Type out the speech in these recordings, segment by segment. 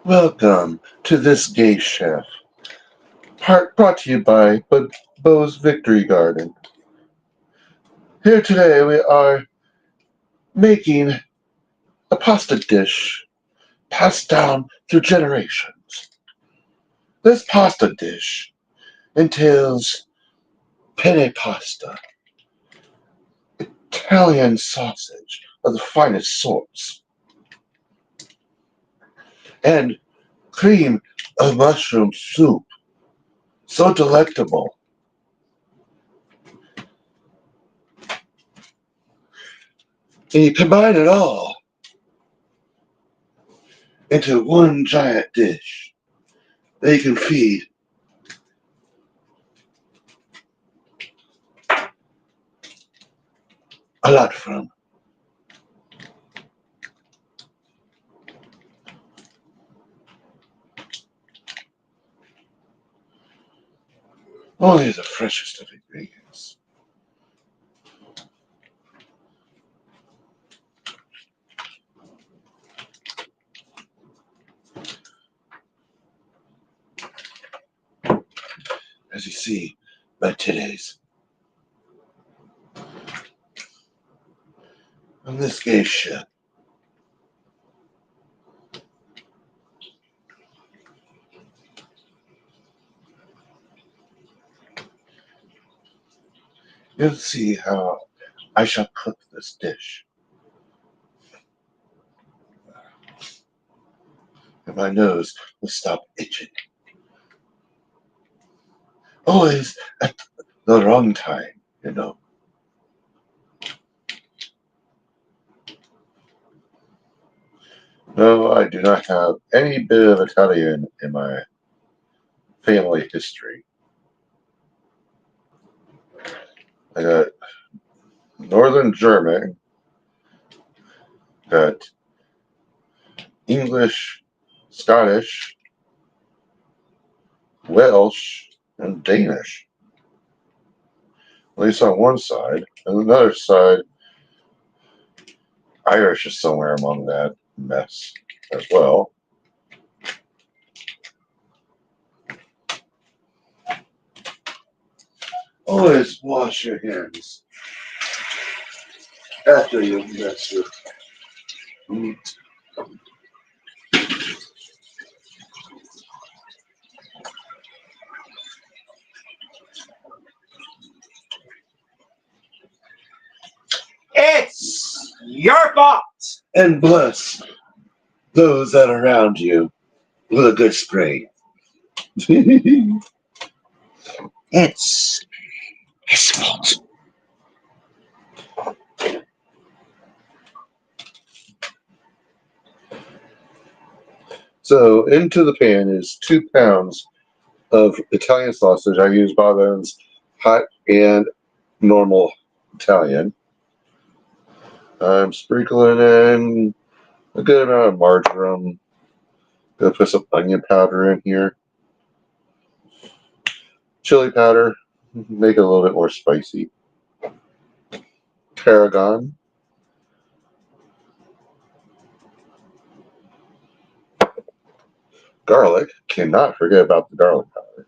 Welcome to This Gay Chef, brought to you by Bo's Victory Garden. Here today we are making a pasta dish passed down through generations. This pasta dish entails penne pasta, Italian sausage of the finest sorts, and cream of mushroom soup, so delectable. And you combine it all into one giant dish that you can feed a lot from. Only the freshest of ingredients. As you see by today's. On this gay ship, you'll see how I shall cook this dish. And my nose will stop itching. Always at the wrong time, you know. No, I do not have any bit of Italian in my family history. I got Northern German, got English, Scottish, Welsh, and Danish. At least on one side. And another side, Irish is somewhere among that mess as well. Always wash your hands after you mess with meat. It's your fault. And bless those that are around you with a good spray. It's his fault. So into the pan is 2 pounds of Italian sausage. I use Bob Evans hot and normal Italian. I'm sprinkling in a good amount of marjoram. Gonna put some onion powder in here. Chili powder, make it a little bit more spicy. Tarragon. Garlic. Cannot forget about the garlic powder.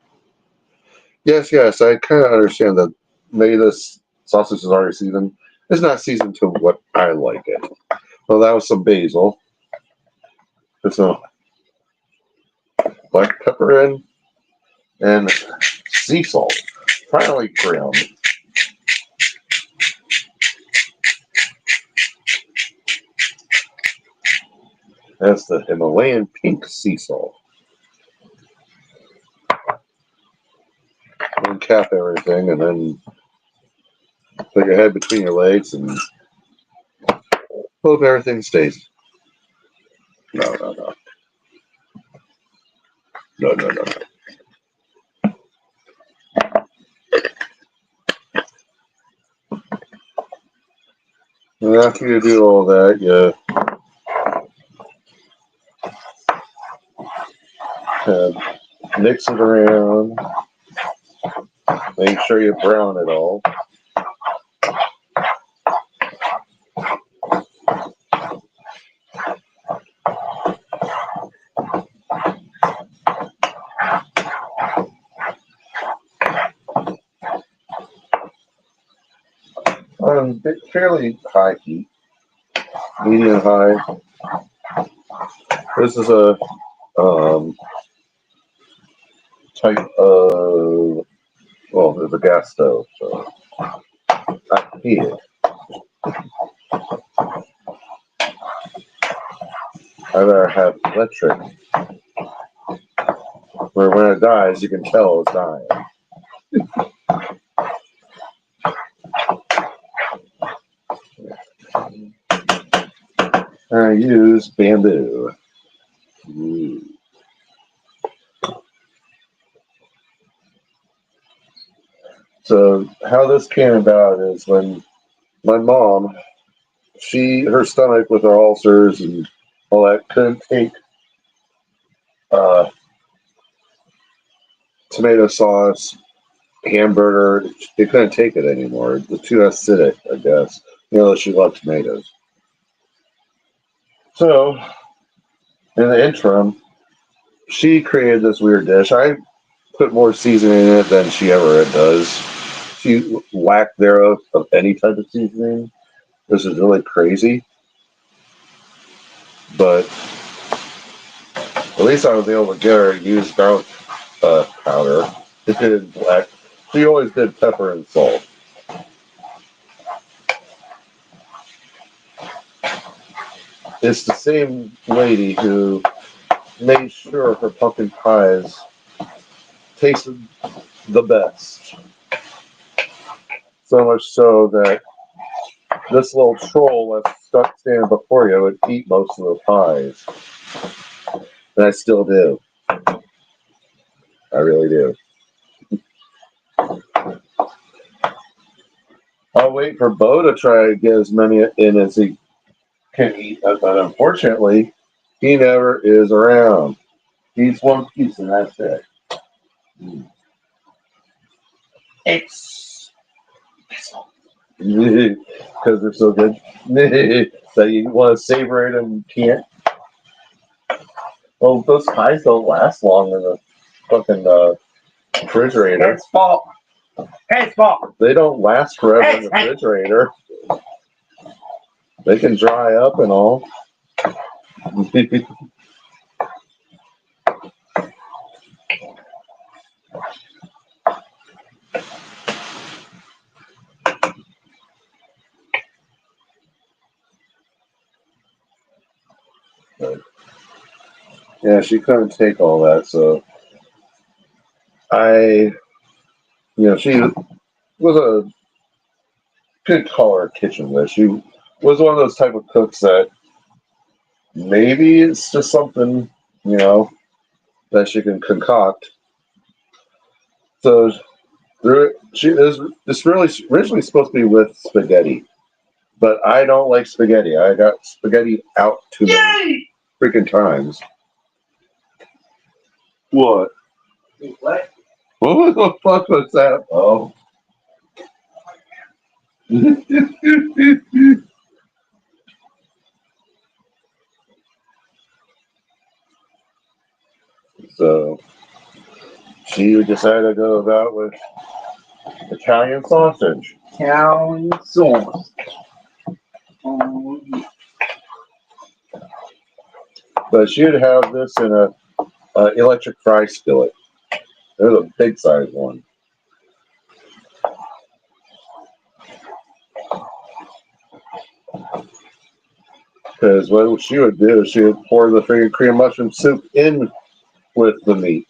Yes, I kind of understand that maybe this sausage is already seasoned. It's not seasoned to what I like it. Well, that was some basil. Put some black pepper in. And sea salt. Finely ground. That's the Himalayan pink sea salt. And cap everything, and then put your head between your legs and hope everything stays. No. And after you do all that, you mix it around. Make sure you brown it all. on fairly high heat, medium high. This is a type of, well, there's a gas stove, so I can heat it. I better have electric, where when it dies, you can tell it's dying. I use bamboo. So how this came about is when my mom, her stomach with her ulcers and all that couldn't take uh, tomato sauce, hamburger. They couldn't take it anymore. It was too acidic, I guess. She loved tomatoes. So in the interim, she created this weird dish. I put more seasoning in it than she ever does. She lack thereof of any type of seasoning. This is really crazy. But at least I was able to get her to use garlic powder. It did black. She always did pepper and salt. It's the same lady who made sure her pumpkin pies tasted the best. So much so that this little troll that's stuck standing before you would eat most of the pies. And I still do. I really do. I'll wait for Bo to try to get as many in as he can eat, but unfortunately, he never is around. He eats one piece and that's it. It's Because they're so good. That you want to savor it and can't. Well, those pies don't last long in the fucking refrigerator. It's fault. It's fault. They don't last forever in the refrigerator. They can dry up and all. But, yeah, she couldn't take all that, so she was a good caller kitchen list. She was one of those type of cooks that maybe it's just something, that she can concoct. So she is this really originally supposed to be with spaghetti, but I don't like spaghetti. I got spaghetti out too many freaking times. What? What? What the fuck was that? Oh. So she decided to go about with Italian sausage. Italian sauce. Oh, yeah. But she would have this in a electric fry skillet. There's a big size one. Because what she would do is she would pour the freaking cream mushroom soup in with the meat.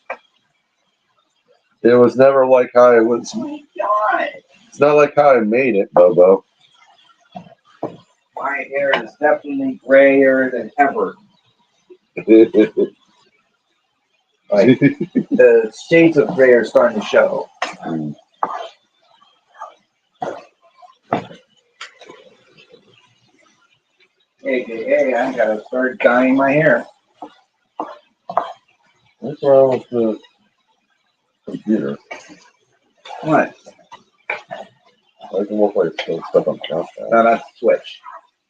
It was never like how it was. Oh my God. It's not like how I made it, Bobo. My hair is definitely grayer than ever. Like the shades of gray are starting to show. AKA, I gotta start dyeing my hair. What's wrong with the computer? What? I can look like it's still stuck on countdown. No, that's switch.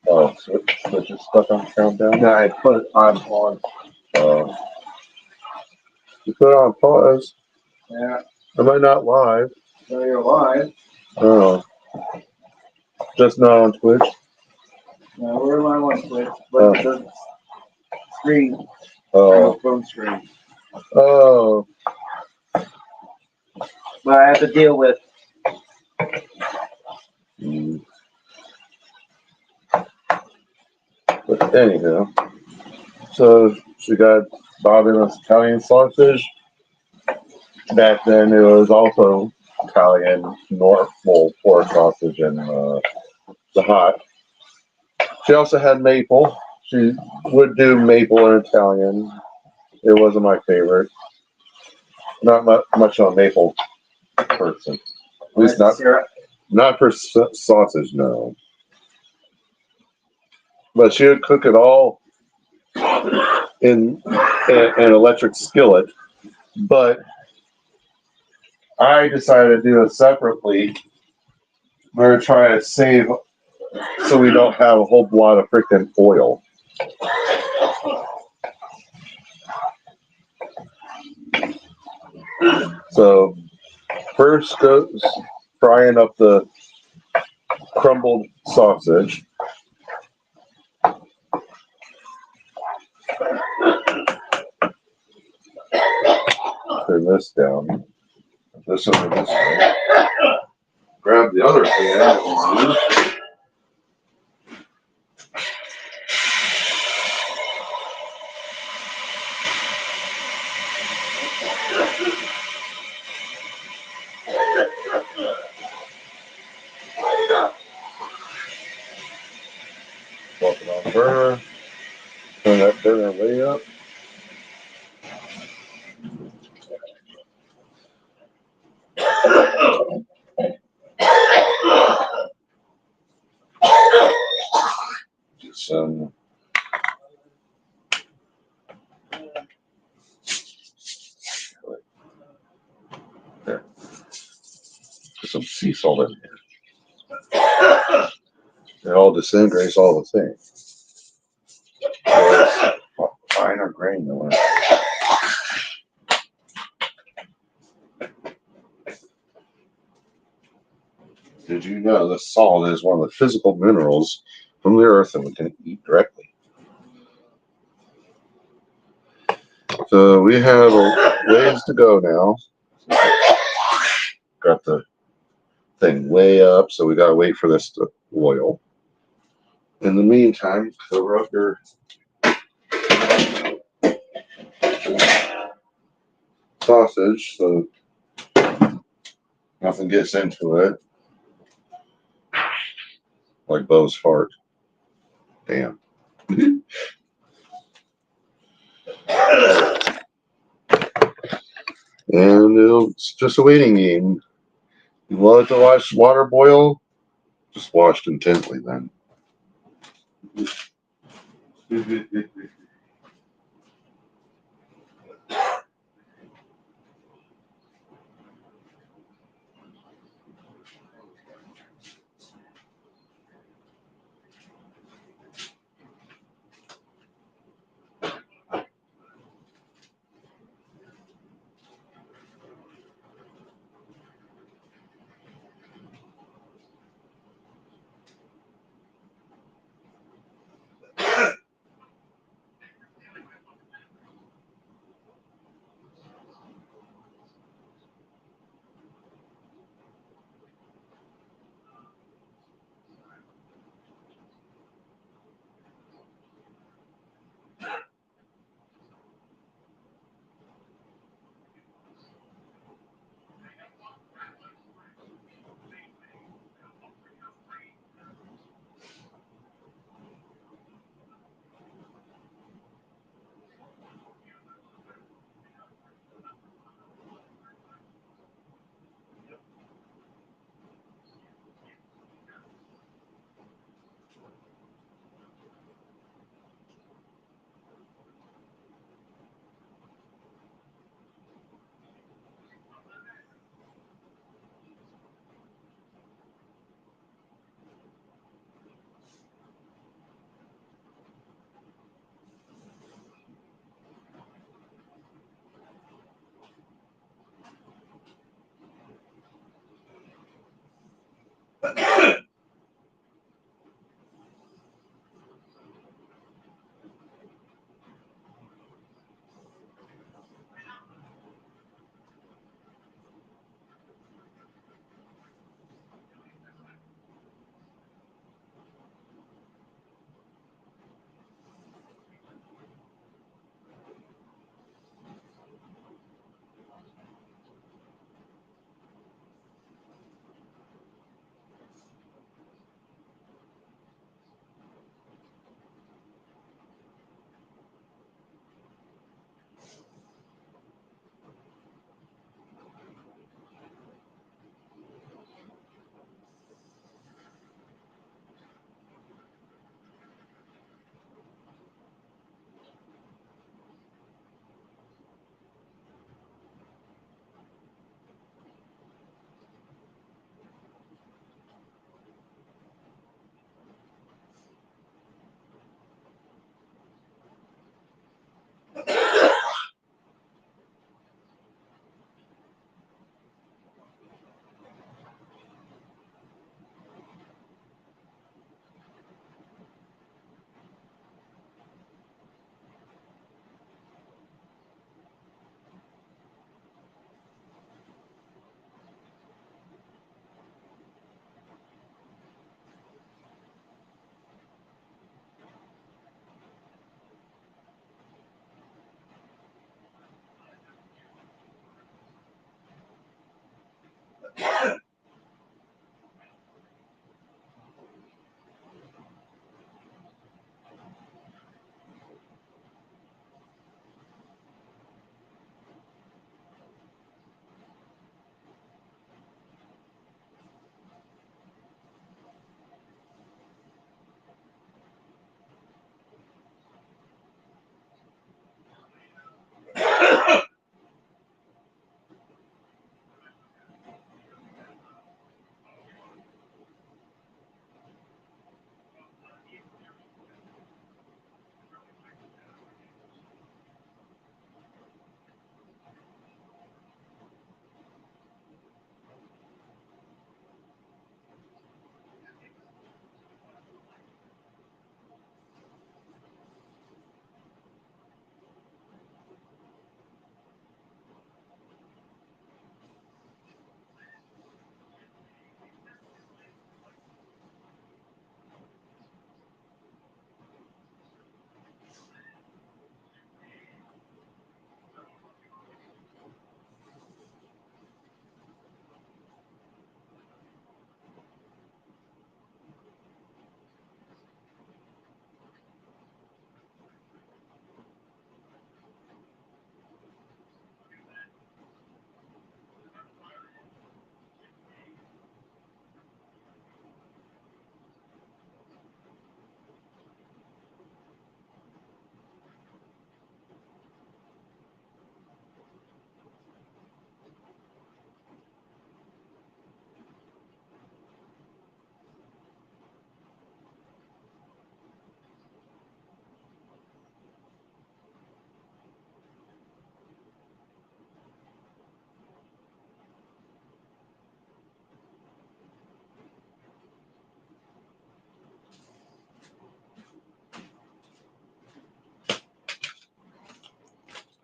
Oh, switch is stuck on countdown? No, I put it on pause. You put it on pause. Yeah. Am I not live? So you're live. Oh. Just not on Twitch. No, we're on one Twitch, but the screen, Oh, the phone screen. oh, But I have to deal with. mm. But anyhow, so she got Bobina's Italian sausage. Back then, it was also Italian normal pork sausage and the hot. She also had maple. She would do maple or Italian. It wasn't my favorite. Not much on maple person. At least not for sausage, no. But she would cook it all in an electric skillet. But I decided to do it separately. We're gonna try to save so we don't have a whole lot of freaking oil. So first goes frying up the crumbled sausage. Turn this down. This over this way. Grab the other pan that we'll use. Flip it on burner. Turn that burner way up. Get some there. Put some sea salt in here. It all disintegrates all the same. So it's finer granular. Did you know that salt is one of the physical minerals from the earth that we can eat directly? So we have a ways to go now. Got the thing way up, so we gotta wait for this to boil. In the meantime, cover up your sausage so nothing gets into it. Like Bo's fart. Damn. And it's just a waiting game. You want it to watch water boil? Just watch intently then.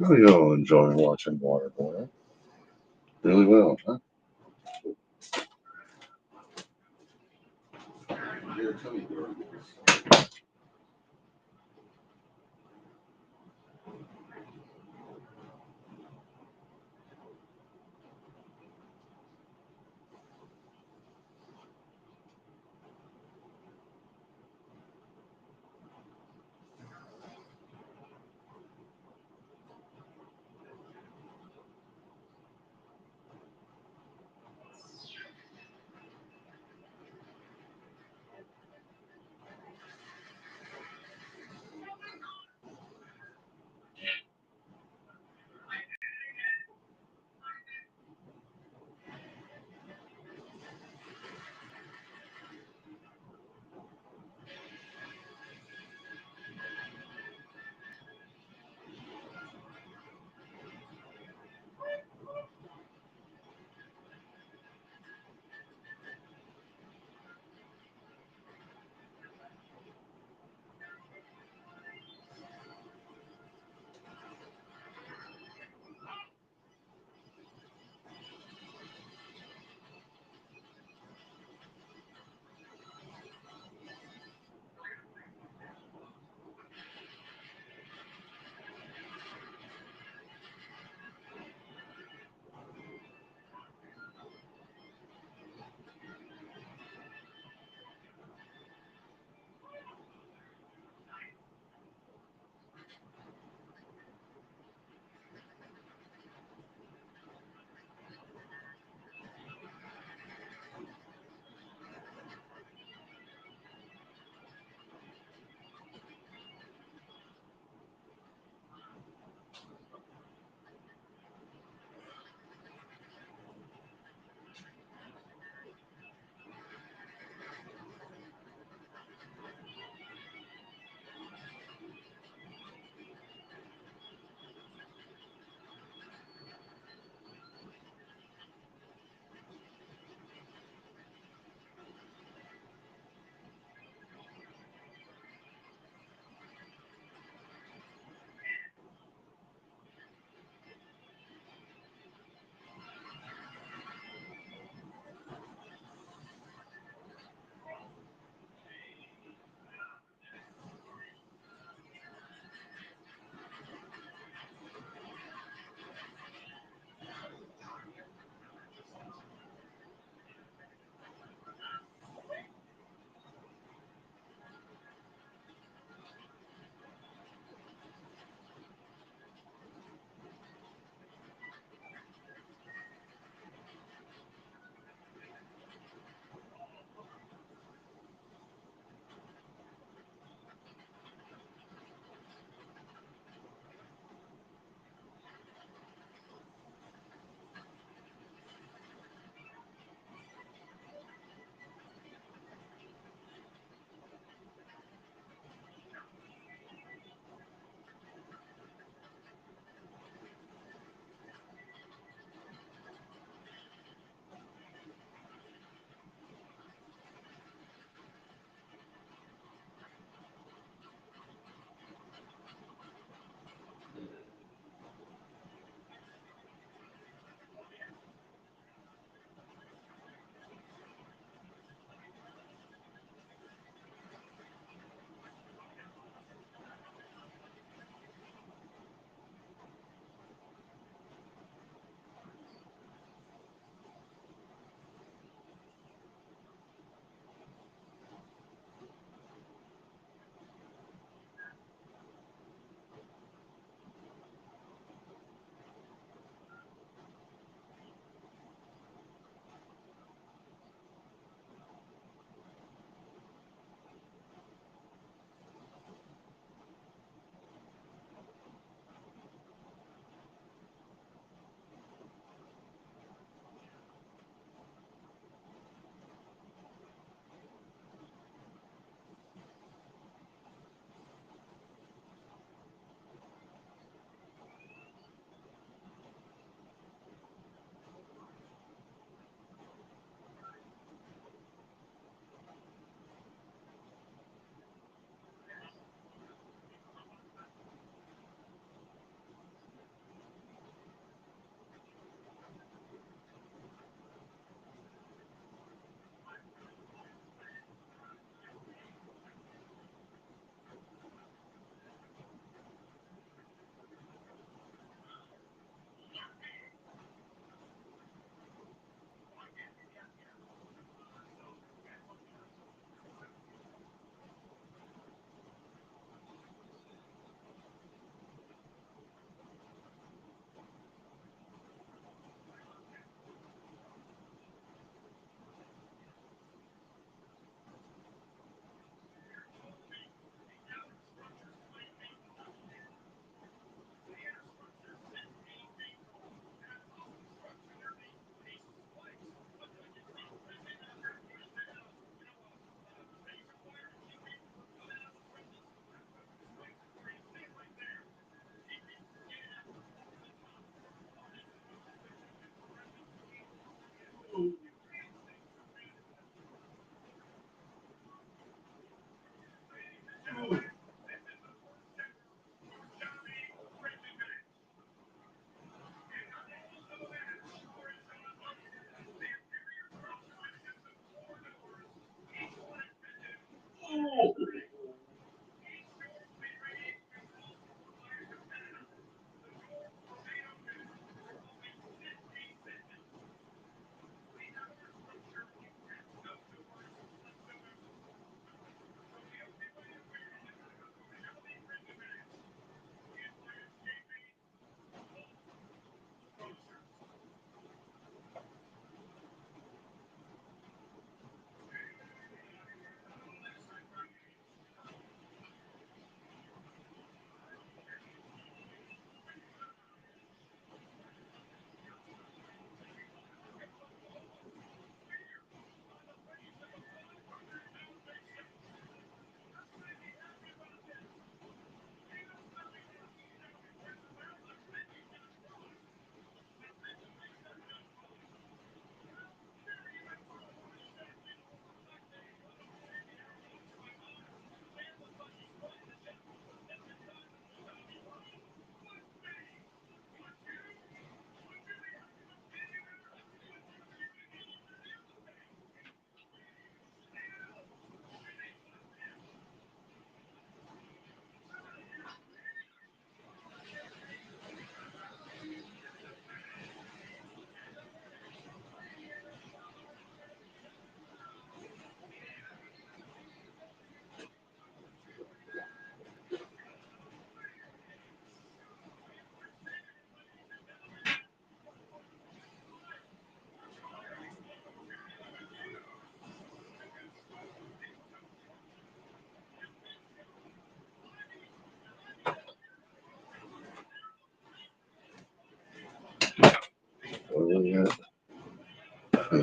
Oh, you'll enjoy watching water boil. Really will, huh?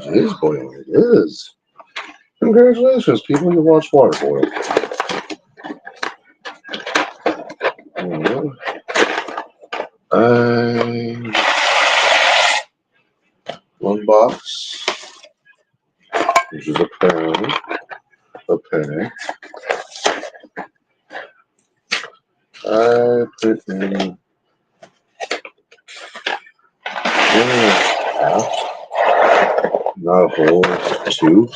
It is boiling. It is. Congratulations, people. You watch water boil. And one box, which is a pound, a penny. I put in 1.5, not a whole, just 2.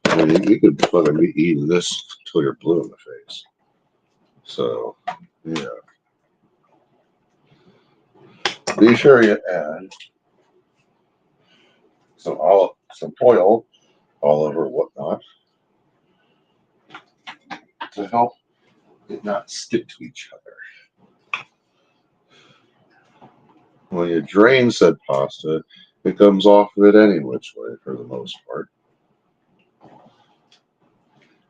I mean, you could fucking be eating this till you're blue in the face. So, yeah. Be sure you add some oil, olive or whatnot, to help it not stick to each other. When you drain said pasta, it comes off of it any which way for the most part.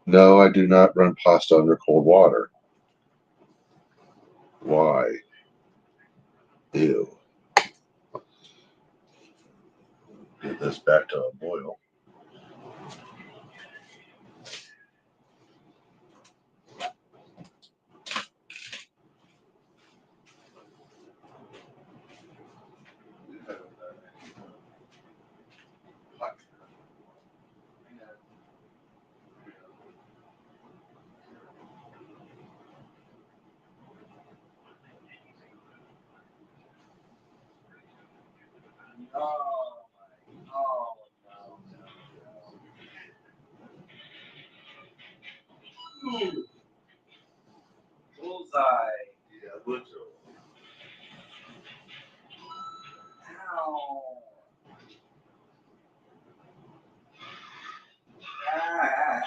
No, I do not run pasta under cold water. Why? Ew. Get this back to a boil. Bullseye. Yeah, literally. Ow. Ah.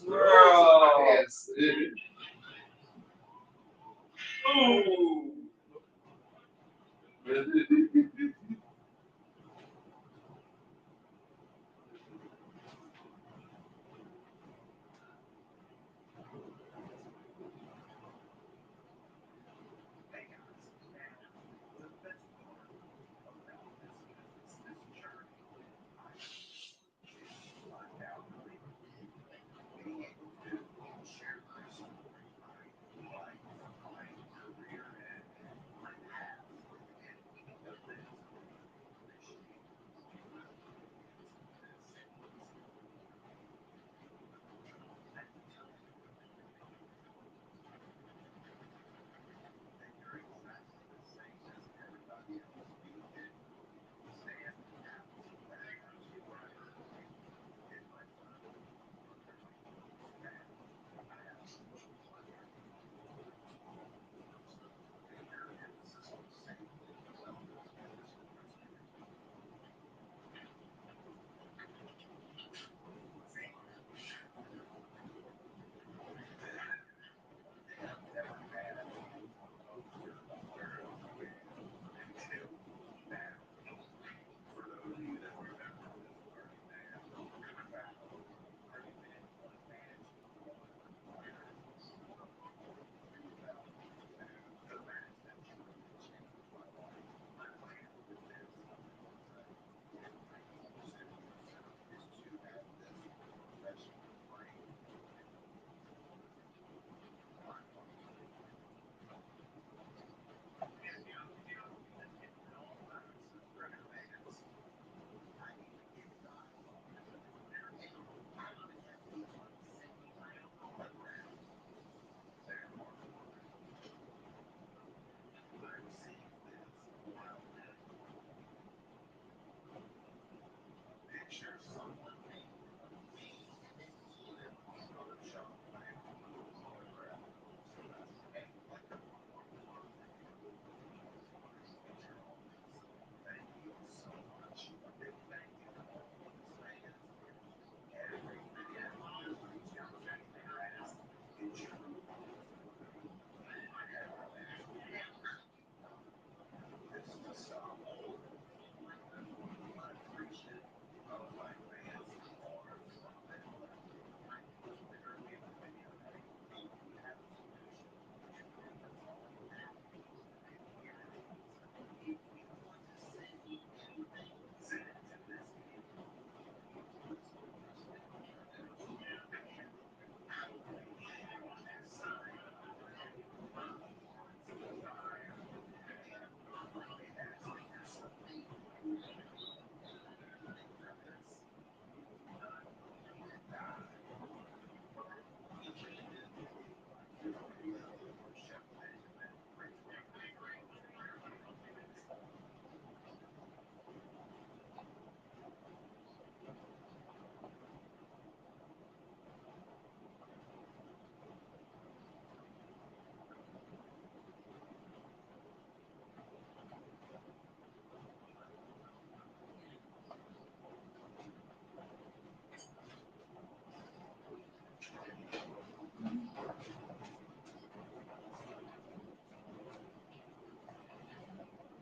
Bro. Yes. Ooh.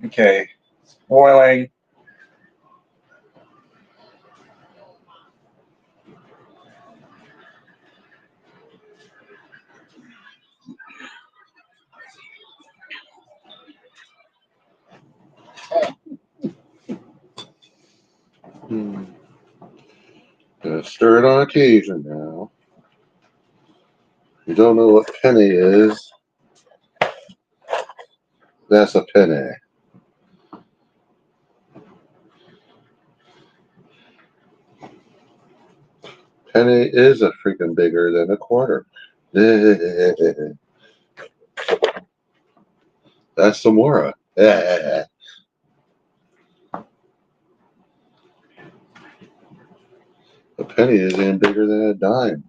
Okay. It's boiling. Hmm. Gonna stir it on occasion now. You don't know what penny is. That's a penny. Penny is a freaking bigger than a quarter. That's Samora. A penny is even bigger than a dime.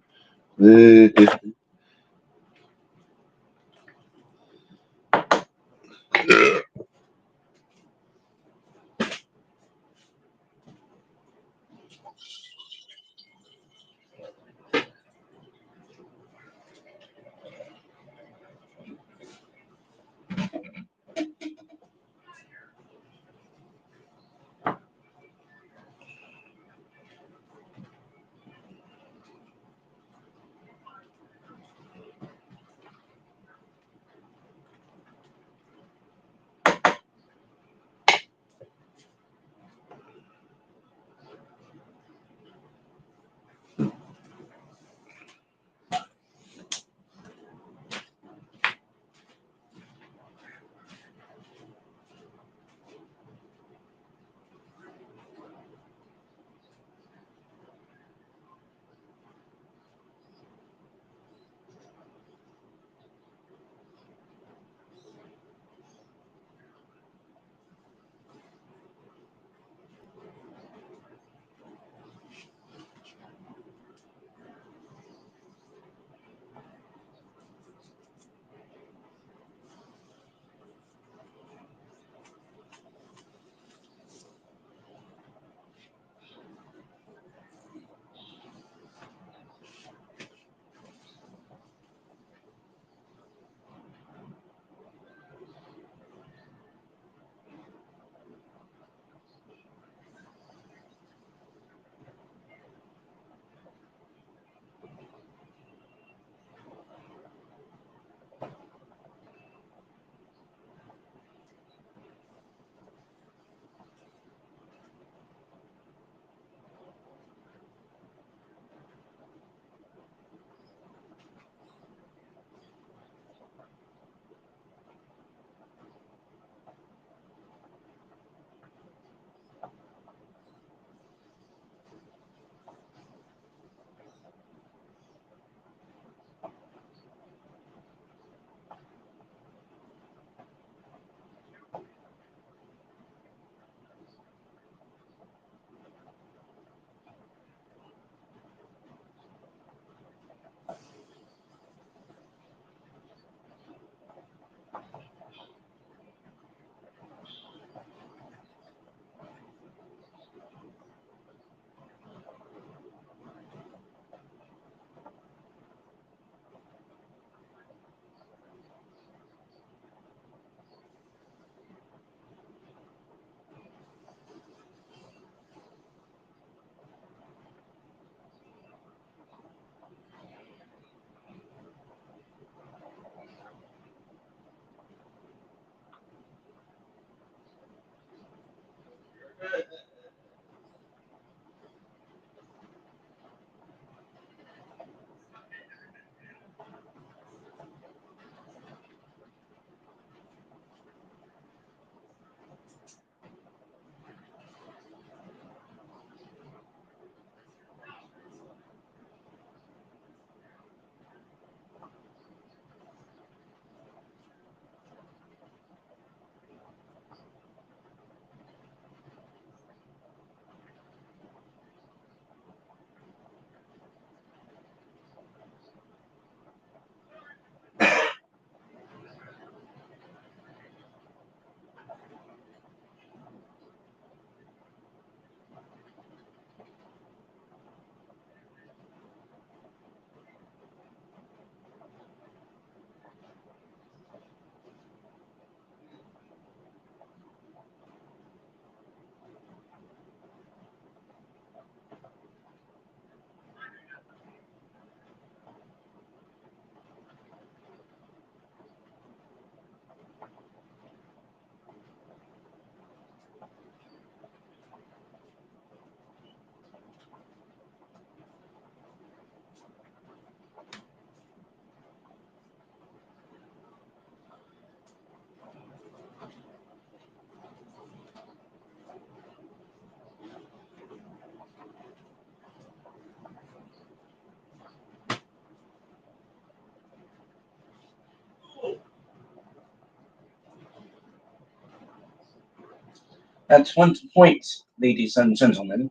At one point, ladies and gentlemen,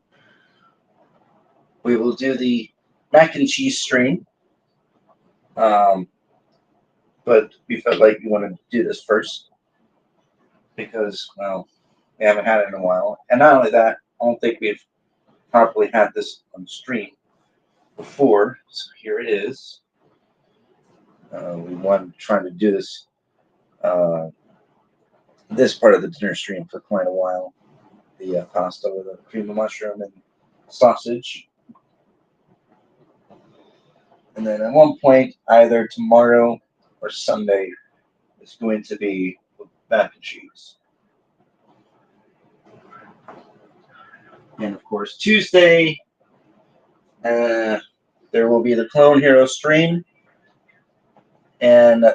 we will do the mac and cheese stream. But we felt like we wanted to do this first because, well, we haven't had it in a while. And not only that, I don't think we've properly had this on stream before. So here it is. We wanted trying to do this this part of the dinner stream for quite a while. The pasta with a cream of mushroom and sausage. And then at one point, either tomorrow or Sunday, it's going to be mac and cheese. And of course, Tuesday, there will be the Clone Hero stream. And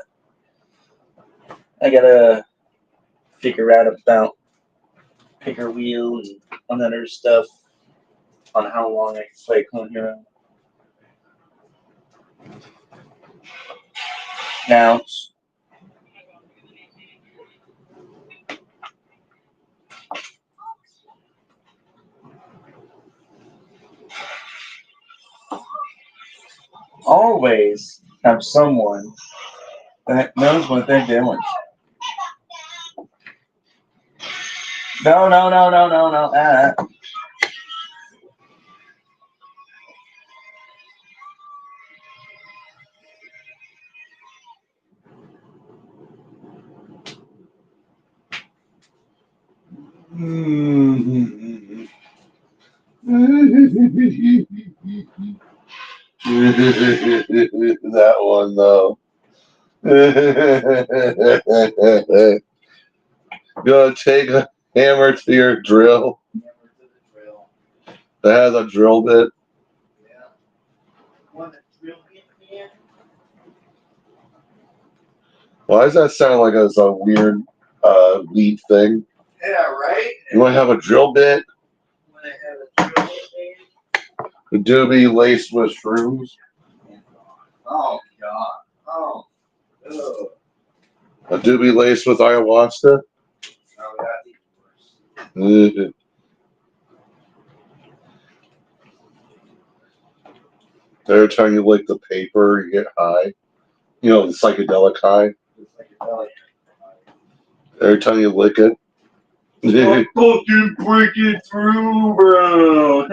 I gotta figure out about picker wheel and other stuff on how long I can play Clone Hero. Now, always have someone that knows what they're doing. No. That one though. Gonna take a hammer to your drill that has a drill bit. Why does that sound like it's a weird weed thing? Yeah, right? You want to have a drill bit? A doobie laced with shrooms? Oh, God. Oh. Ugh. A doobie laced with ayahuasca? Oh, that's even worse. Every time you lick the paper, you get high. You know, the psychedelic high. Every time you lick it. I'll fucking break it through, bro.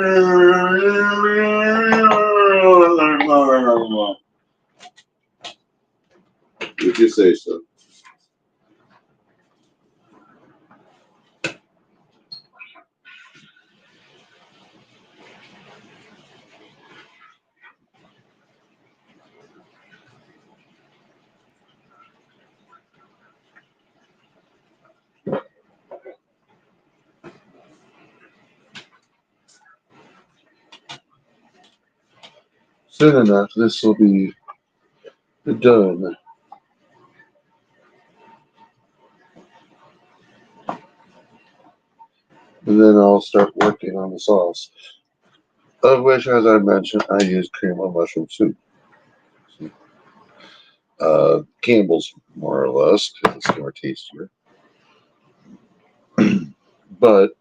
If you say so. Soon enough, this will be done. And then I'll start working on the sauce. Of which, as I mentioned, I use cream of mushroom soup. Campbell's, more or less, because it's more tastier. But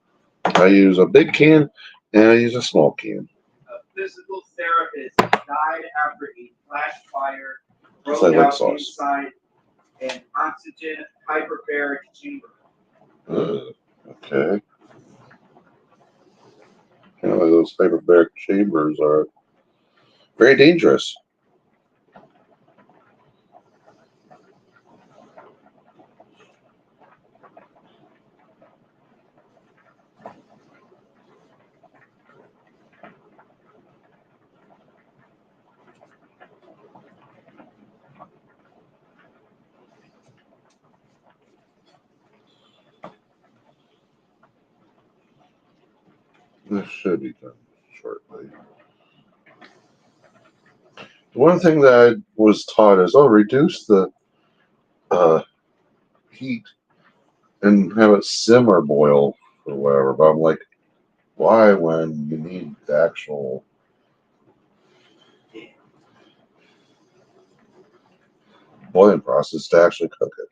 I use a big can and I use a small can. A physical therapist died after a flash fire Because broke I like out sauce. inside an oxygen hyperbaric chamber. Okay. Apparently those hyperbaric chambers are very dangerous. This should be done shortly. One thing that I was taught is, reduce the heat and have it simmer boil or whatever. But I'm like, why when you need the actual boiling process to actually cook it?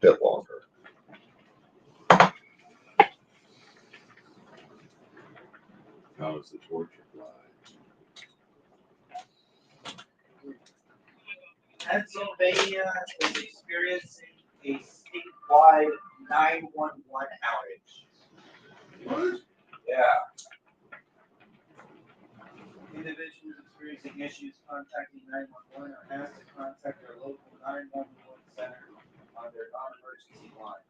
bit longer. How is the torture fly? Pennsylvania is experiencing a statewide 911 outage. What? Yeah. Individuals experiencing issues contacting 911 are asked to contact their local 911 center on their non-emergency lines.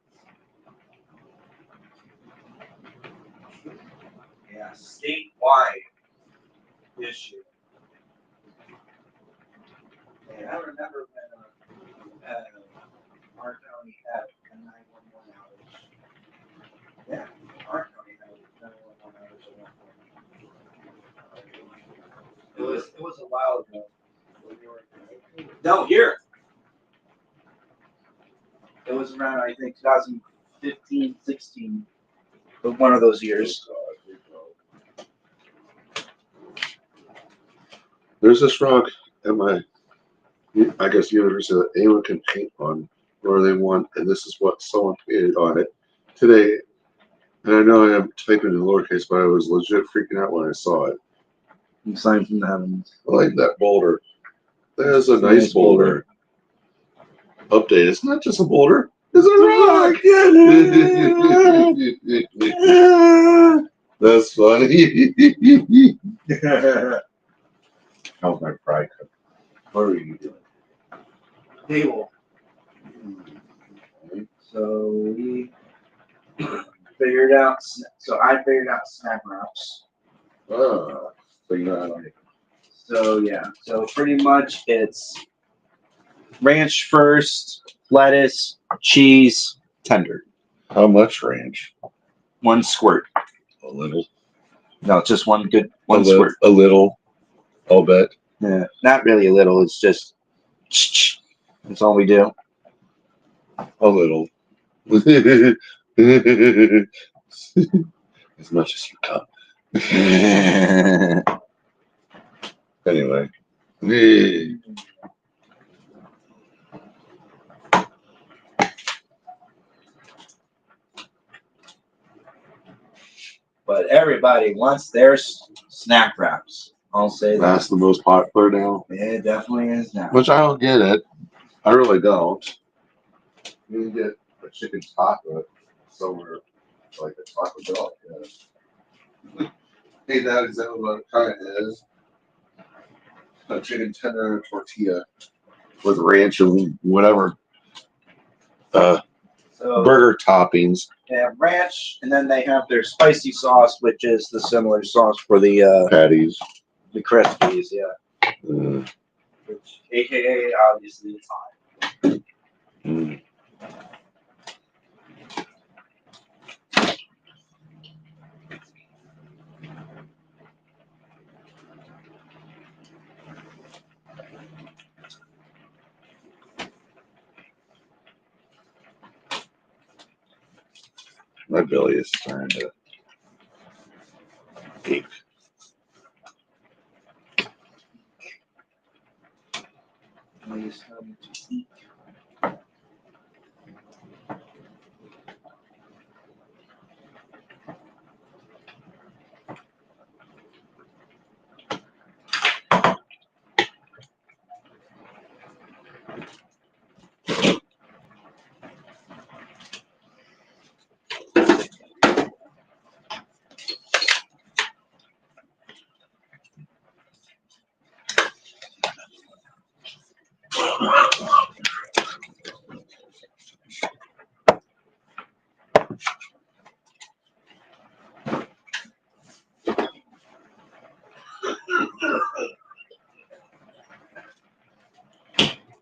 Yeah, statewide issue. And I remember when our county had a 911 outage. Yeah, our county had a 911 outage at one point. It was a while ago. No, here. It was around, I think, 2015, 16. But one of those years. There's this rock at my, I guess, university that anyone can paint on where they want, and this is what someone painted on it today. And I know I'm typing in lowercase, but I was legit freaking out when I saw it. Sign from the heavens. I like that boulder. That is a nice boulder. Update. It's not just a boulder. It's a rock. That's funny. How's my fry cook? What are you doing? Table. So we figured out. So I figured out snap wraps. Ah, so you know how to make So yeah. So pretty much it's ranch first, lettuce, cheese, tender. how much ranch? One squirt. A little. No, just one good one a squirt. A little. I'll bet. Yeah, not really a little. It's just that's all we do. A little. As much as you can. Anyway. But everybody wants their snack wraps. I'll say that. That's the most popular now. It definitely is now. Which I don't get it. I really don't. You can get a chicken taco somewhere like a Taco Bell. Yeah. Hey, that is exactly what it kind of is. A chicken tender and a tortilla with ranch and whatever So burger toppings. they have ranch, and then they have their spicy sauce, which is the similar sauce for the Patties. Crispies, yeah. Which, AKA, obviously, it's hot. Mm. My belly is starting to ache. Are you starting to eat?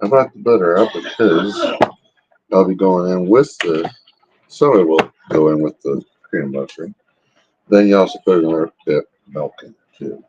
I brought the butter up because I'll be going in with the soda will go in with the cream butter. Then you also put another bit of milk in it too.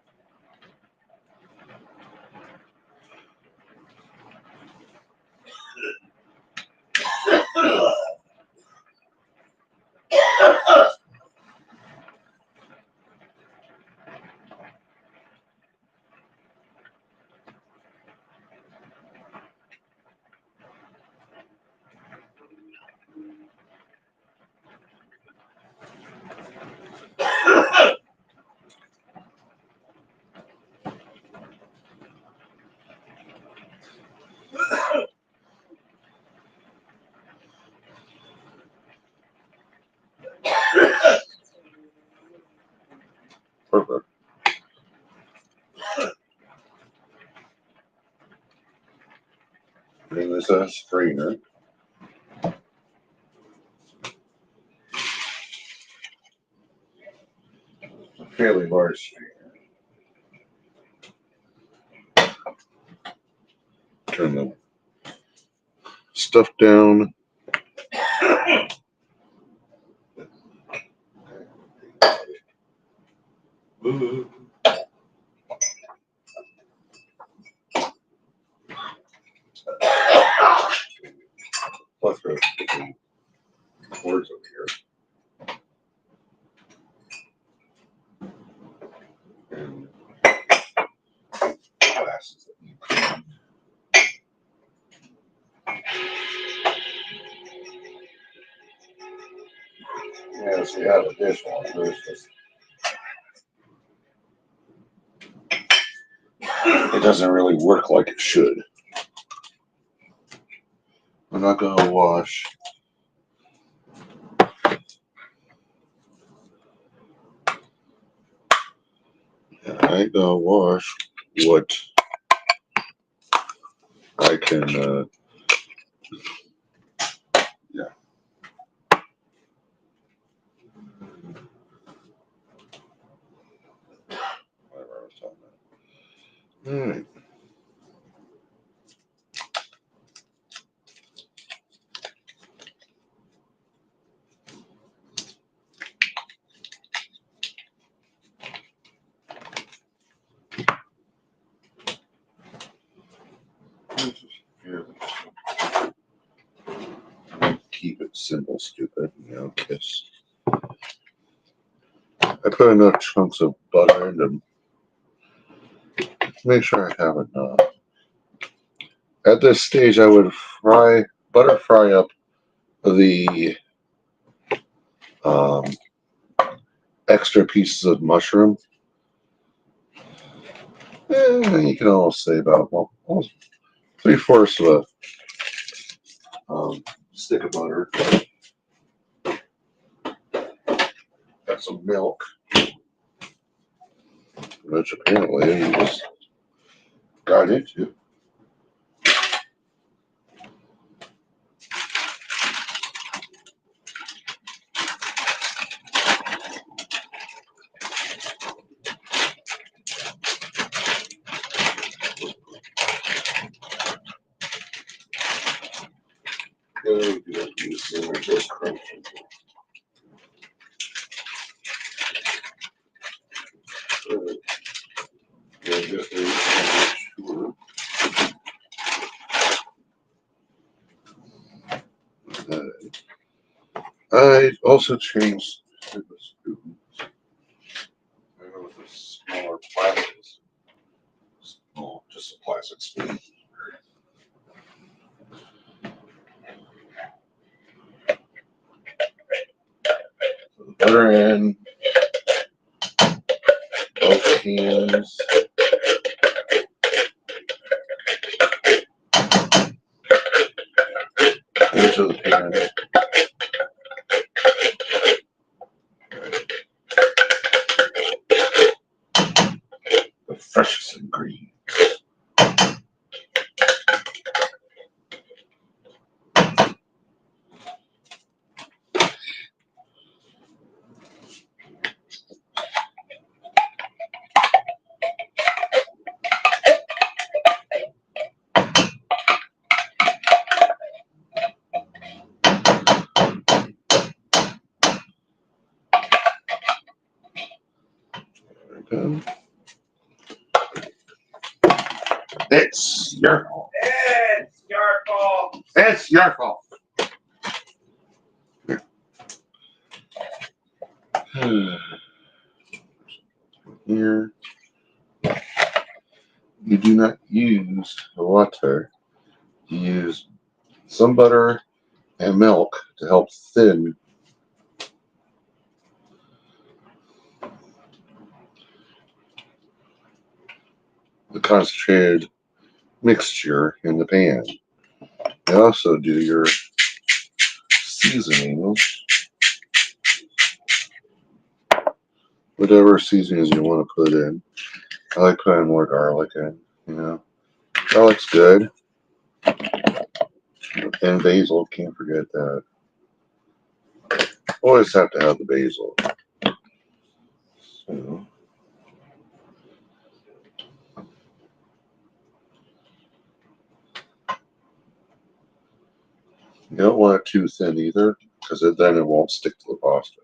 Bring this as a strainer. A fairly large strainer. Turn the stuff down. Ooh. Plus, there's cords over here. And glasses that need cleaning. Yes, we have a dishwasher. It's just, it doesn't really work like it should. I'm not gonna wash. I ain't gonna wash what I can. Yeah. Whatever I was talking about. All right. Keep it simple, stupid. Kiss. I put enough chunks of butter in them. Make sure I have enough. At this stage, I would butter fry up the extra pieces of mushroom. You can almost say about almost 3/4 of a stick of butter. Got some milk, which apparently you just got into. I also changed the spoons. I go with the smaller plastics. Small, just a plastic spoon. Butter in both cans. Into the pan. The freshest ingredients. Okay. It's your fault. It's your fault. It's your fault. Here, you do not use water. You use some butter and milk to help thin the concentrated mixture in the pan. You also do your seasonings, whatever seasonings you want to put in. I like putting more garlic in, Garlic's good. And basil, can't forget that. Always have to have the basil. So, you don't want it too thin either, because then it won't stick to the pasta.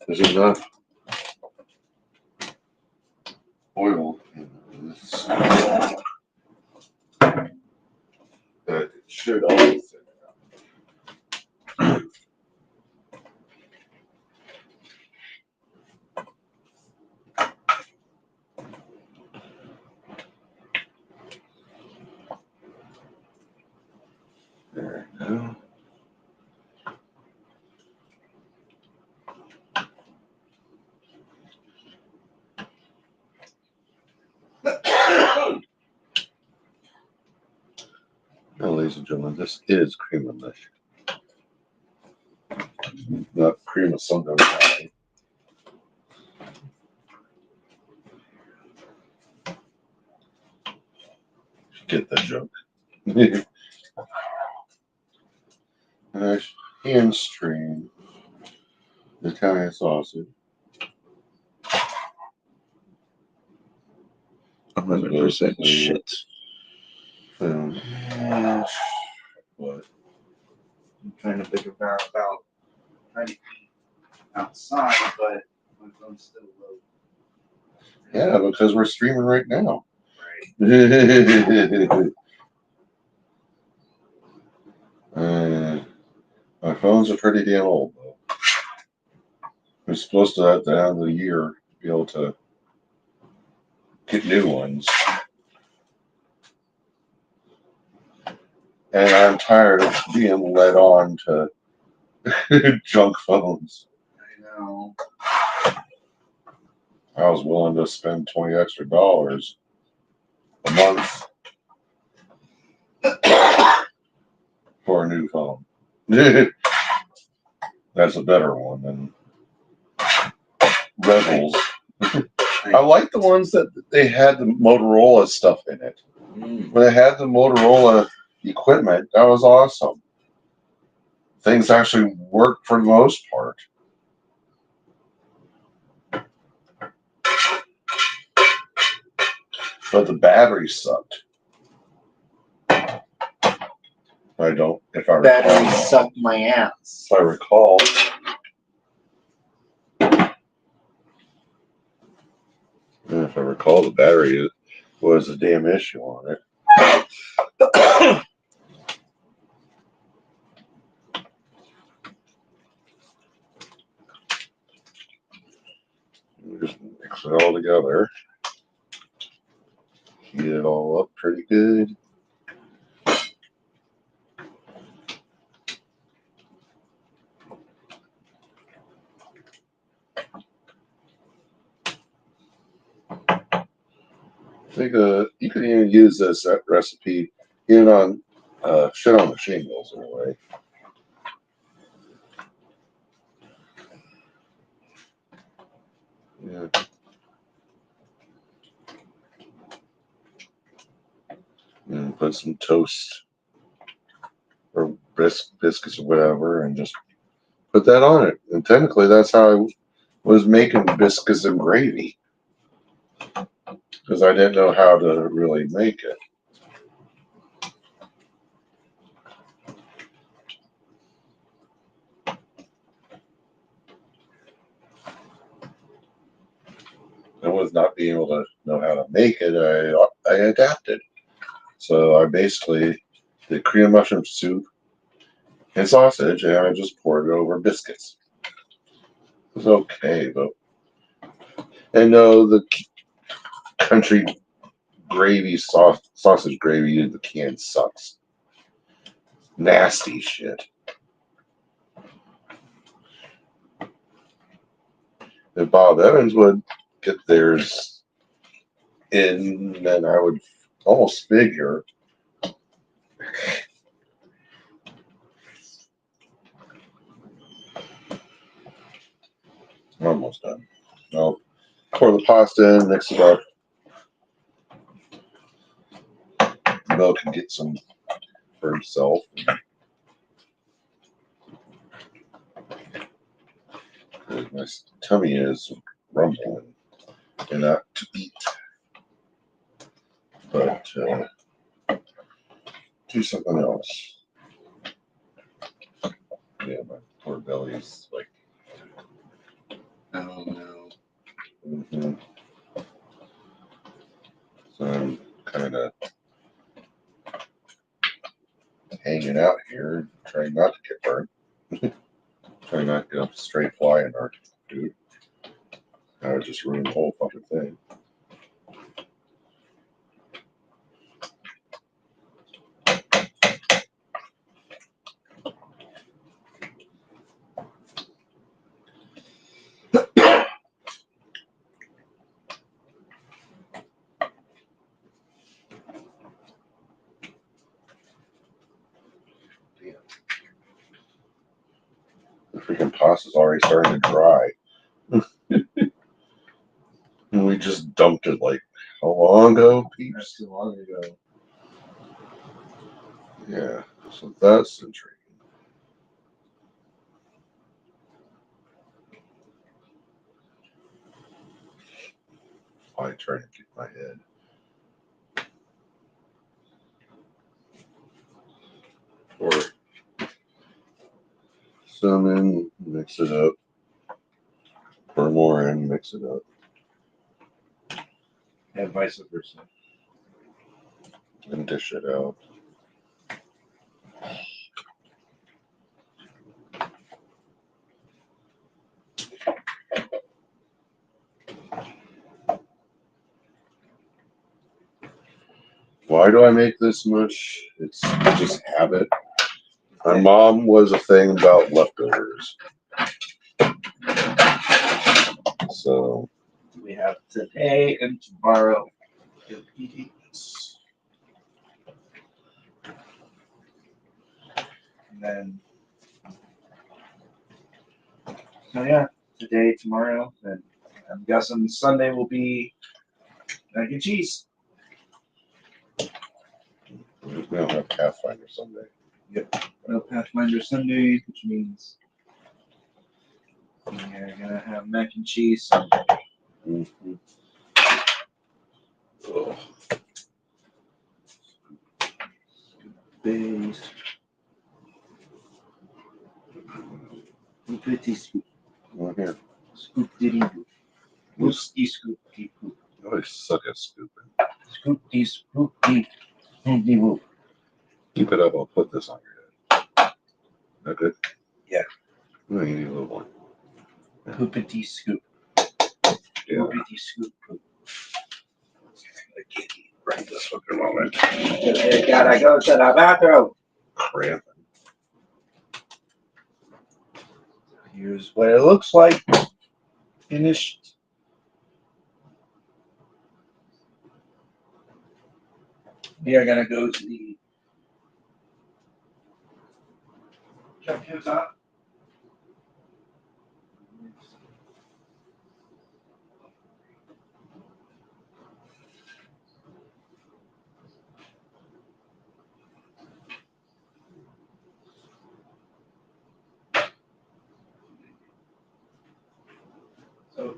There's enough oil in this that it should all thin out. There we go. Now, ladies and gentlemen, this is cream of mush, not cream of some other kind. Get the joke. Hand strain Italian sausage. 100% shit. Yeah. What? I'm trying to think about trying to eat outside, but my phone's still low. Yeah, because we're streaming right now. Right. My phones are pretty damn old, though. We're supposed to, at the end of the year, be able to get new ones. And I'm tired of being led on to junk phones. I know. I was willing to spend $20 extra a month for a new phone. That's a better one than Rebels. I like the ones that they had the Motorola stuff in it. When they had the Motorola equipment, that was awesome. Things actually worked for the most part. But the battery sucked. If I Battery recall. sucked my ass. If I recall. If I recall, the battery was a damn issue on it. Just mix it all together. Heat it all up pretty good. I think you can even use this recipe even on shit on the shingles in a way. Yeah. And put some toast or biscuits or whatever, and just put that on it. And technically, that's how I was making biscuits and gravy, because I didn't know how to really make it. I was not being able to know how to make it. I adapted. So I basically did cream of mushroom soup and sausage, and I just poured it over biscuits. It was okay, but and no, the country gravy sausage gravy in the can sucks. Nasty shit. if Bob Evans would get theirs in, then I would almost figure. I'm almost done. No, pour the pasta in, mix it up. Milk can get some for himself. My tummy is rumbling and not to eat. But do something else. Yeah, my poor belly's like. Oh no. Mm-hmm. So I'm kind of hanging out here, trying not to get burned. Trying not to get a straight fly in our food. I would just ruin the whole fucking thing. The freaking pasta's already starting to dry. And we just dumped it like how long ago, That's peeps? too long ago. Yeah, so that's intriguing. I try to keep my head. Or some in, mix it up. Pour more in, mix it up. And vice versa. And dish it out. Why do I make this much? It's just habit. My mom was a thing about leftovers. So We have today and tomorrow. And then, so yeah, today, tomorrow, and I'm guessing Sunday will be mac and cheese. we don't have Pathfinder Sunday. No Pathfinder Sunday, which means we're gonna have mac and cheese Sunday. Mm-hmm. Ugh. Base. Pretty scoop. Well, here. Scoop diddy doo. Whoopsie scoop dee poop. You always suck at scooping. Scoop dee scoop dee dee whoop. Keep it up. I'll put this on your head. That good? Yeah. No, you need a little more. Poopity scoop. Yeah. Poopity scoop poop. I can't eat right this fucking moment. Gotta go to the bathroom. Cramping. Here's what it looks like. Finished. We are gonna go to the top. So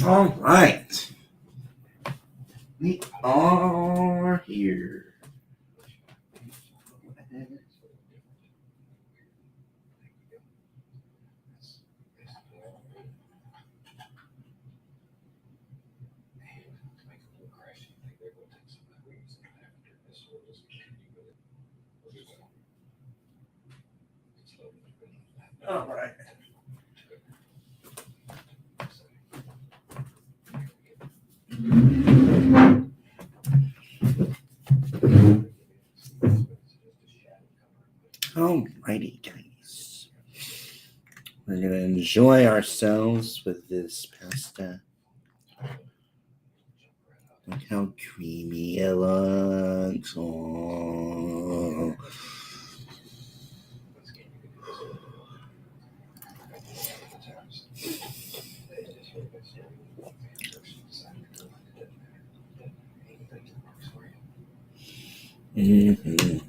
All right. We are here. All right. Alrighty, guys. We're gonna enjoy ourselves with this pasta. Look how creamy it looks. Oh. Mm-hmm.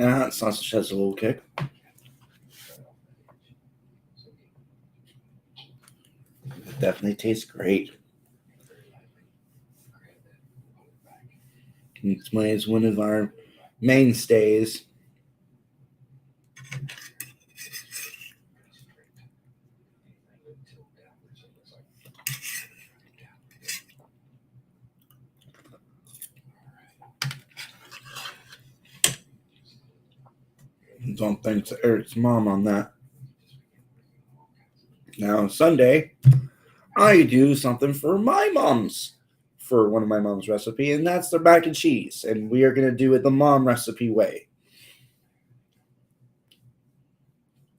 And hot sausage has a little kick. It definitely tastes great. It's one of our mainstays. Don't thanks to Eric's mom on that. Now Sunday, I do something for my mom's, for one of my mom's recipe, and that's the mac and cheese. And we are gonna do it the mom recipe way.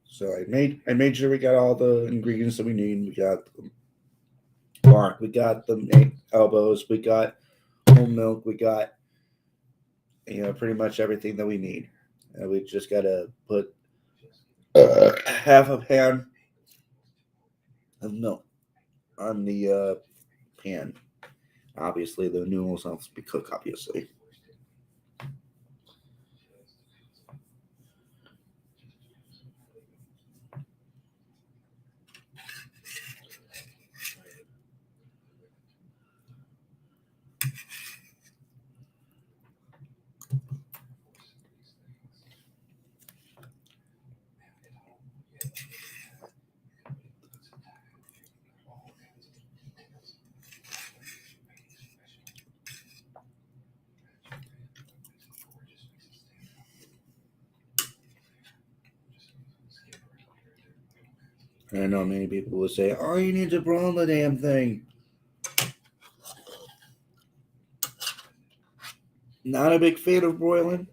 So I made sure we got all the ingredients that we need. We got the bark, we got the elbows, we got whole milk, we got pretty much everything that we need. And we just gotta put half a pan of milk on the pan. Obviously, the noodles have to be cooked. Obviously. I know many people will say, "Oh, you need to broil the damn thing." Not a big fan of broiling.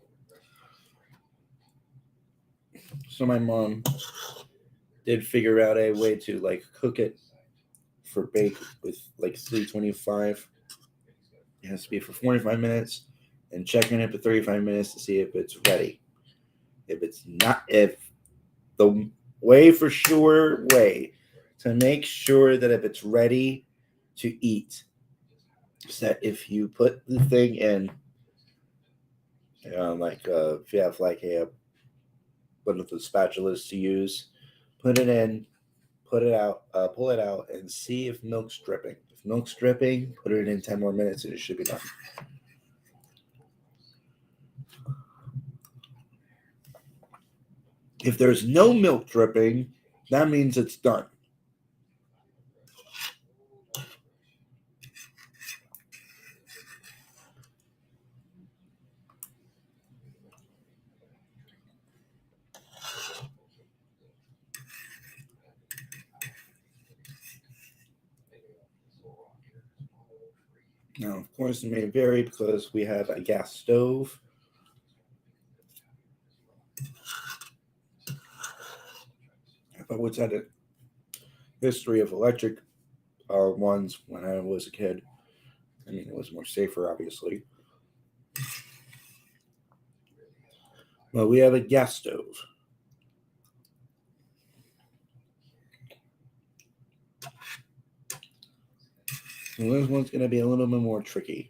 So my mom did figure out a way to cook it for bake with 325. It has to be for 45 minutes and checking it for 35 minutes to see if it's ready. If it's not, if the way to make sure that if it's ready to eat is that if you put the thing in, if you have a one of the spatulas to use, put it in, put it out, pull it out, and see if milk's dripping. If milk's dripping, put it in 10 more minutes and it should be done. If there's no milk dripping, that means it's done. Now, of course, it may vary because we have a gas stove. But what's had a history of electric ones when I was a kid. I mean, it was more safer, obviously. But we have a gas stove. And this one's going to be a little bit more tricky.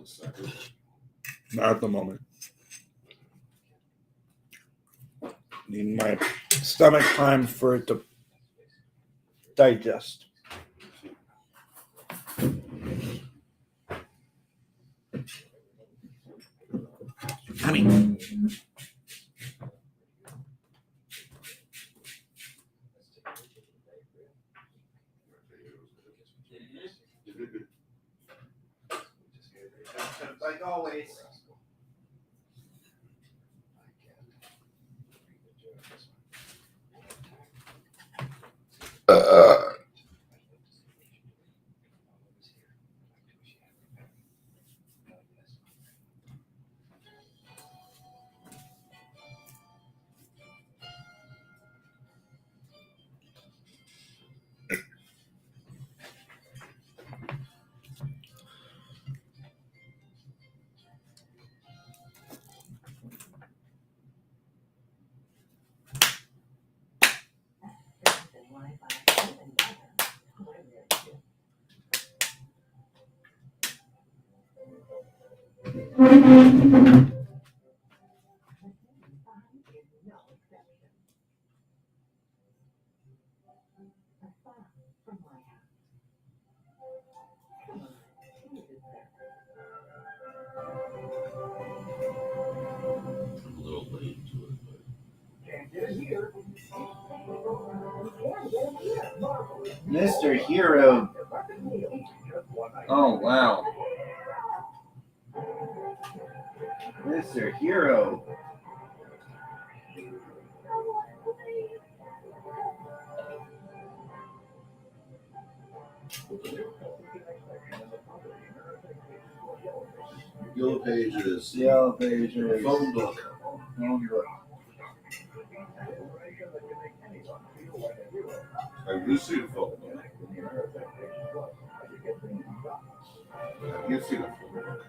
a second. Not at the moment. Need my stomach time for it to digest. I mean, like always. I'm a little late to it, but Mr. Hero. Oh wow. Mr. Hero. Yellow Pages. Yellow Pages. Phone book. Phone book. Have you seen a phone book? Have you seen a phone book?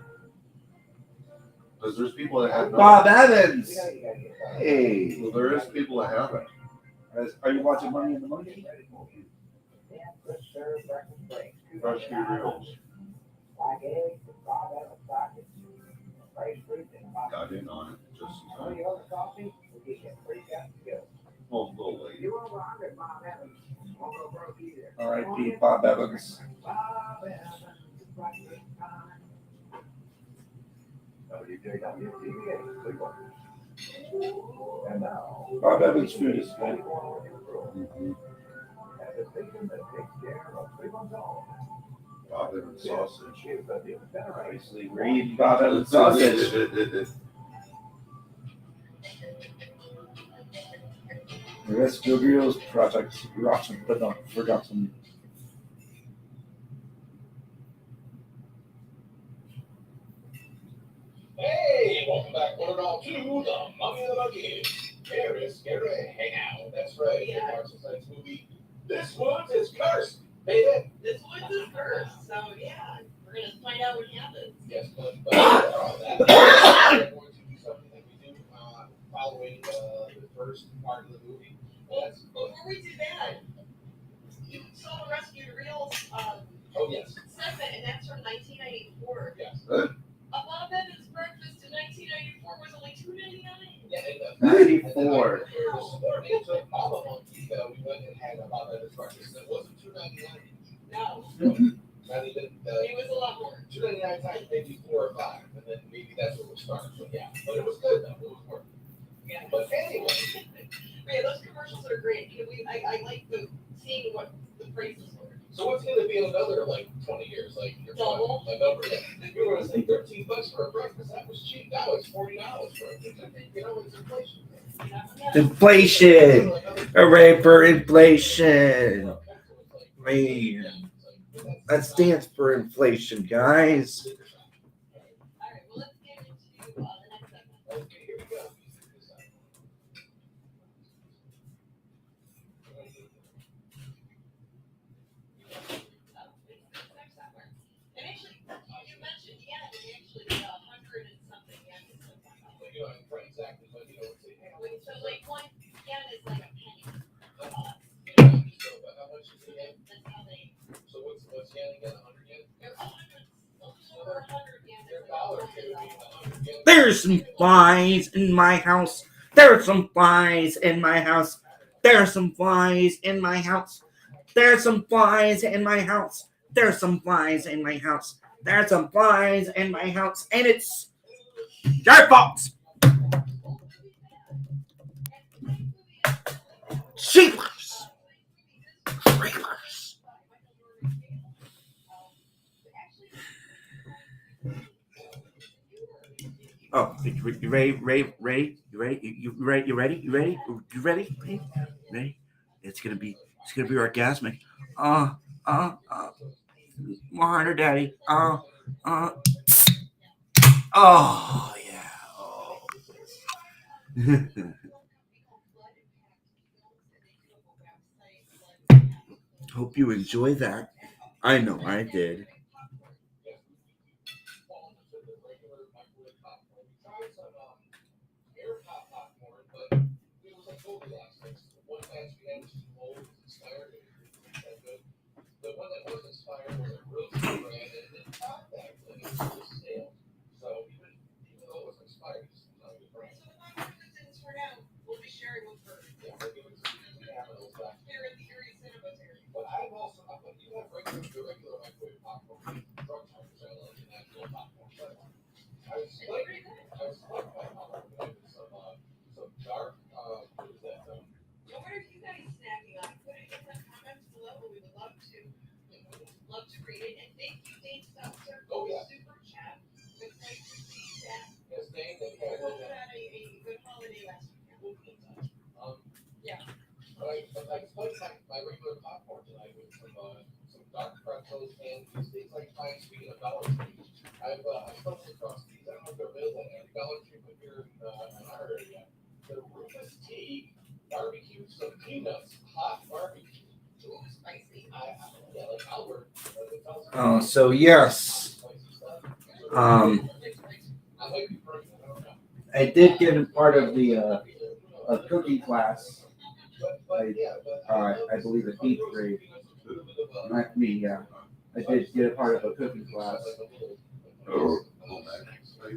Because there's people that have Bob Evans. Hey. Well, there is people that haven't. Are you watching Money in the Monkey? Freshly reels. Got in on it just in time. Well, a little late. R.I.P. Bob Evans. Bob Evans food is good. Mm-hmm. Bob Evans sausage. Obviously, we're eating Bob Evans sausage. The Rescue Girls Project Russian forgotten. Hey, welcome back, one and all, to the Mummy and the Monkey. Scary Hangout. That's right. Yeah. Marks and Science movie. This woods is cursed, baby. This woods is cursed, so yeah, we're gonna find out what happens. Yes, but we're going to do something that we do following the first part of the movie. Well, before we do that, you saw the Rescue Reels Oh yes. segment, and that's from 1994. Yes. A Bob Evans breakfast in 1994 was only $2.99. Yeah, and, 94. It took all the monkeys that we went and had about that breakfast. It wasn't $2.99. No, Not even it was a lot more. $2.99 times maybe 4 or 5, and then maybe that's where we'll start. But yeah, but it was good though. It was worth it. Yeah. But anyway, Yeah, those commercials are great. You know, I like seeing what the prices were. so what's going to be in another like 20 years? Like you're Double. a number. You were going to say $13 for a breakfast. That was cheap. Now it's $40 for a breakfast. I think it's inflation. Inflation. Hooray for inflation. Man. That stands for inflation, guys. All right, well, let's get into the next segment. Okay, here we go. And actually, you mentioned yen is actually 100 and something yen. You know, exactly. But you know, it's hey, So like one yen is like a penny. so how much is the yen? That's how they. So what's yen again? 100 yen? They're 100, over There's some flies in my house. There's some flies in my house. There's some flies in my house. There's some flies in my house. There's some flies in my house. There's some flies in my house. And it's your fault. Sheepers. Creepers. Oh, you ready, Ray? You ready? You ready? You ready? You ready? You ready? Ready? It's gonna be orgasmic. More harder, Daddy. Oh yeah. Oh. Hope you enjoy that. I know I did. The one that was inspired was a real good brand, and it popped back then. It was just stale. So even though it was inspired, it's not a good brand. So the 500 things for now, we'll be sharing with her. Yeah, we're giving some capitals back. Here in the Erie Cemetery. But I've also, but you have regular microwave popcorn, drug timers, I like the natural popcorn. But I was It's like, pretty good. I was like my popcorn, but some dark, what is that? So what are you guys snacking on? Put it in the comments below. We would love to read it. And thank you, Dave Stelzer, Oh, yeah. Super Chat. It's nice to see that. His name, they We had hope you had a good holiday last weekend. Yeah. But I split my regular popcorn tonight with some dark pretzels and these things like fine sweet and Dollar Tree. I've stumbled across these. I don't know if they're available at Dollar Tree, but here in our area. The Rufus T barbecue, some peanuts, hot barbecue. Ooh, spicy. Yeah, like Albert. Oh, so yes. I might be burning it, I don't know. I did get a part of the a cooking class. I believe it's 8th grade. Not me, yeah. I did get a part of a cooking class. Oh,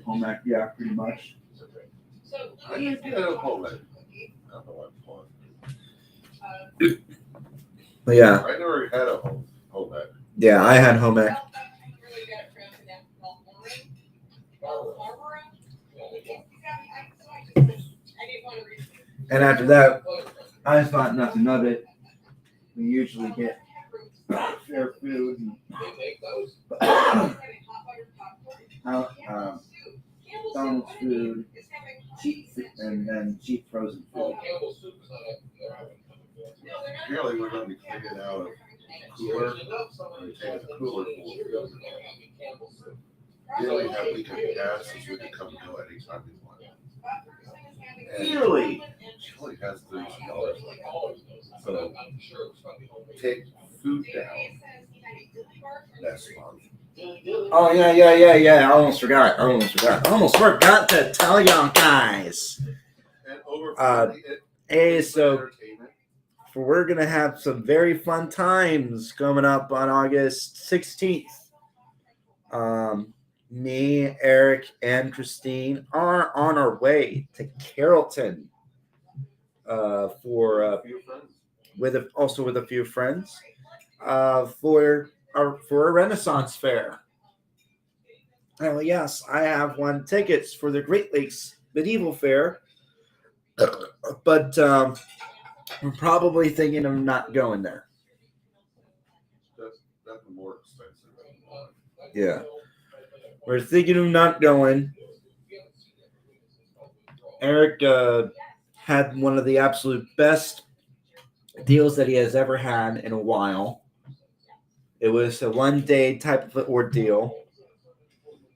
Home ec, yeah, pretty much. So, I didn't get a home ec. I don't know what fun. But yeah, I never had a home ec. yeah, I had home ec. really good at pronouncing that. Barbara? I didn't want to read it. And after that, I thought nothing of it. We usually get fair food and They make those? McDonald's food, cheap and then cheap frozen Oh, food. Campbell's soup is not they're having coming. Apparently, we're gonna be cleaning out a cooler. We take the cooler full of food. We only have weekend passes. We can come and go anytime we want. And Really? Chili has $32. So take food down next month. Oh yeah. I almost forgot. I almost forgot to tell y'all guys. And over Hey, so entertainment. we're gonna have some very fun times coming up on August 16th. Me, Eric, and Christine are on our way to Carrollton for A few friends. with a few friends for a Renaissance fair. Oh yes, I have won tickets for the Great Lakes Medieval Fair, but we're probably thinking of not going there. That's more expensive. Yeah, we're thinking of not going. Eric had one of the absolute best deals that he has ever had in a while. It was a one-day type of ordeal,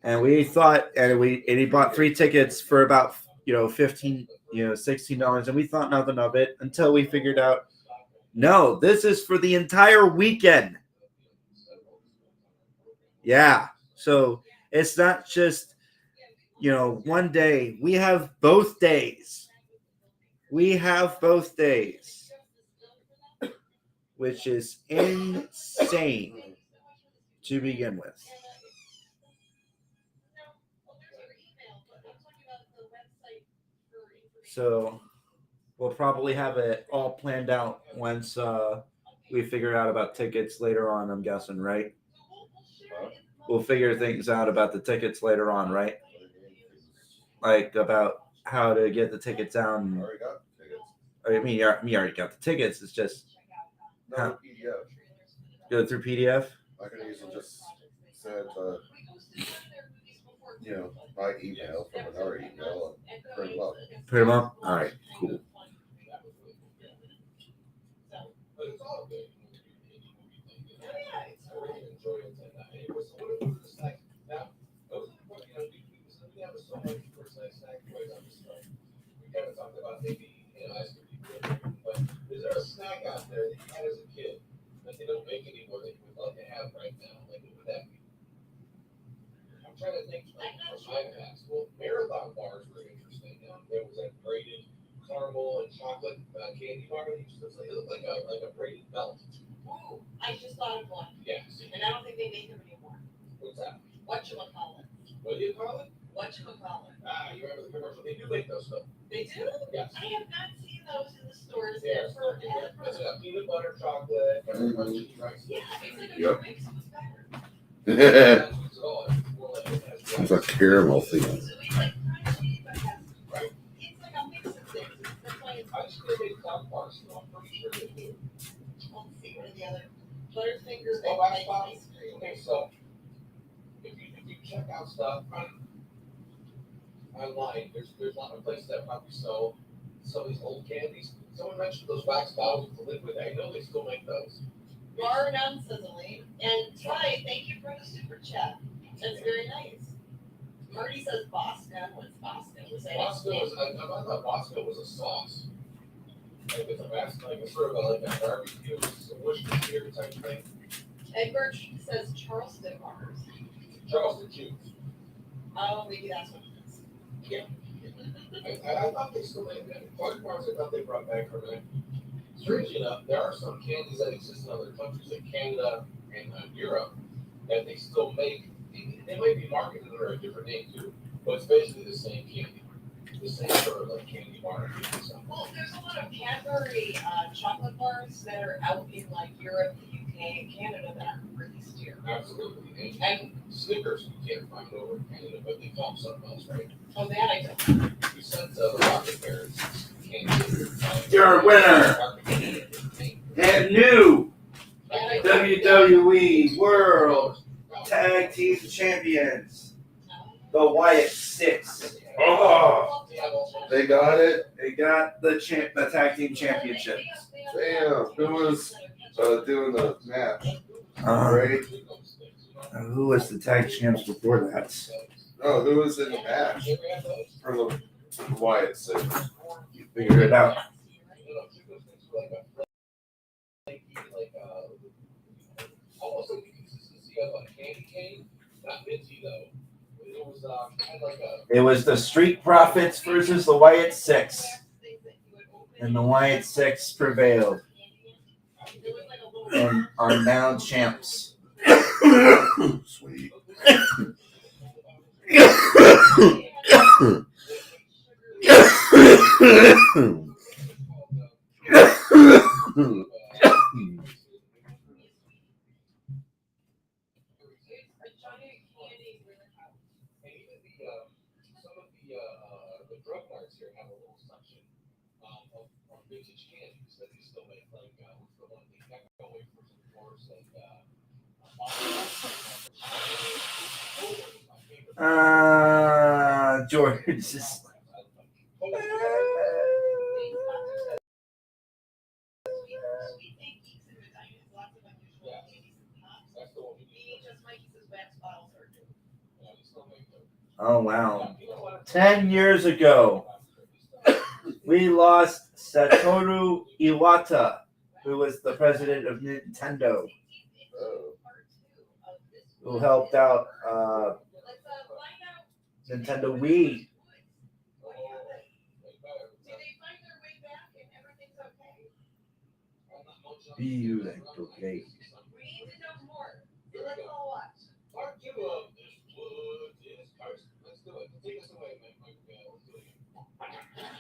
and we thought, and he bought 3 tickets for about $15, $16, and we thought nothing of it until we figured out, no, this is for the entire weekend. Yeah, so it's not just one day. We have both days. Which is insane to begin with. So we'll probably have it all planned out once we figure out about tickets later on. I'm guessing, right? We'll figure things out about the tickets later on, right? Like about how to get the tickets I down. already got tickets. I mean, you already got the tickets. It's just No Huh? PDF. go through PDF. I could easily just send, by email from another email and print them up. Print them up. All right, cool. But it's all good. I really enjoy it. And it was just like, now, those are the point, we have so much for snack toys on the site. We kind of talked about maybe, asking people, but is there a snack out there that you had as a kid that they don't make anymore that you would love to have right now? Like, what would that be? I'm trying to think, like, from my past. Well, Marathon bars were interesting. There was that braided caramel and chocolate candy bar that used to it looked like a braided belt. Ooh, I just thought of one, Yes. and I don't think they make them anymore. What's that? Whatchamacallit? What do you call it? Whatchamacallit? You remember the commercial? They do make those stuff. They do? Yes. I have not seen those in the stores Yeah, there it's for It's forever. got peanut butter, chocolate, kind of Mhm. crunchy, right? Yeah, it's like a Yep. mix was better. It's Not sweet at all. It's more like it has a rice. caramel thing. So it's like crunchy, but has, Right. it's like a mix of things. That's why it's, I just think they make bars, so I'm pretty sure they do. let's see, what are the other, Butterfingers Oh, and wax like pops? ice cream. Okay, so if you check out stuff online, there's a lot of places that probably sell some of these old candies. Someone mentioned those wax bottles with the liquid. I know they still make those. Bar none sizzling. And Ty, thank you for the super chat. That's very nice. Marty says Boston. What's Boston? Was that Bosco was, I thought Bosco was a sauce. Like it's a wax, like a sort of like a barbecue, a Worcestershire type thing. Egbert says Charleston bars. Charleston Chews. Oh, maybe that's what it is. Yeah. I thought they still made that. Clark bars, I thought they brought back from that. Strangely enough, there are some candies that exist in other countries like Canada and Europe that they still make. They might be marketed under a different name too, but it's basically the same candy. The same sort of like candy bar. So, Well, there's a lot of Cadbury chocolate bars that are out in like Europe, the UK, and Canada that aren't released here. absolutely. And Snickers you can't find over in Canada, but they call them something else, right? oh, that I don't. We sent the Rocket Bears candy. You're a winner. And new WWE World Tag Team Champions, the Wyatt Six. Oh, They got it. they got the tag team championships. Damn. Who was doing the match? Uh, Right? who was the tag champs before that? Oh, who was in the match for the Wyatt Six? Figure it out. Almost like the consistency of a candy cane, not minty though. It was kind of like a. It was the Street Profits versus the Wyatt Six, and the Wyatt Six prevailed and are now champs. Sweet. And even some of the drug marts here have a little section of vintage candies that they still make, like what's the one they got away from some course and George is. That's the one we do. Oh wow! 10 years ago, we lost Satoru Iwata, who was the president of Nintendo, Oh. who helped out Nintendo Wii. Be like okay. Part two of this wood is Carson. Let's do it. Take us away, Mike. Let's do it again.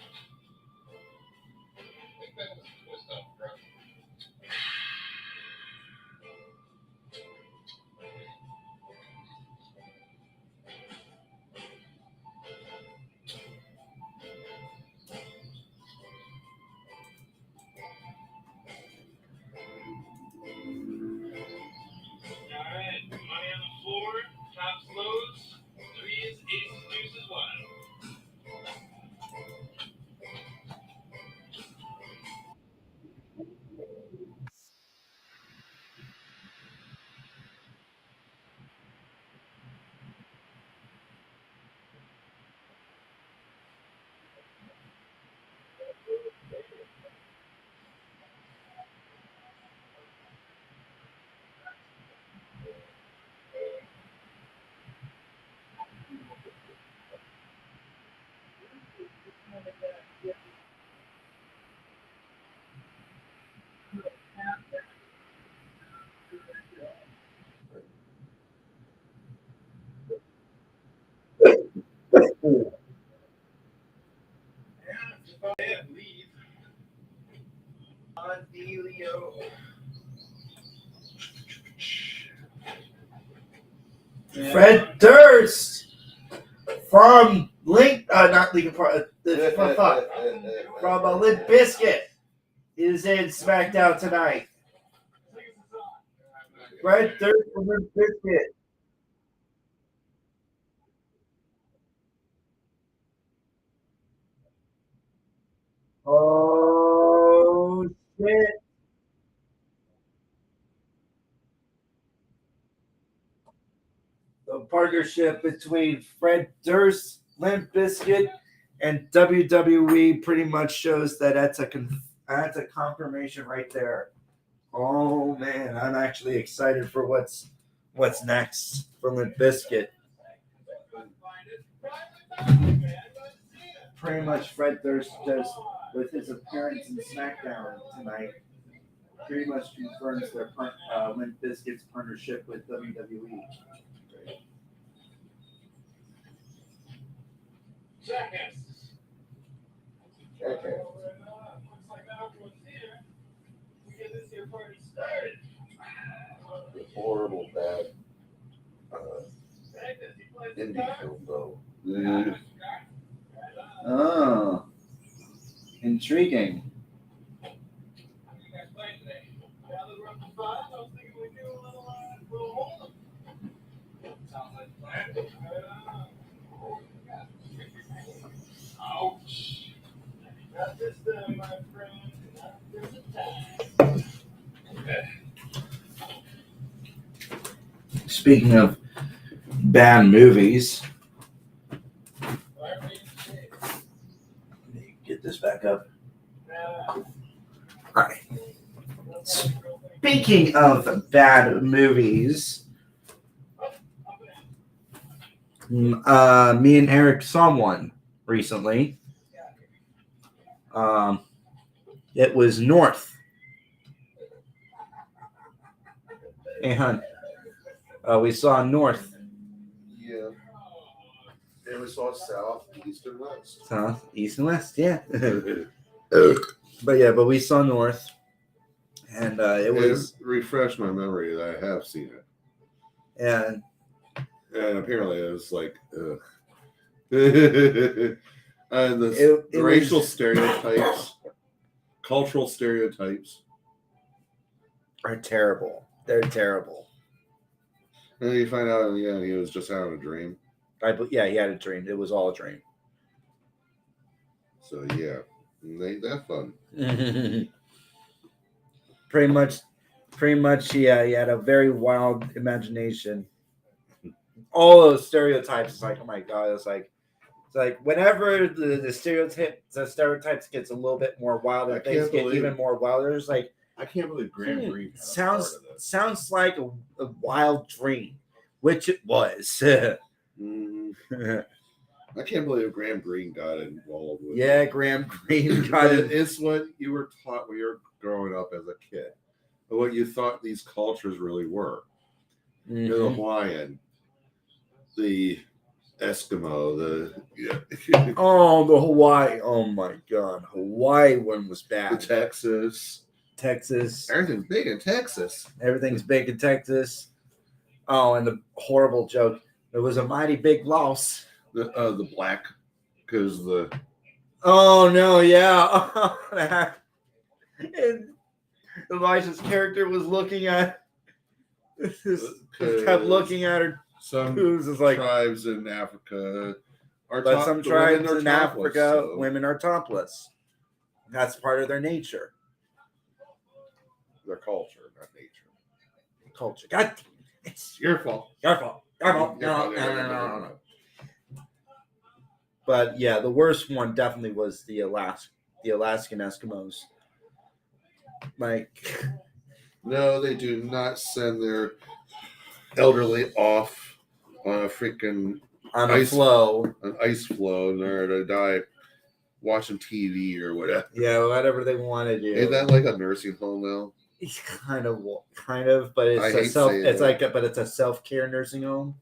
Hops lows, threes, aces, deuces, one. Leave. On Delio. Fred Durst from not Linkin Park, from Limp Bizkit is in SmackDown tonight. Fred Durst from Limp Bizkit. Oh shit! The partnership between Fred Durst, Limp Bizkit, and WWE pretty much shows that that's a confirmation right there. Oh man, I'm actually excited for what's next for Limp Bizkit. Pretty much Fred Durst just with his appearance in SmackDown tonight pretty much confirms their Limp Bizkit's partnership with WWE. Jackass. Okay. Looks like everyone's here. We get this here party started. The horrible bad Magnus, he plays indie guitar. film though. Oh, intriguing. How you guys playing today? Yeah, the rough and fun. I was thinking we'd do a little hold 'em. Sounds like a plan. Ouch. Not this time, my friend. Not this time. Speaking of bad movies, let me get this back up. All right. Speaking of bad movies, me and Eric saw one recently. It was North. Hey, hon. We saw North. Yeah. And we saw South, East, and West. South, East, and West, yeah. But we saw North. And it was. Refresh my memory that I have seen it. And And apparently it was like, ugh. And the it racial was, stereotypes, cultural stereotypes. are terrible. They're terrible. And then you find out in the end he was just having a dream. Yeah, he had a dream. It was all a dream. So yeah, ain't that fun. Pretty much, yeah, he had a very wild imagination. All those stereotypes, it's like, oh my god, it's like whenever the stereotypes gets a little bit more wild I and things can't get believe- even more wilder, it's like I can't believe Graham Greene had a sounds part of this. sounds like a wild dream, which it was. Mhm. I can't believe Graham Greene got involved with Yeah, it. Graham Greene got But it. it's what you were taught when you were growing up as a kid. But what you thought these cultures really were. You know, the Mhm. Hawaiian, the Eskimo, the Oh, the Hawaii. Oh my god. Hawaii one was the bad. Texas. Texas. Everything's big in Texas. Everything's big in Texas. Oh, and the horrible joke. It was a mighty big loss. The black, because the Oh no, yeah. And Elijah's character was looking at kept looking at her Some Who's is like, tribes in Africa are but some the women tribes are in topless, Africa, so- women are topless. That's part of their nature, Their culture, not nature. culture. God, damn it. It's Your fault. your fault. Your fault. No. But yeah, the worst one definitely was the Alaskan Eskimos. Like, No, they do not send their elderly off on a freaking on a Ice- floe, an ice floe in order to die watching TV or whatever. yeah, whatever they want to do. Ain't that like a nursing home now? It's kind of, but I it's a hate self. saying It's that. like, but it's a self-care nursing home.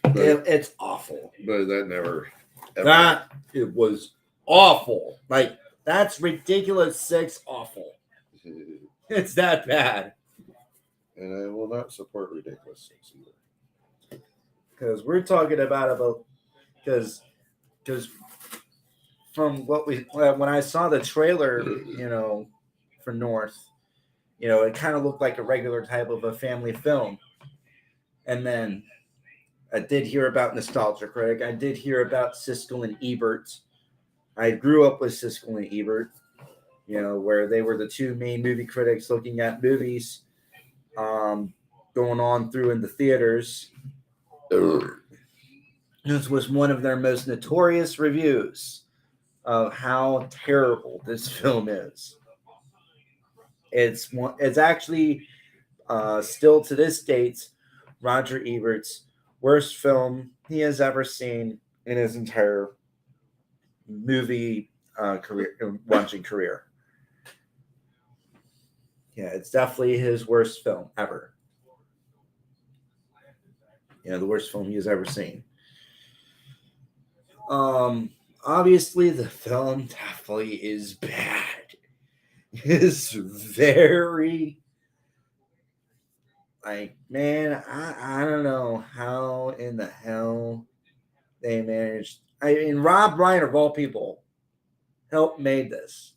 But, It's awful. but that never. Ever. That it was awful. Like, that's ridiculous. Six awful. It's that bad. And I will not support ridiculous things either. Because we're talking about because from what when I saw the trailer, for North, it kind of looked like a regular type of a family film. And then I did hear about Nostalgia Critic. I did hear about Siskel and Ebert. I grew up with Siskel and Ebert, where they were the two main movie critics looking at movies going on through in the theaters. This was one of their most notorious reviews of how terrible this film is. It's actually still to this date Roger Ebert's worst film he has ever seen in his entire movie watching career. Yeah, it's definitely his worst film ever. The worst film he's ever seen. Obviously the film definitely is bad. It's very, like, man, I don't know how in the hell they managed. I mean, Rob Reiner of all people helped made this,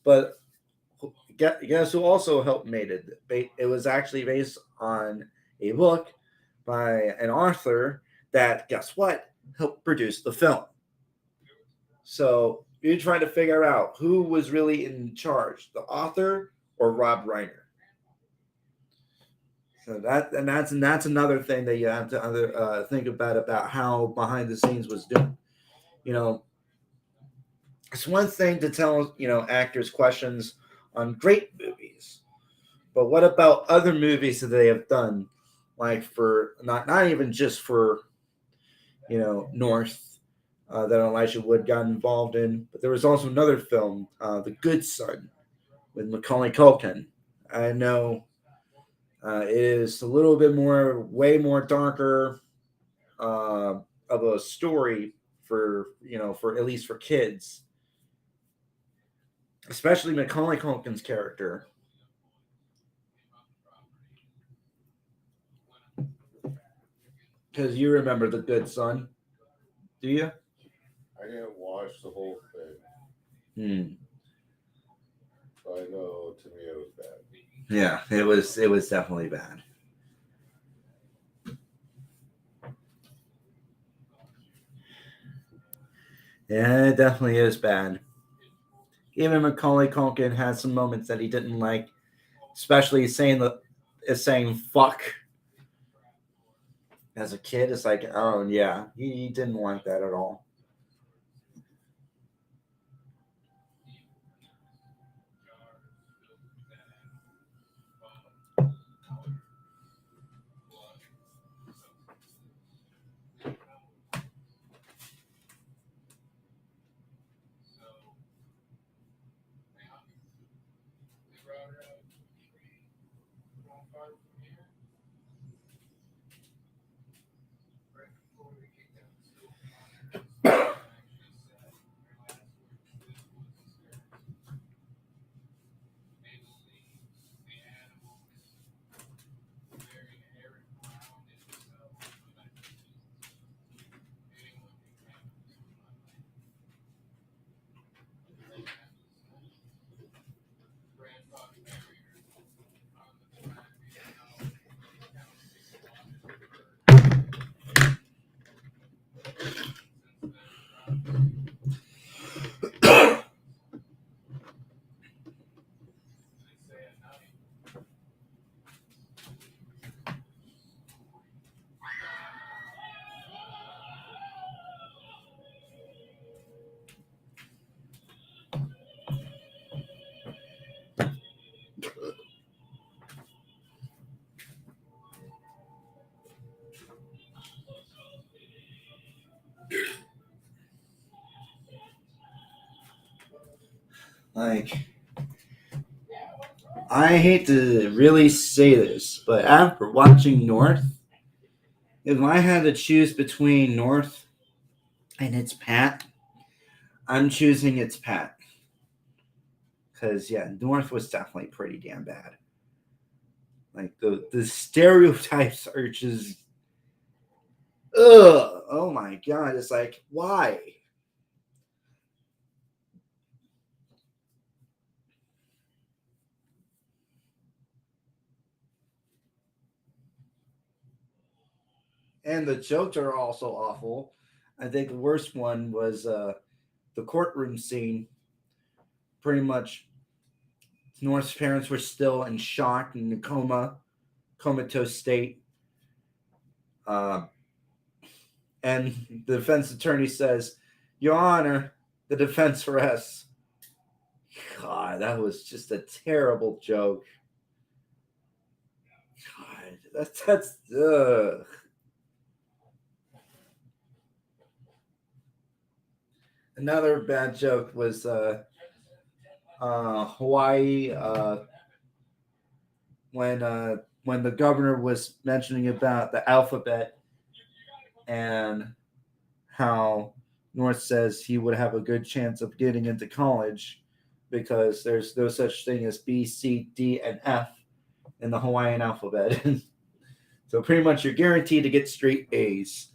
but guess who also helped made it? It was actually based on a book by an author that, guess what, helped produce the film. So you're trying to figure out who was really in charge, the author or Rob Reiner. So that's another thing that you have to think about how behind the scenes was done. It's one thing to tell actors questions on great movies, but what about other movies that they have done, like for not even just for North that Elijah Wood got involved in, but there was also another film, The Good Son, with Macaulay Culkin. I know it is a little bit way more darker of a story for at least for kids, especially Macaulay Culkin's character. Because you remember The Good Son, do you? I didn't watch the whole thing. But I know to me it was bad. Yeah, it was definitely bad. Yeah, it definitely is bad. Even Macaulay Culkin had some moments that he didn't like, especially saying fuck. As a kid, it's like, oh yeah, he didn't want that at all. like, I hate to really say this, but after watching North, if I had to choose between North and It's Pat, I'm choosing It's Pat. Because, yeah, North was definitely pretty damn bad. Like, the stereotypes are just, ugh, oh my God. It's like, why? And the jokes are also awful. I think the worst one was the courtroom scene. Pretty much, North's parents were still in shock and comatose state. Uh, and the defense attorney says, "Your Honor, the defense rests." God, that was just a terrible joke. God, that's ugh. Another bad joke was Hawaii when the governor was mentioning about the alphabet and how North says he would have a good chance of getting into college because there's no such thing as B, C, D, and F in the Hawaiian alphabet. So pretty much you're guaranteed to get straight A's.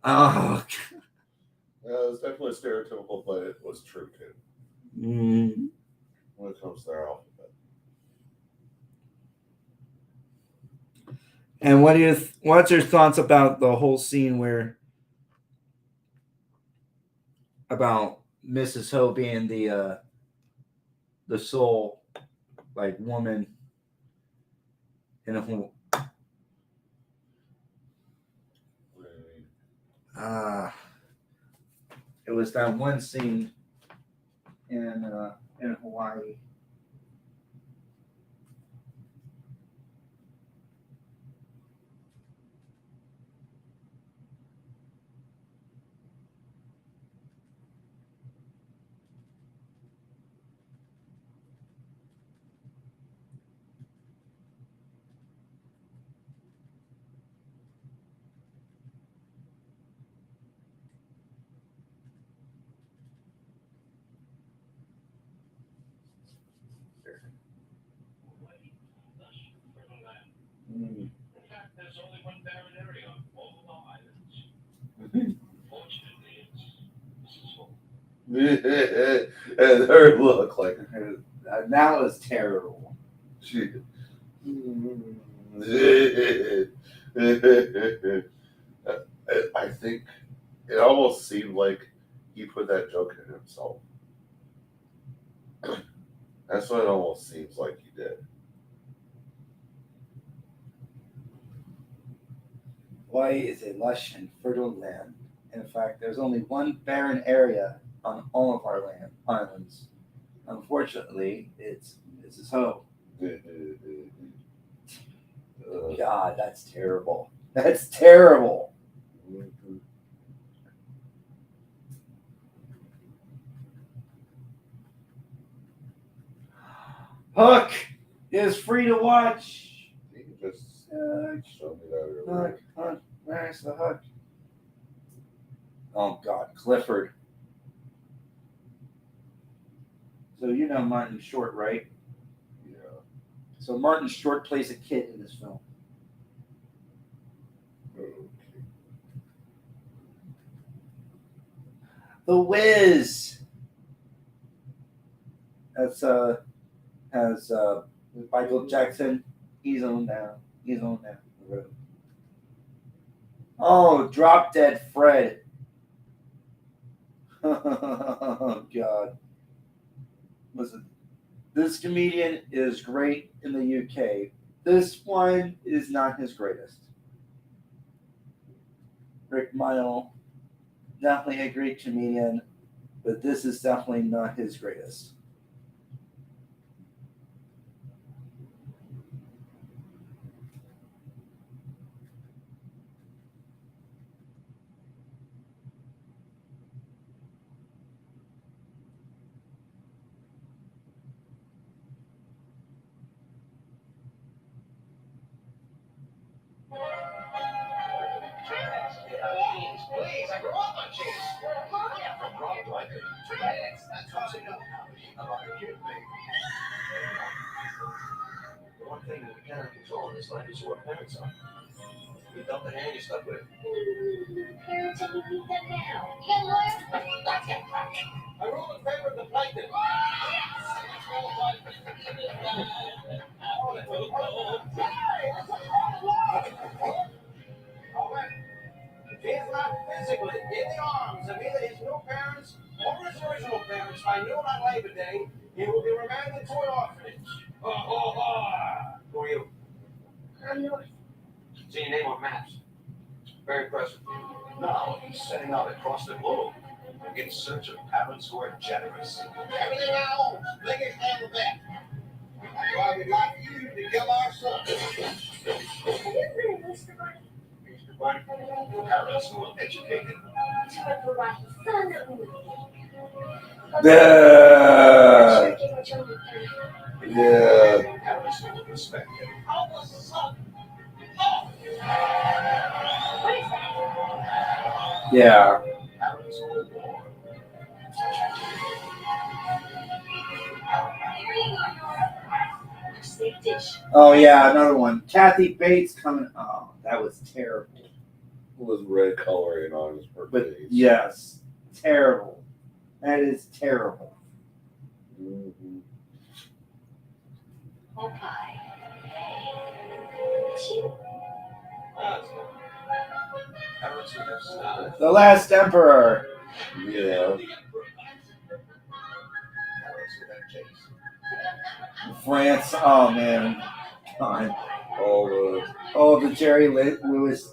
Oh, It was definitely stereotypical, but it was true too when it comes to their alphabet. And what's your thoughts about the whole scene where about Mrs. Ho being the sole like woman in a whole it was that one scene in Hawaii. In fact, there's only one barren area on all of our islands. Fortunately, it's And her look like That was terrible. she. I think it almost seemed like he put that joke in himself. That's what it almost seems like he did. Hawaii is a lush and fertile land. In fact, there's only one barren area on all of our islands. Unfortunately, it's Mrs. Ho. God, that's terrible. That's terrible. Hook is free to watch. He just showed me that earlier. Hook, where's the hook? Oh God, Clifford. So you know Martin Short, right? Yeah. So Martin Short plays a kid in this film. Okay. The Wiz. That's has Michael Jackson. He's on down. He's on down the road. Oh, Drop Dead Fred. Oh God. Listen, this comedian is great in the UK. This one is not his greatest. Rick Mile, definitely a great comedian, but this is definitely not his greatest. I grew up on cheese. Yeah, from Rob Ryder to Max. That's how I know about a kid thing. The one thing that we cannot control in this life is who our parents are. You dump the hand, you're stuck with it. Parents, and we need them now. Hey, lawyer. I rule in favor of the plaintiff. He is not physically in the arms of either his new parents or his original parents by noon on Labor Day. He will be remanded to an orphanage. Who are you? I'm North. See your name on maps. Very impressive. Now he's setting out across the globe in search of parents who are generous. Everything I own, biggest and the best. That's why we'd like you to kill our son. Have you ever been Mr. Bunny? Mr. Bunny, parents who will educate him. To provide his son that we need. The Give our children time. Yeah. Parents who will respect him. What is that? yeah. Parents who will warn. Here you go, North. Steak dish. Oh yeah, another one. Kathy Bates coming. Oh, that was terrible. With red coloring on his her But face. yes, terrible. That is terrible. Mhm. Okay. It's you. Parents who have style. The Last Emperor. Yeah. Parents who have taste. France. Oh man. God. All Oh, the Jerry Lewis.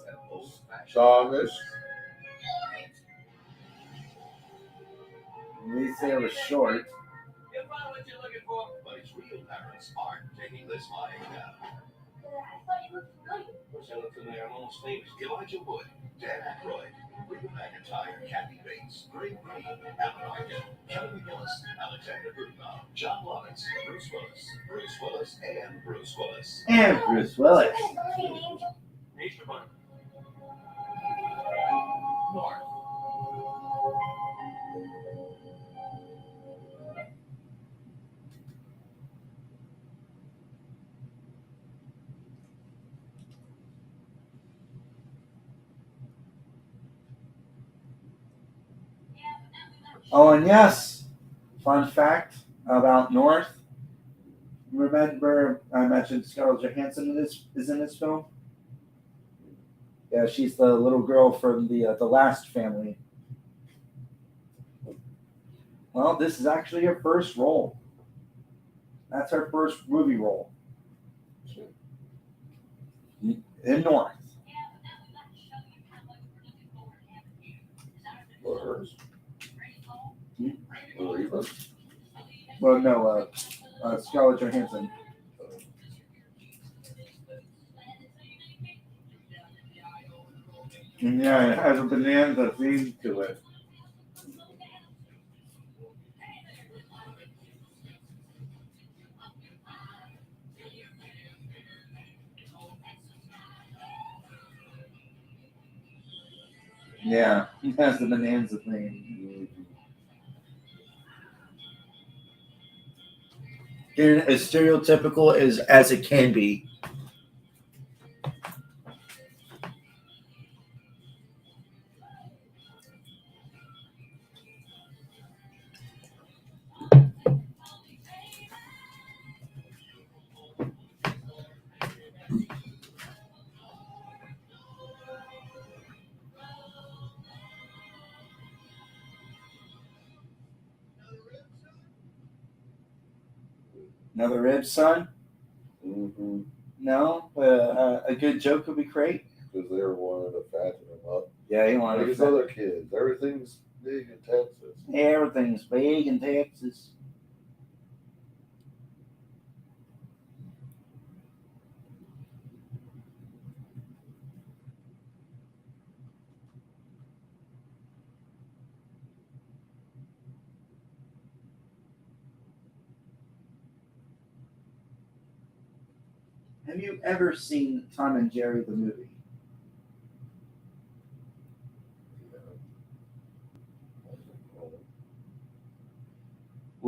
Thomas. At least they were short. You'll find what you're looking for. But his real parents aren't taking this lying down. I thought you looked familiar. What's I look familiar? I'm almost famous. Elijah Wood, Dan Aykroyd, Rita McIntyre, Kathy Bates, Greg Green, Alan Arkin, Kelly McGillis, Alexander Brudenau, John Lawrence, Bruce Willis, and Bruce Willis. And Bruce Willis. What kind of guardian angel? Easter Bunny. North. Oh, and yes, fun fact about North. Remember, I mentioned Scarlett Johansson is in this film. Yeah, she's the little girl from the Last Family. Well, this is actually her first role. That's her first movie role. In North. Or hers. Hmm? Or even. Well, no, Scarlett Johansson. And yeah, it has a bonanza theme to it. Yeah, it has the bonanza theme. And as stereotypical as it can be. Another rib, son? Mm-hmm. No, a good joke would be great. Because they were wanting to fatten him up. Yeah, he Like wanted his to. other kids. Everything's big in Texas. Everything's big in Texas. Have you ever seen Tom and Jerry the movie?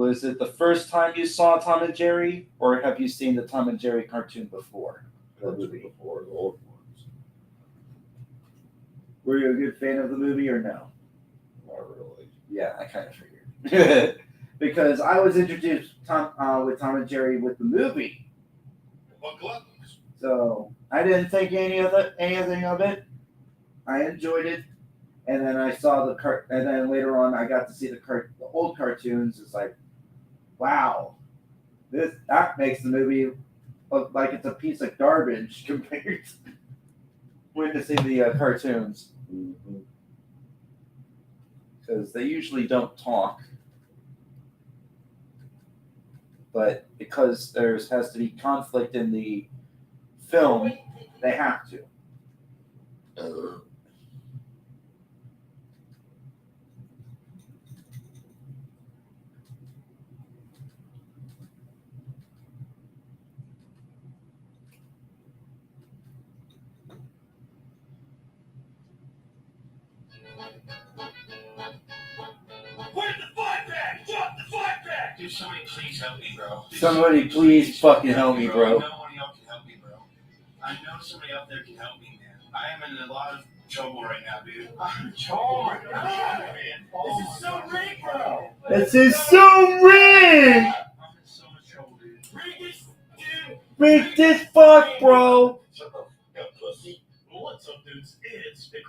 was it the first time you saw Tom and Jerry, or have you seen the Tom and Jerry cartoon before? Before the old ones. Were you a good fan of the movie or no? Not really. Yeah, I kind of figured. Because I was introduced with Tom and Jerry with the movie, Buckle up. so I didn't think anything of it. I enjoyed it, and then I saw and then later on I got to see the old cartoons. It's like, wow, that makes the movie look like it's a piece of garbage compared to witnessing the cartoons, because they usually don't talk. But because there has to be conflict in the film, they have to. Where's the fight back? Drop the fight back! Dude, somebody please help me, bro. Somebody please fucking help me, bro. Nobody else can help me, bro. I know somebody out there can help me, man. I am in a lot of trouble right now, dude. Oh my god, man. This is so rigged, bro. This is so rigged! I'm in so much trouble, dude. Rig this, dude. Rig this fuck, bro! Shut the fuck up, pussy. What's up, dudes? It's Vic.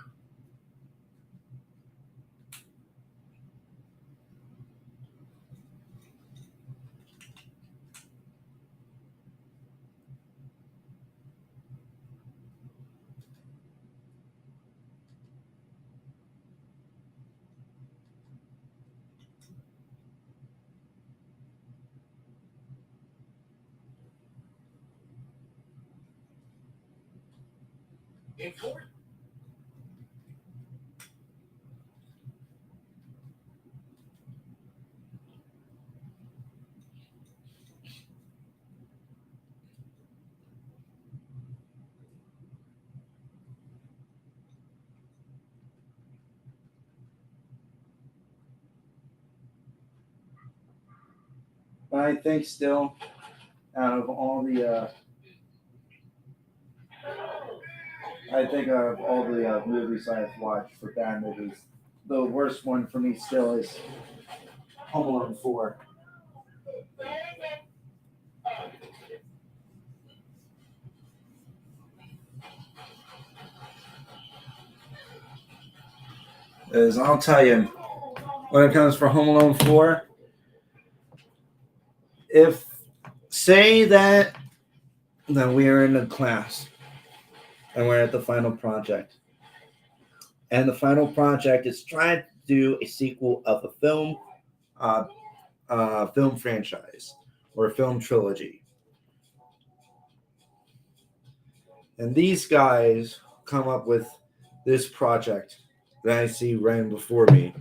In court. But I think still, out of all the, movies I've watched for bad movies, the worst one for me still is Home Alone 4. As I'll tell you, when it comes for Home Alone 4, if say that we are in a class and we're at the final project, and the final project is trying to do a sequel of a film franchise or a film trilogy, and these guys come up with this project that I see running before me,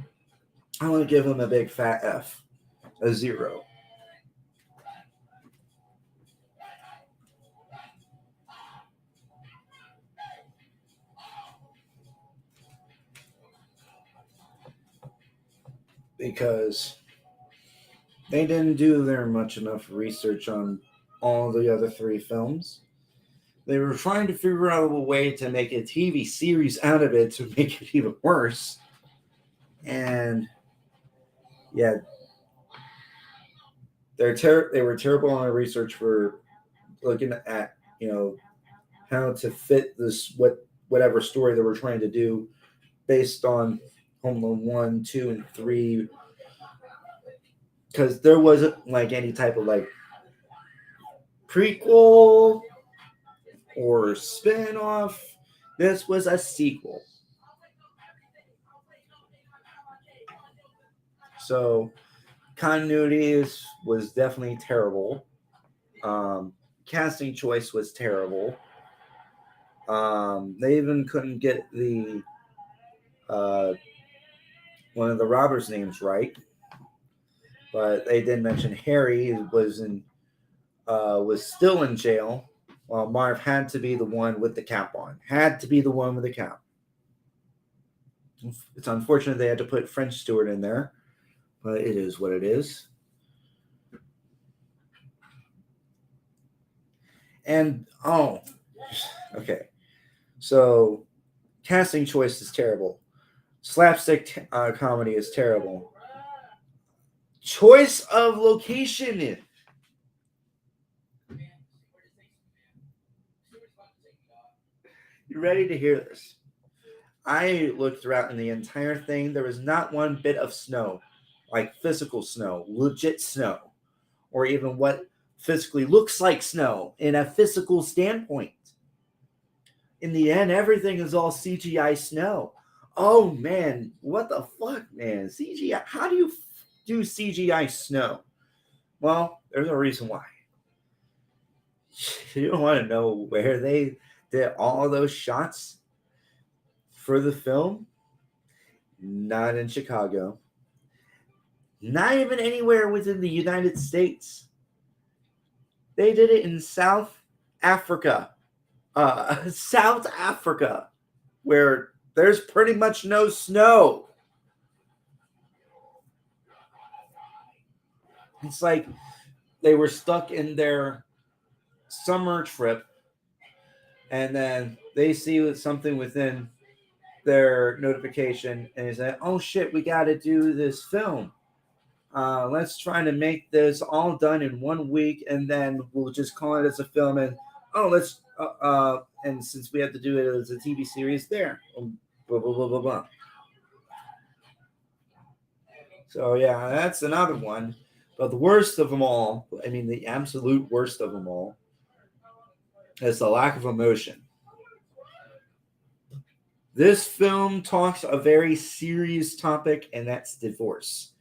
I want to give them a big fat F, a 0. Because they didn't do very much enough research on all the other 3 films. They were trying to figure out a way to make a TV series out of it to make it even worse. And yeah, they were terrible on their research for looking at, how to fit this whatever story they were trying to do based on Home Alone 1, 2, and 3. Because there wasn't like any type of like prequel or spin-off. This was a sequel. So continuity was definitely terrible. Casting choice was terrible. They even couldn't get the one of the robbers' names right. But they did mention Harry was still in jail, while Marv had to be the one with the cap on. Had to be the one with the cap. It's unfortunate they had to put French Stewart in there, but it is what it is. And okay. So casting choice is terrible. Slapstick comedy is terrible. Choice of location. You ready to hear this? I looked throughout in the entire thing. There was not one bit of snow, like physical snow, legit snow, or even what physically looks like snow in a physical standpoint. In the end, everything is all CGI snow. Oh man, what the fuck, man? CGI. How do you do CGI snow? Well, there's a reason why. You don't want to know where they did all those shots for the film? Not in Chicago. Not even anywhere within the United States. They did it in South Africa. South Africa, where there's pretty much no snow. It's like they were stuck in their summer trip, and then they see something within their notification, and they say, "Oh shit, we got to do this film. Let's try to make this all done in 1 week, and then we'll just call it as a film. And let's and since we have to do it as a TV series, there, blah blah blah blah blah." So yeah, that's another one. But the worst of them all, I mean, the absolute worst of them all, is the lack of emotion. This film talks a very serious topic, and that's divorce.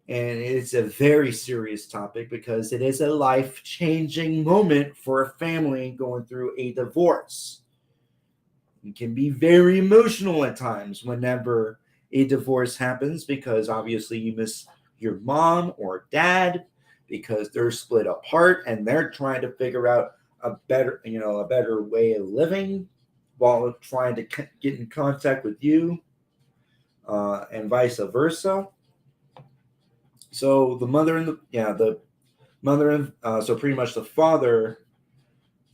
And it's a very serious topic because it is a life-changing moment for a family going through a divorce. It can be very emotional at times whenever a divorce happens, because obviously you miss your mom or dad because they're split apart and they're trying to figure out a better way of living while trying to get in contact with you, and vice versa. So so pretty much the father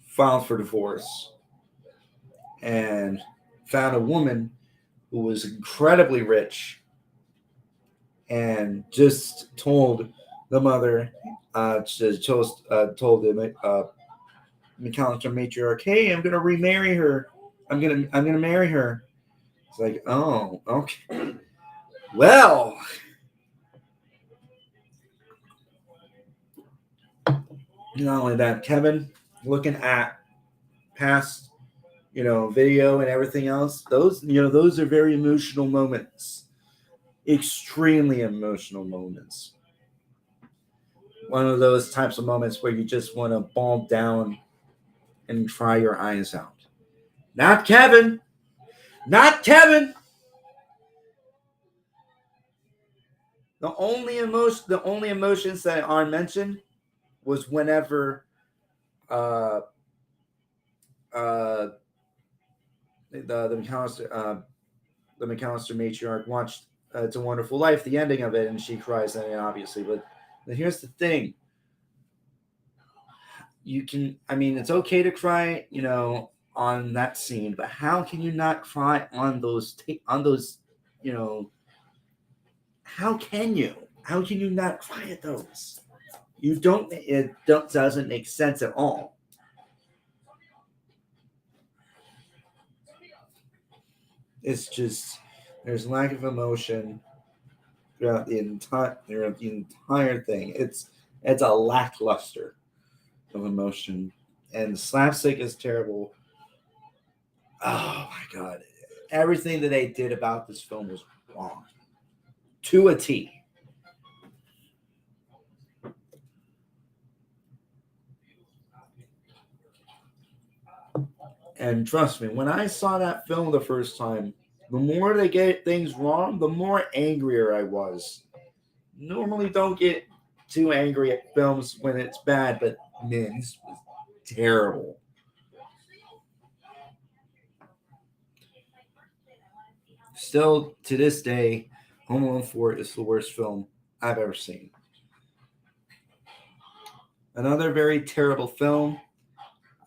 filed for divorce and found a woman who was incredibly rich, and just told the mother, told the McAllister matriarch, "Hey, I'm gonna remarry her. I'm gonna marry her." It's like, oh, okay. Well, not only that, Kevin, looking at past, video and everything else, those are very emotional moments, extremely emotional moments. One of those types of moments where you just want to bawl down and cry your eyes out. Not Kevin. Not Kevin. The only emotions that are mentioned was whenever the McAllister matriarch watched It's a Wonderful Life, the ending of it, and she cries, and obviously. But here's the thing: it's okay to cry, on that scene, but how can you not cry on those? How can you? How can you not cry at those? You don't. Doesn't make sense at all. It's just there's lack of emotion throughout the entire thing. It's a lackluster of emotion, and the slapstick is terrible. Oh my god! Everything that they did about this film was wrong to a T. And trust me, when I saw that film the first time, the more they get things wrong, the more angrier I was. Normally don't get too angry at films when it's bad, but man, this was terrible. Still, to this day, Home Alone 4 is the worst film I've ever seen. Another very terrible film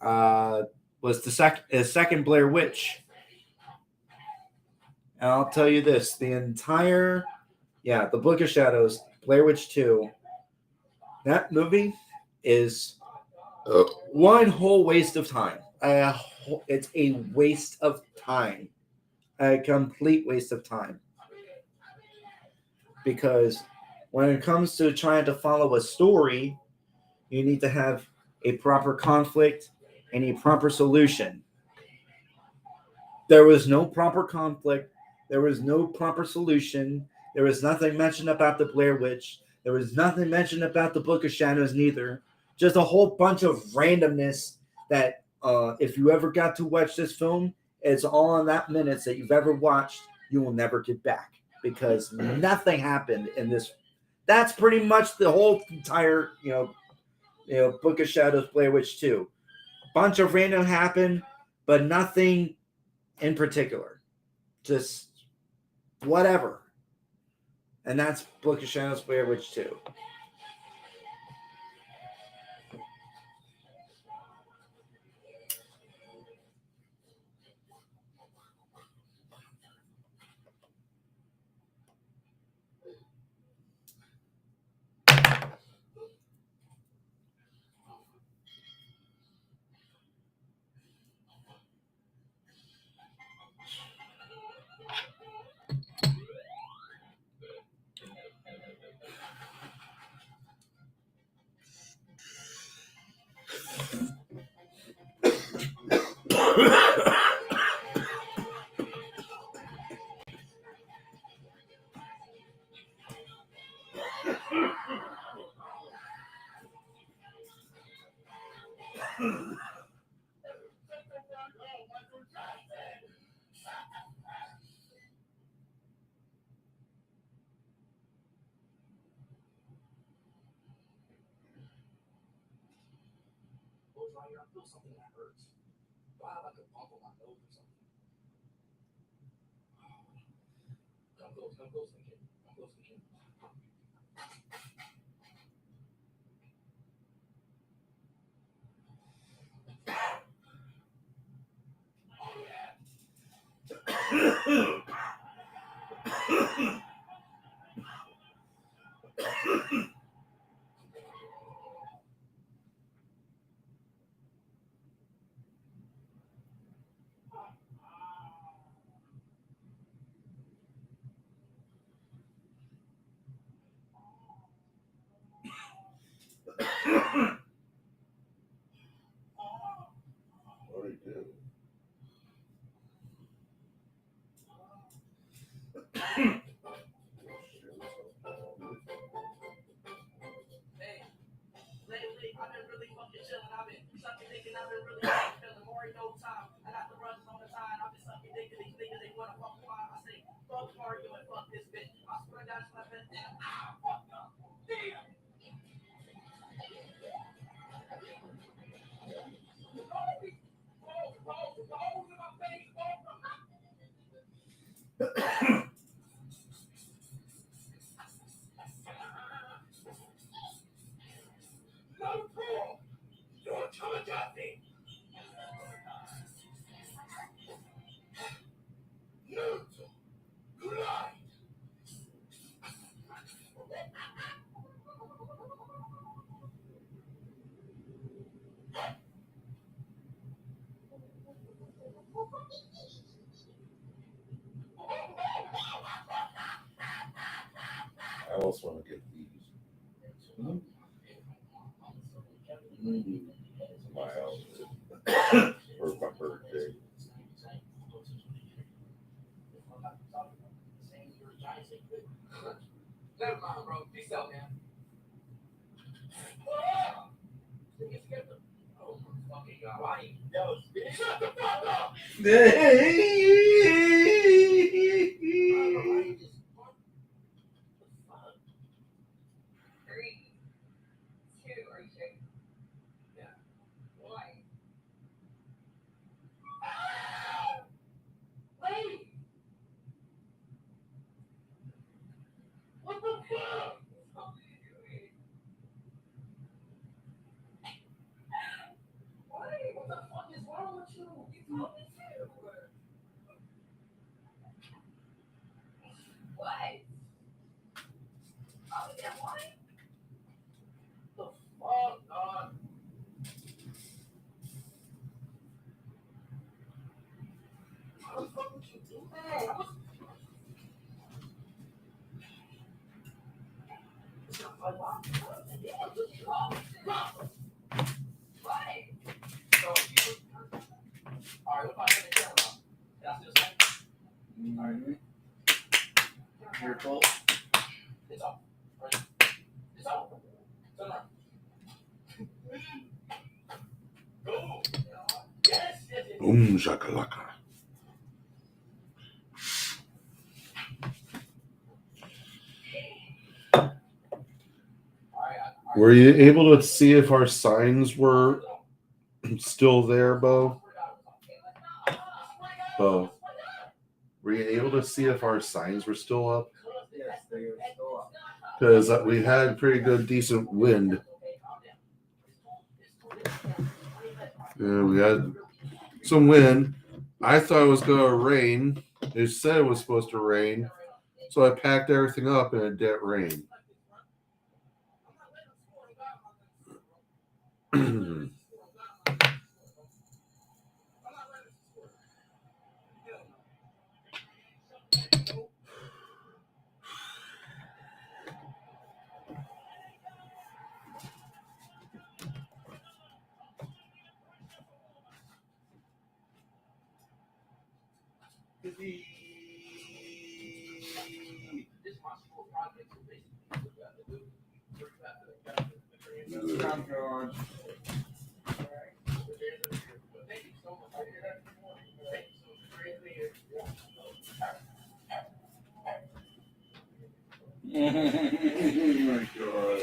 was the second Blair Witch. And I'll tell you this: the entire, the Book of Shadows, Blair Witch 2, that movie is one whole waste of time. It's a waste of time, a complete waste of time. Because when it comes to trying to follow a story, you need to have a proper conflict and a proper solution. There was no proper conflict. There was no proper solution. There was nothing mentioned about the Blair Witch. There was nothing mentioned about the Book of Shadows neither. Just a whole bunch of randomness that if you ever got to watch this film, it's all in that minutes that you've ever watched, you will never get back because nothing happened in this. That's pretty much the whole entire, Book of Shadows, Blair Witch 2. Bunch of random happened, but nothing in particular. Just whatever. And that's Book of Shadows, Blair Witch 2. I feel something that hurts. Do I have like a bump on my nose or something? Come close, Nikin. Come close, Nikin. What do you do? Hey, lately I've been really fucking chilling. I've been sucking dick and I've been really feeling more in no time. I got the runs on the time. I've been sucking dick and these niggas they wanna fuck mine. I say fuck Mario and fuck this bitch. I swear to God, it's my best damn. Fuck up. Damn. Balls in my face. No cool. You're traumatizing. No. You lie. I also want to get these. My outfit for my birthday. Never mind, bro. Peace out, man. Oh my fucking God. Why? Yo, shut the fuck up! Three, two, are you sure? Yeah. One. Wait! What the fuck? Why? What the You're cool. Boom shakalaka. Were you able to see if our signs were still there, Bo? Bo, were you able to see if our signs were still up? Yes, they are still up. Because we had pretty good, decent wind. Yeah, we had some wind. I thought it was going to rain. They said it was supposed to rain. So I packed everything up and it didn't rain. Come, George. Oh my God.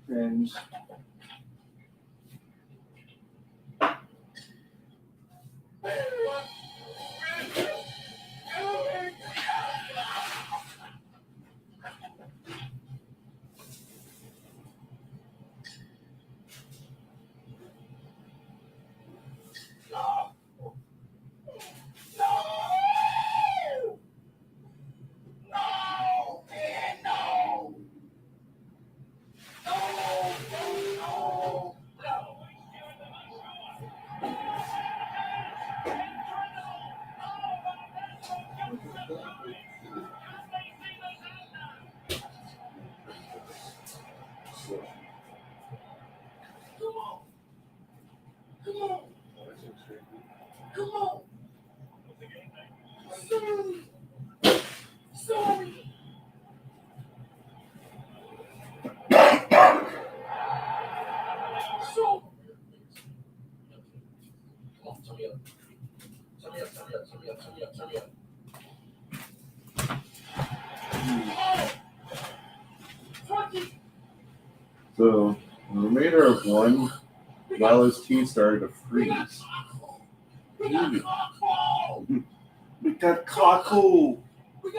Cringe. So, the remainder of one, while his tea started to freeze. We got cockle. It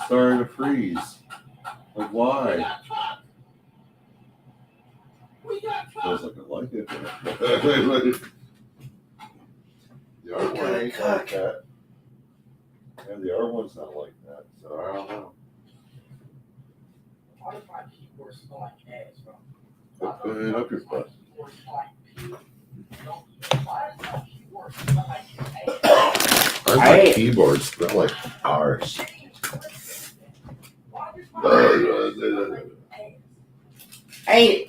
started to freeze. Like, why? Feels like I like it. The R one ain't like that. And the R one's not like that, so I don't know. Put it up your butt. My keyboards smell like ours. Hey!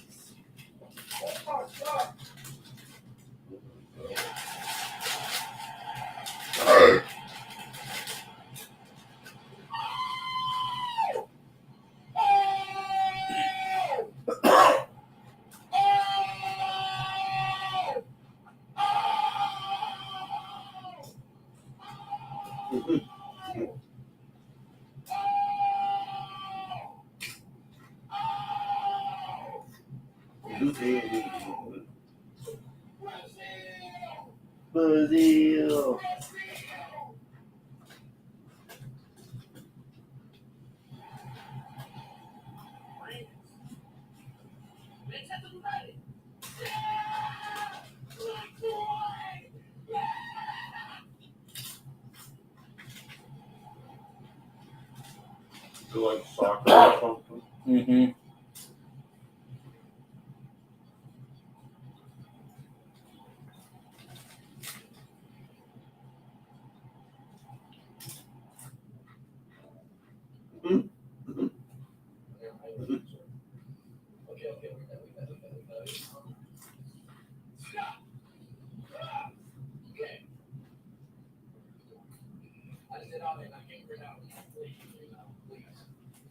Brazil. Do like soccer or something? Mm-hmm.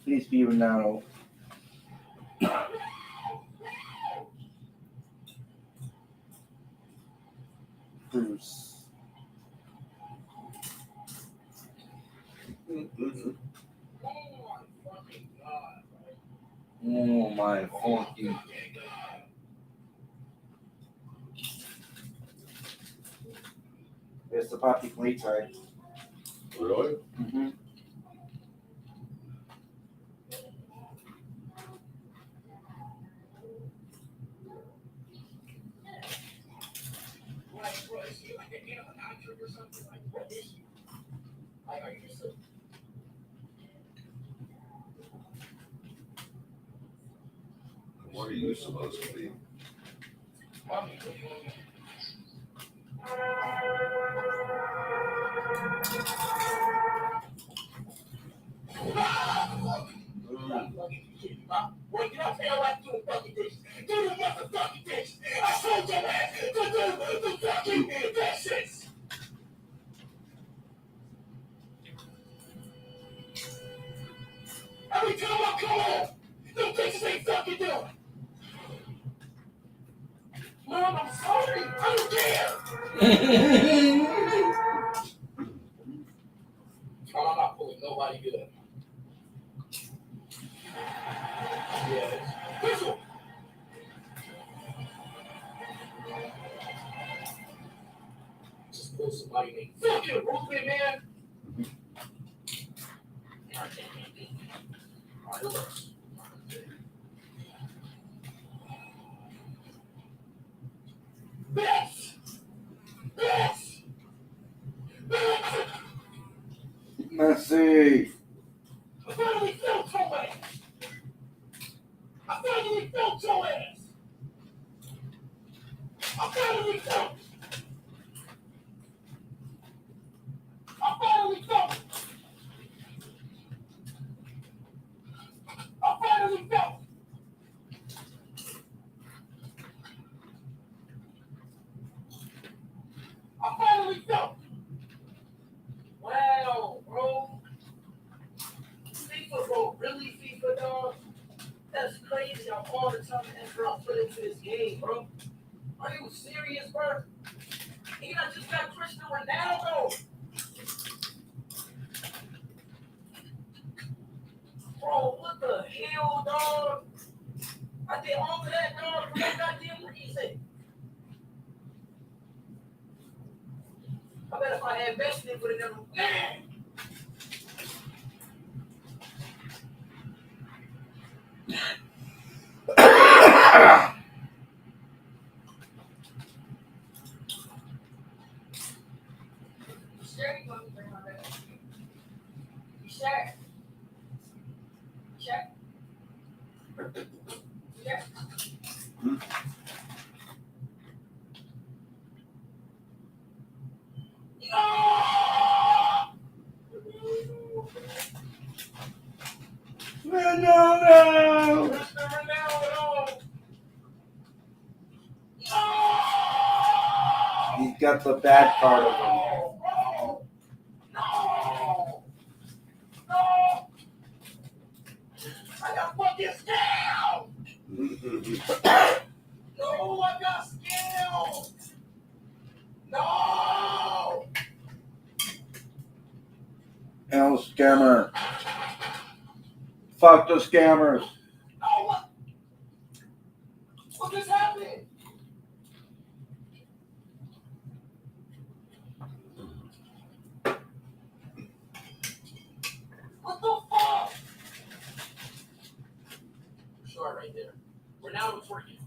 Please be Ronaldo. Bruce. Oh my fucking. It's the poppy playtime. Really? Mm-hmm. What are you supposed to be? Boy, get up here like doing fucking dishes. Do the motherfucking dishes. I told your ass to do the fucking dishes. Every time I come home, them dishes ain't fucking doing. Mom, I'm sorry. I don't care. Mom, I'm not pulling nobody good. Yes. This one. Just pull somebody named fucking Ruben, man. Alright, who else? Bitch! Bitch! Bitch! Messi. I finally felt your ass! I finally felt your ass! I finally felt! I finally felt! I finally felt! I finally felt! Wow, bro. FIFA, bro. Really, FIFA, dog? That's crazy how all the time that girl put into this game, bro. Are you serious, bro? And I just got Cristiano Ronaldo. Bro, what the hell, dog? I did all of that, dog, for no goddamn reason. I bet if I had invested, it would have never. Man! You sure you want me to bring my bag? You sure? Sure? Sure? Ronaldo. He's got the bad part of him. No! I got fucking scammed! No, I got scammed! No! El scammer. Fuck the scammers. No, what? What just happened? What the fuck? Sure, right there. We're now twerking.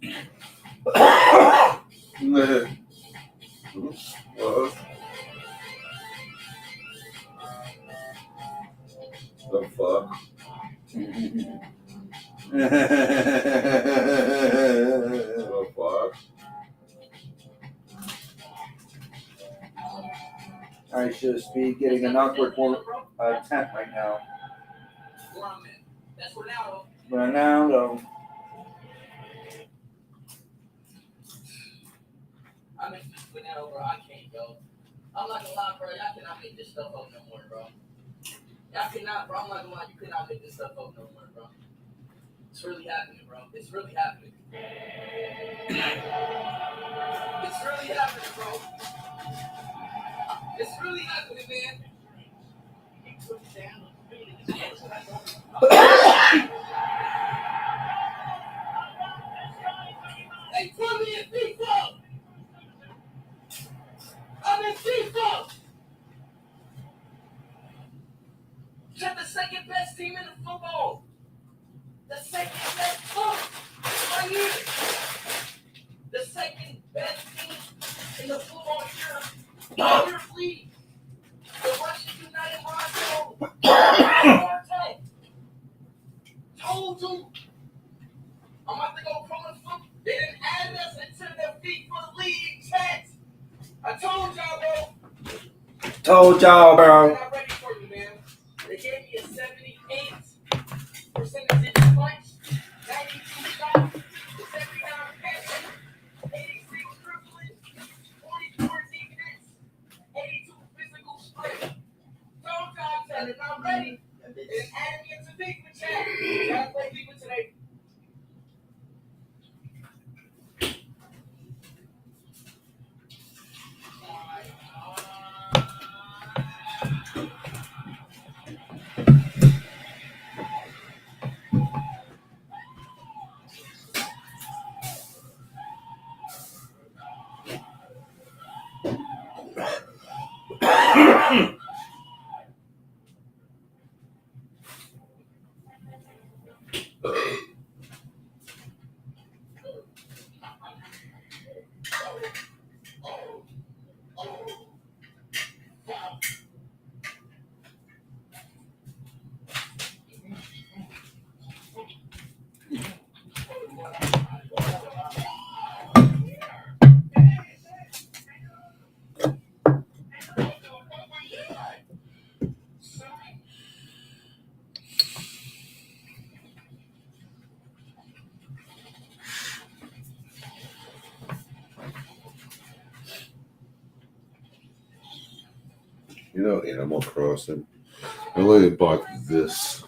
The fuck? The fuck? I should be getting an awkward tent right now. Where I'm at. That's Ronaldo. Ronaldo. I'm in Ronaldo, bro. I can't, bro. I'm not gonna lie, bro. Y'all cannot make this stuff up no more, bro. Y'all cannot, bro. I'm not gonna lie. You cannot make this stuff up no more, bro. It's really happening, bro. It's really happening. It's really happening, bro. It's really happening, man. Hey, put me in FIFA! I'm in FIFA! You're the second best team in the football. The second best club. Right here. The second best team in the football Europe league. The Russian United Moscow. Told you. I'm about to go pro in football. They didn't add us into the FIFA league chat. I told y'all, bro. Told y'all, bro. They're not ready for you, man. They gave me a 78% punch, 92 shots, 79 passes, 86 dribbles, 44 defense, 82 physical strength. Told y'all, they're not ready. They added me into FIFA chat. Y'all play FIFA today. You know, Animal Crossing. I really bought this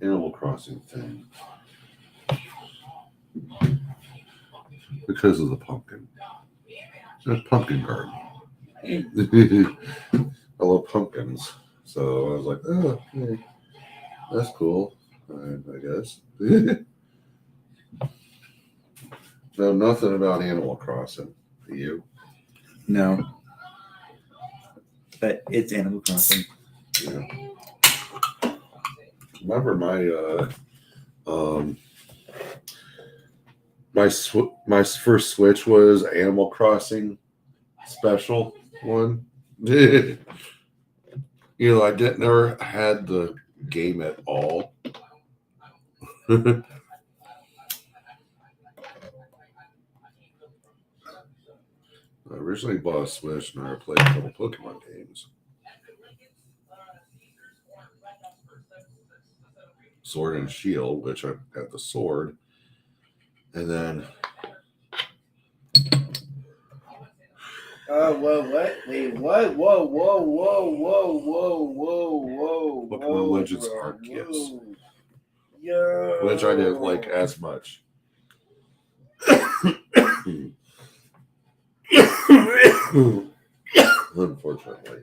Animal Crossing thing because of the pumpkin. It's a pumpkin garden. I love pumpkins, so I was like, oh, yeah, that's cool. I guess. Know nothing about Animal Crossing. Do you? No. But it's Animal Crossing. Yeah. Remember my first Switch was Animal Crossing special one. You know, I never had the game at all. I originally bought a Switch and I played a couple Pokemon games. Sword and Shield, which I got the sword. And then Oh, whoa, what? Wait, what? Whoa, whoa, whoa, whoa, whoa, whoa, whoa, Pokemon Legends bro. Arceus, Whoa. Yo. which I didn't like as much. Unfortunately.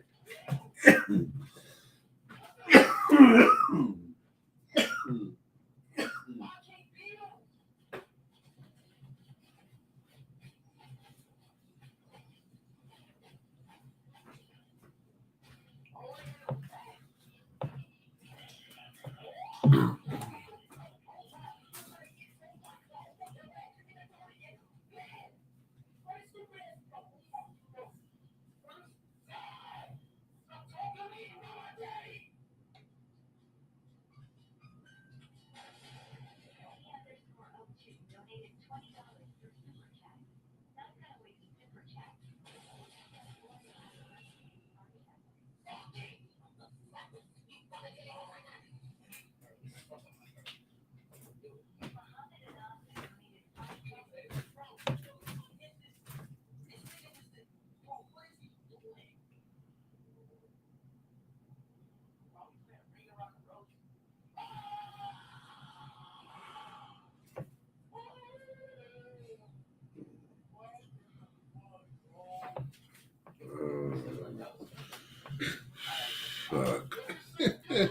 Fuck. I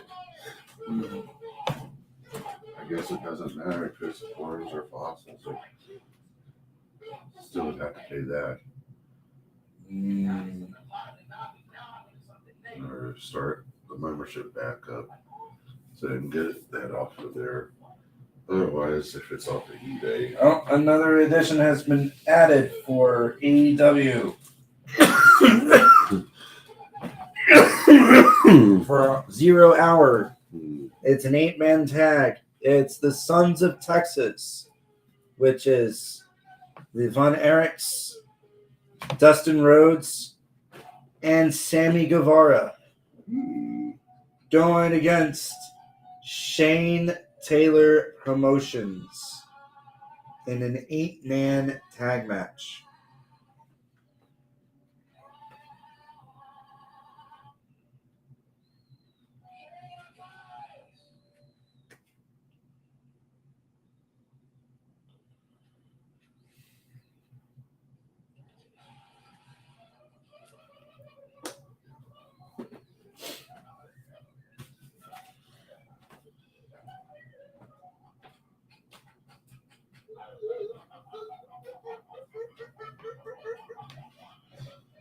guess it doesn't matter if it's worms or fossils. Still would have to pay that Mm. or start the membership back up so I can get that off of there. Otherwise, if it's off of eBay, Oh, another edition has been added for AEW. For 0 Hour. It's an 8-man tag. It's the Sons of Texas, which is the Von Erichs, Dustin Rhodes, and Sammy Guevara going against Shane Taylor Promotions in an 8-man tag match.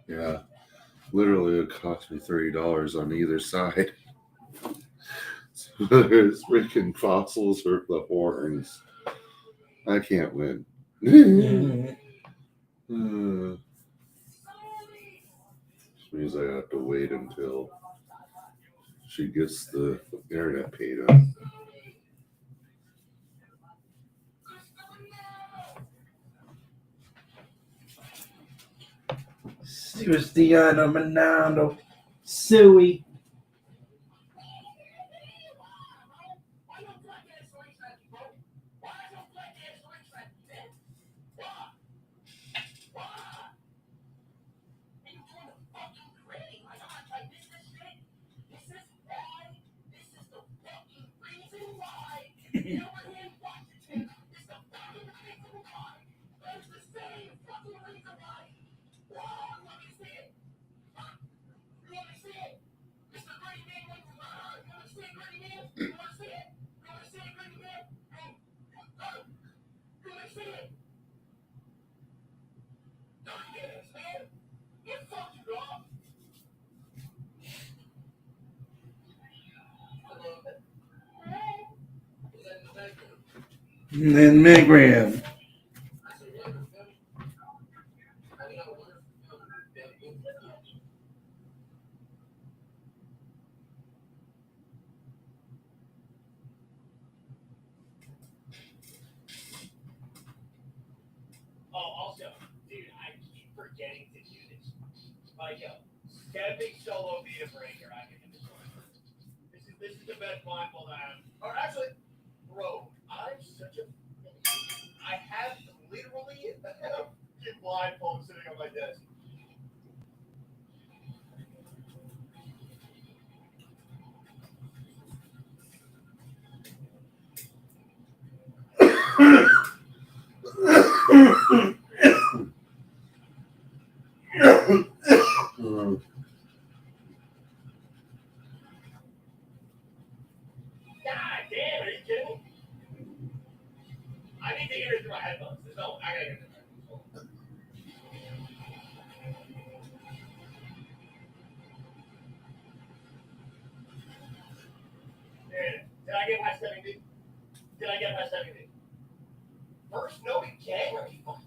yeah, literally it cost me $30 on either side. Whether it's freaking fossils or the horns, I can't win. Which means I have to wait until she gets the internet paid up. Cristiano Ronaldo, Suey. And then Megran. Oh, also, dude, I keep forgetting to do this. Like, yo, get a big solo beat breaker. I can do this is the best blindfold I have. Or actually, bro, I'm such a. I have literally a blindfold sitting on my desk. God damn, are you kidding me? I need to hear it through my headphones. There's no, I gotta get this. Did I get past 70? Did I get past 70? First note again? Are you fucking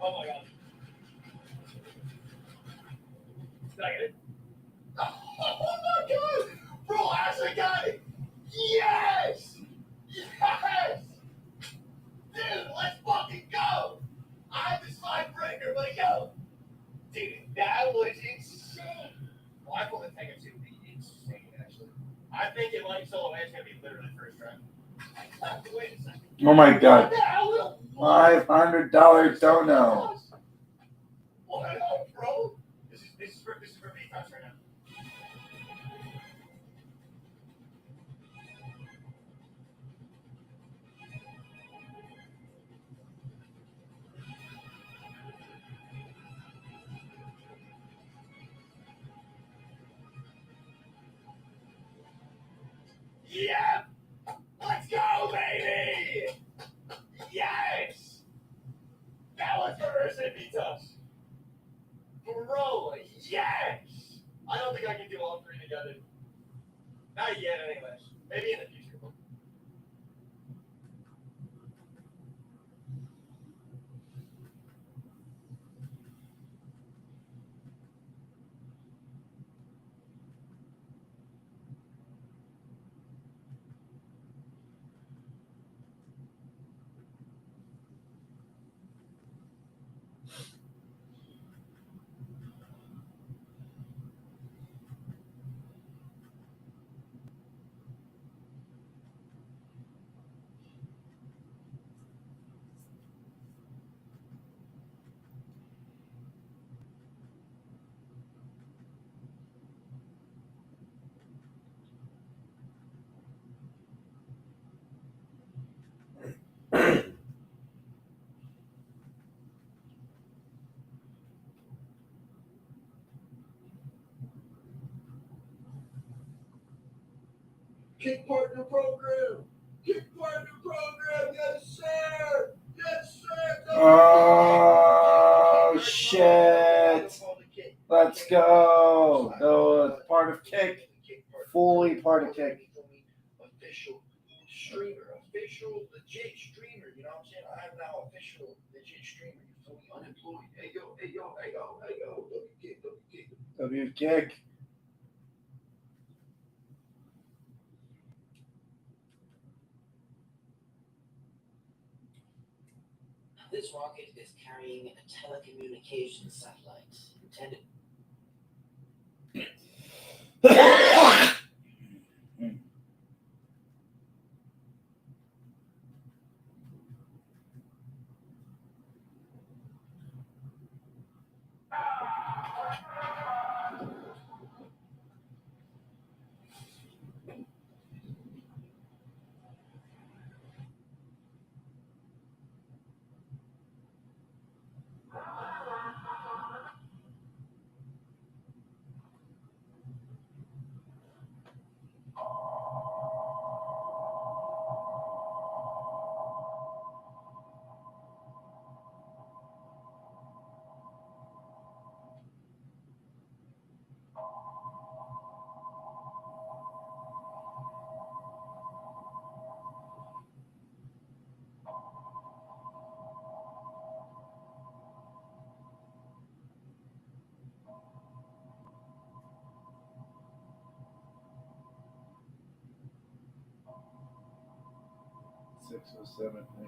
Oh my god. Did I get it? Oh my god! Bro, I actually got it! Yes! Yes! Dude, let's fucking go! I have this slide breaker, but yo! Dude, that was insane! Well, I thought the Tekken 2 would be insane, actually. I think it like Solo Edge gonna be literally first try. Wait a second. Oh my god. What the hell? $500 dono. What up, bro? This is for me touch right now. Yeah! Let's go, baby! Yes! That was for SMP touch. Bro, yes! I don't think I can do all three together. Not yet, anyways. Maybe in the future. Kick partner program! Kick partner program! Yes, sir! Yes, sir! Oh, shit. Let's go. No, part of Kick. Fully part of Kick. Official streamer, official legit streamer. You know what I'm saying? I am now official legit streamer. You feel me? Unemployed. Hey yo, hey yo, hey yo, hey yo. W Kick. This rocket is carrying a telecommunications satellite intended.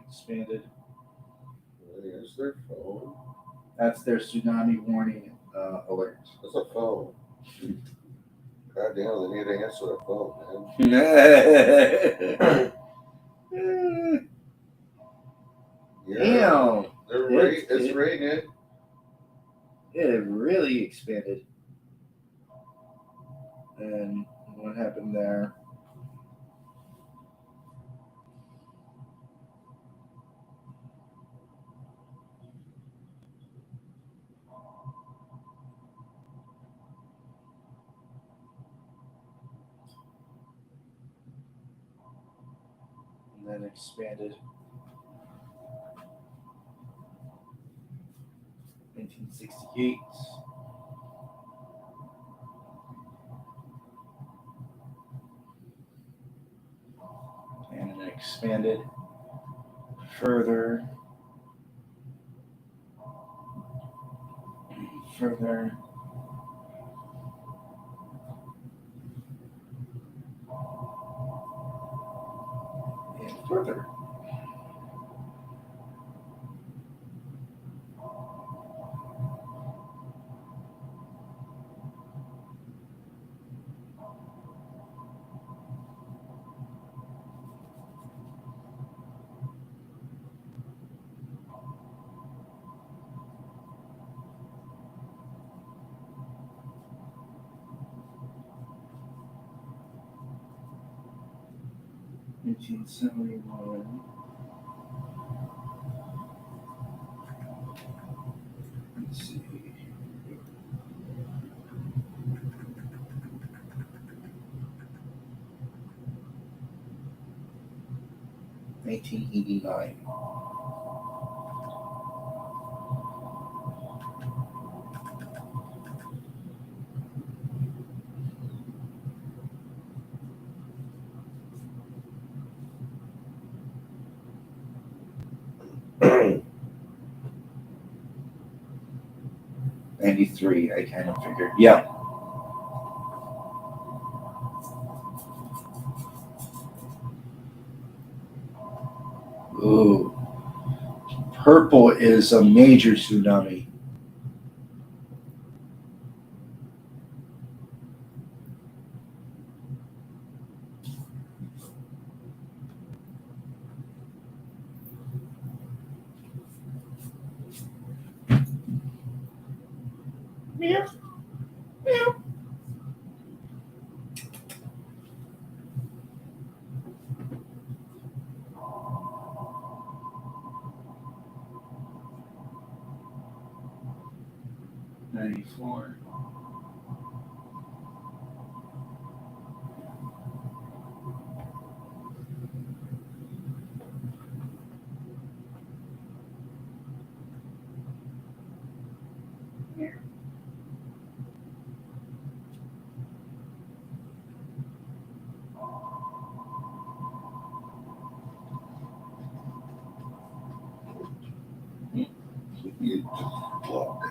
Expanded. Is their phone? That's their tsunami warning alert. That's a phone. God damn, they need to answer the phone, man. Damn. It's raining. It really expanded. And what happened there? And then expanded. 1968. And then expanded further. further. And further. $1971. Let's see. $1989. '93. I kind of figured. Yeah. Ooh. Purple is a major tsunami. Meow. Meow. '94. You block.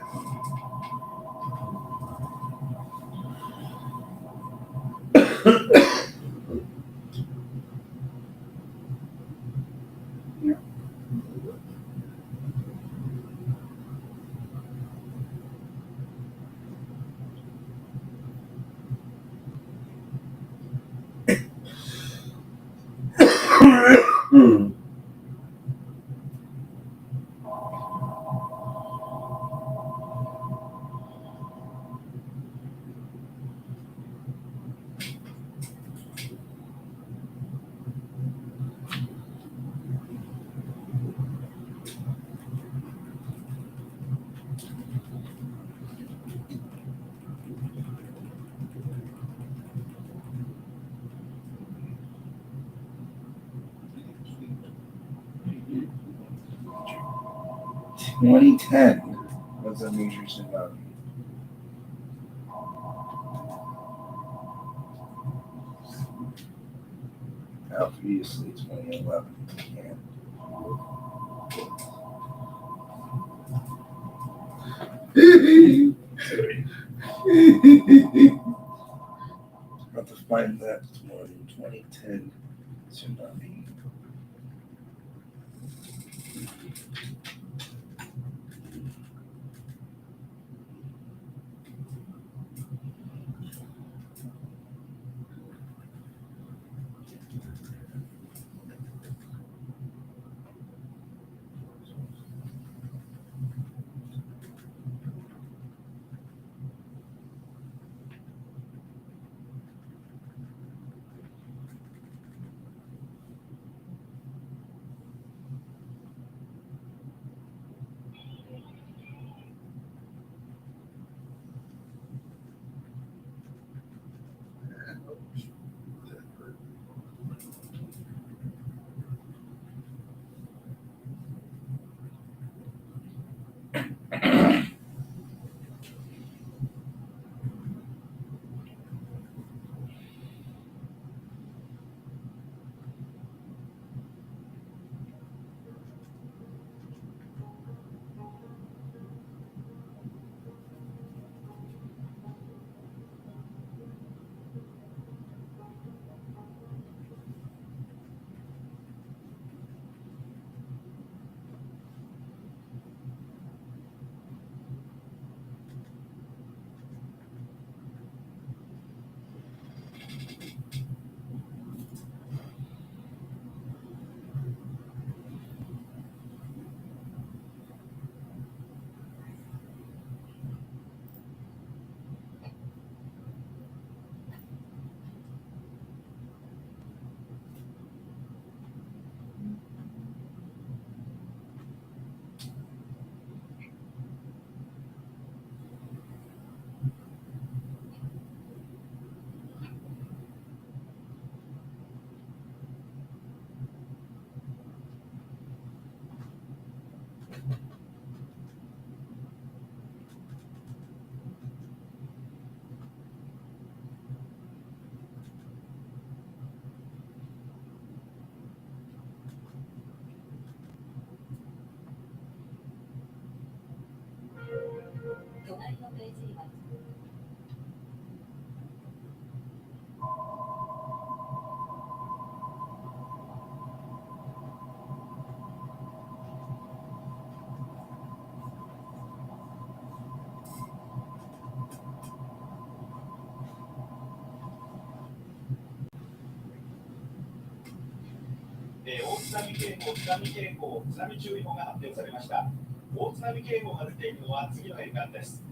'2010 was a major tsunami. Obviously, 2011. Yeah. Have to find that one. 2010 tsunami. 大津波警報、津波警報、津波注意報が発表されました。大津波警報が出ているのは次の沿岸です。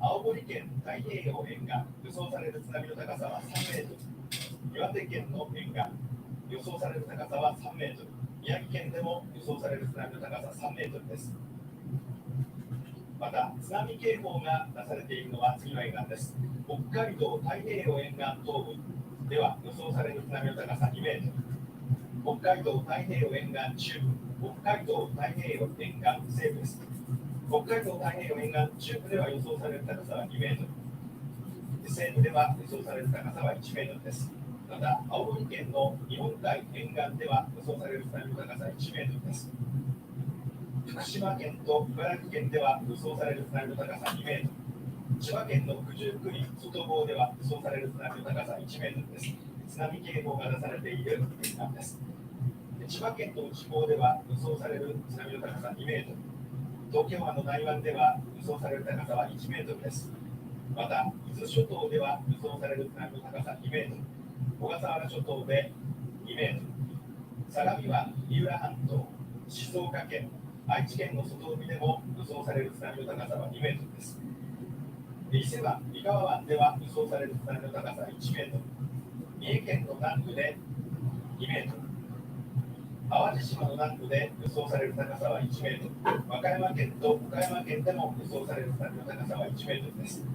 青森県太平洋沿岸、予想される津波の高さは3メートル。岩手県の沿岸、予想される高さは3メートル。宮城県でも予想される津波の高さ3メートルです。また、津波警報が出されているのは次の沿岸です。北海道太平洋沿岸東部では予想される津波の高さ2メートル。北海道太平洋沿岸中部、北海道太平洋沿岸西部です。北海道太平洋沿岸中部では予想される高さは2メートル。西部では予想される高さは1メートルです。また、青森県の日本海沿岸では予想される津波の高さは1メートルです。福島県と茨城県では予想される津波の高さ2メートル。千葉県の九十九里外房では予想される津波の高さ1メートルです。津波警報が出されている沿岸です。千葉県の内房では予想される津波の高さ2メートル。東京湾の内湾では予想される高さは1メートルです。また、伊豆諸島では予想される津波の高さ2メートル。小笠原諸島で2メートル。相模湾、三浦半島、静岡県、愛知県の外海でも予想される津波の高さは2メートルです。伊勢湾、三河湾では予想される津波の高さは1メートル。三重県の南部で2メートル。淡路島の南部で予想される高さは1メートル。和歌山県と岡山県でも予想される津波の高さは1メートルです。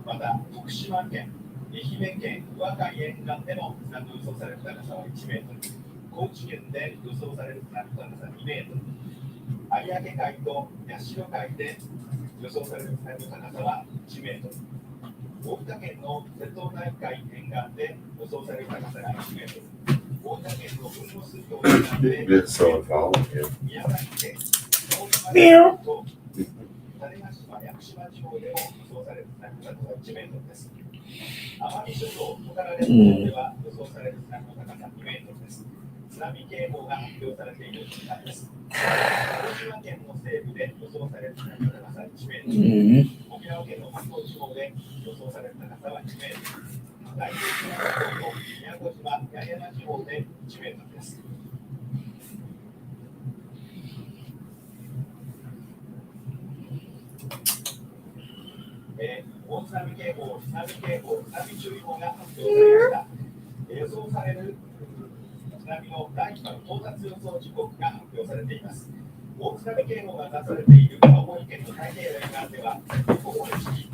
また、徳島県、愛媛県、宇和海沿岸でも津波の予想される高さは1メートル。高知県で予想される津波の高さは2メートル。有明海と八代海で予想される津波の高さは1メートル。大分県の瀬戸内海沿岸で予想される高さが1メートル。大分県の豊後水道沿岸で Did someone follow him? 宮崎県、大島県と種子島、屋久島地方でも予想される津波の高さは1メートルです。奄美諸島、トカラ列島では予想される津波の高さ2メートルです。津波警報が発表されている時間です。広島県の西部で予想される津波の高さは1メートル。沖縄県の本島地方で予想される高さは1メートル。大東島と宮古島、八重山地方で1メートルです。大津波警報、津波警報、津波注意報が発表されました。予想される津波の第1波の到達予想時刻が発表されています。大津波警報が出されている青森県の太平洋沿岸では午後1時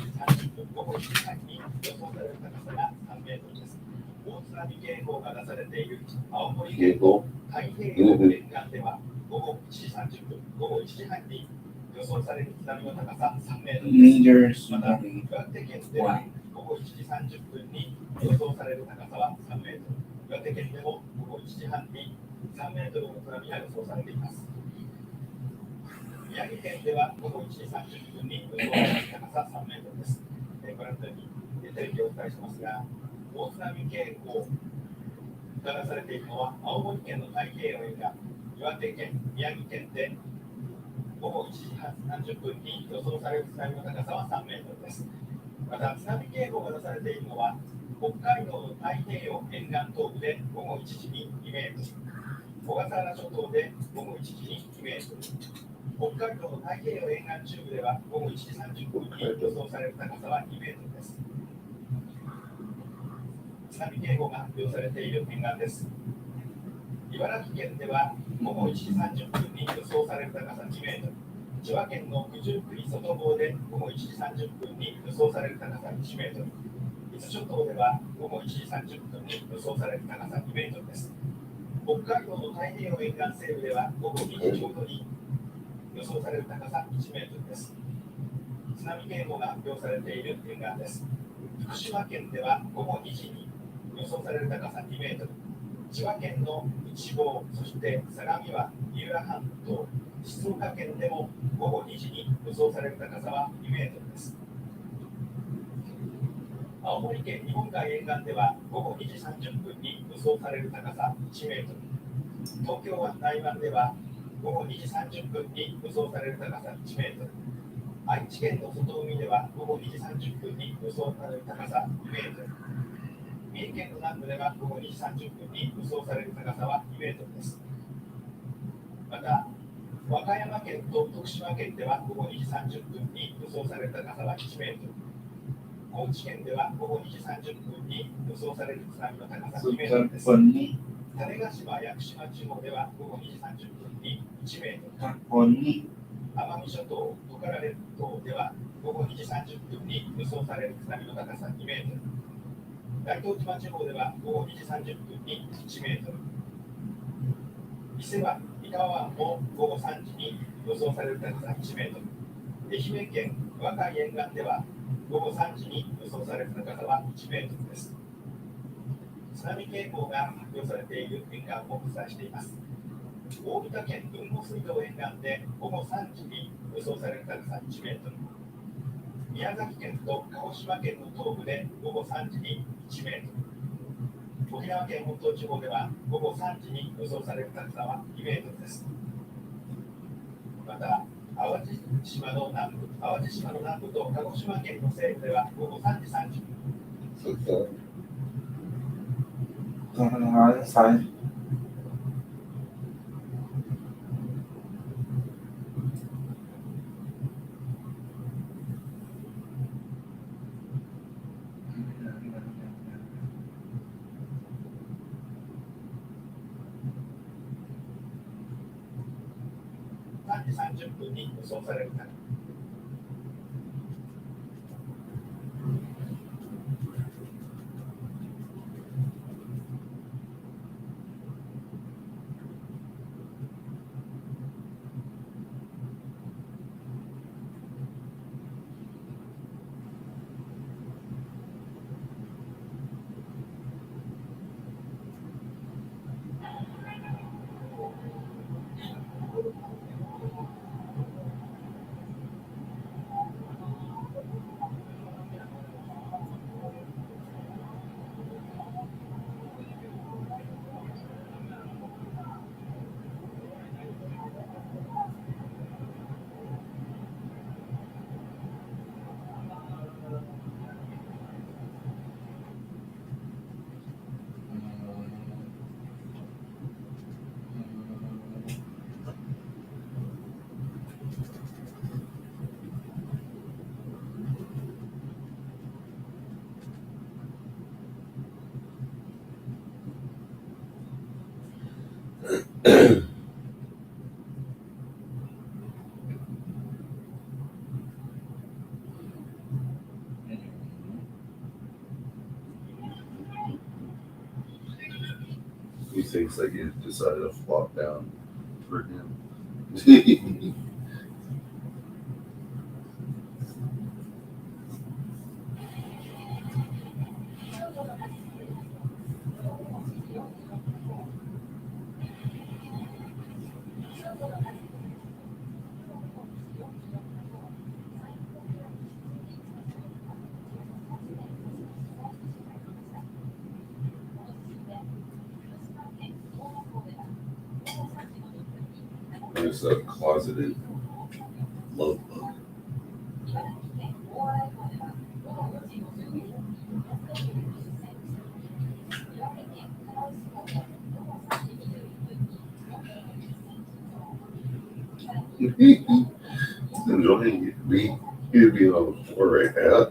30分、午後1時半に予想される高さが3メートルです。大津波警報が出されている青森県の太平洋沿岸では午後1時30分、午後1時半に予想される津波の高さ3メートルです。また、岩手県では午後1時30分に予想される高さは3メートル。岩手県でも午後1時半に3メートルの津波が予想されています。宮城県では午後1時30分に予想される高さ3メートルです。ご覧のようにテレビでお伝えしますが、大津波警報が出されているのは青森県の太平洋沿岸、岩手県、宮城県で午後1時30分に予想される津波の高さは3メートルです。また、津波警報が出されているのは北海道の太平洋沿岸東部で午後1時に2メートル、小笠原諸島で午後1時に2メートル、北海道の太平洋沿岸中部では午後1時30分に予想される高さは2メートルです。津波警報が発表されている沿岸です。茨城県では午後1時30分に予想される高さ2メートル。千葉県の九十九里外房で午後1時30分に予想される高さ1メートル。伊豆諸島では午後1時30分に予想される高さ2メートルです。北海道の太平洋沿岸西部では午後2時ちょうどに予想される高さ1メートルです。津波警報が発表されている沿岸です。福島県では午後2時に予想される高さ2メートル。千葉県の内房、そして相模湾、三浦半島、静岡県でも午後2時に予想される高さは2メートルです。青森県日本海沿岸では午後2時30分に予想される高さ1メートル。東京湾内湾では午後2時30分に予想される高さ1メートル。愛知県の外海では午後2時30分に予想される高さ2メートル。三重県の南部では午後2時30分に予想される高さは2メートルです。また、和歌山県と徳島県では午後2時30分に予想される高さは1メートル。高知県では午後2時30分に予想される津波の高さ2メートルです。種子島・屋久島地方では午後2時30分に1メートル。奄美諸島・トカラ列島では午後2時30分に予想される津波の高さ2メートル。大東島地方では午後2時30分に1メートル。伊勢湾、三河湾も午後3時に予想される高さ1メートル。愛媛県和海沿岸では午後3時に予想される高さは1メートルです。津波警報が発表されている沿岸をお伝えしています。大分県豊後水道沿岸で午後3時に予想される高さ1メートル。宮崎県と鹿児島県の東部で午後3時に1メートル。沖縄県本島地方では午後3時に予想される高さは2メートルです。また、淡路島の南部と鹿児島県の西部では午後3時30分。So that, 3時30分に予想される高さ。He thinks like he decided to flop down for him. There's a closeted love bug. He's enjoying it. He'd be on the floor right now.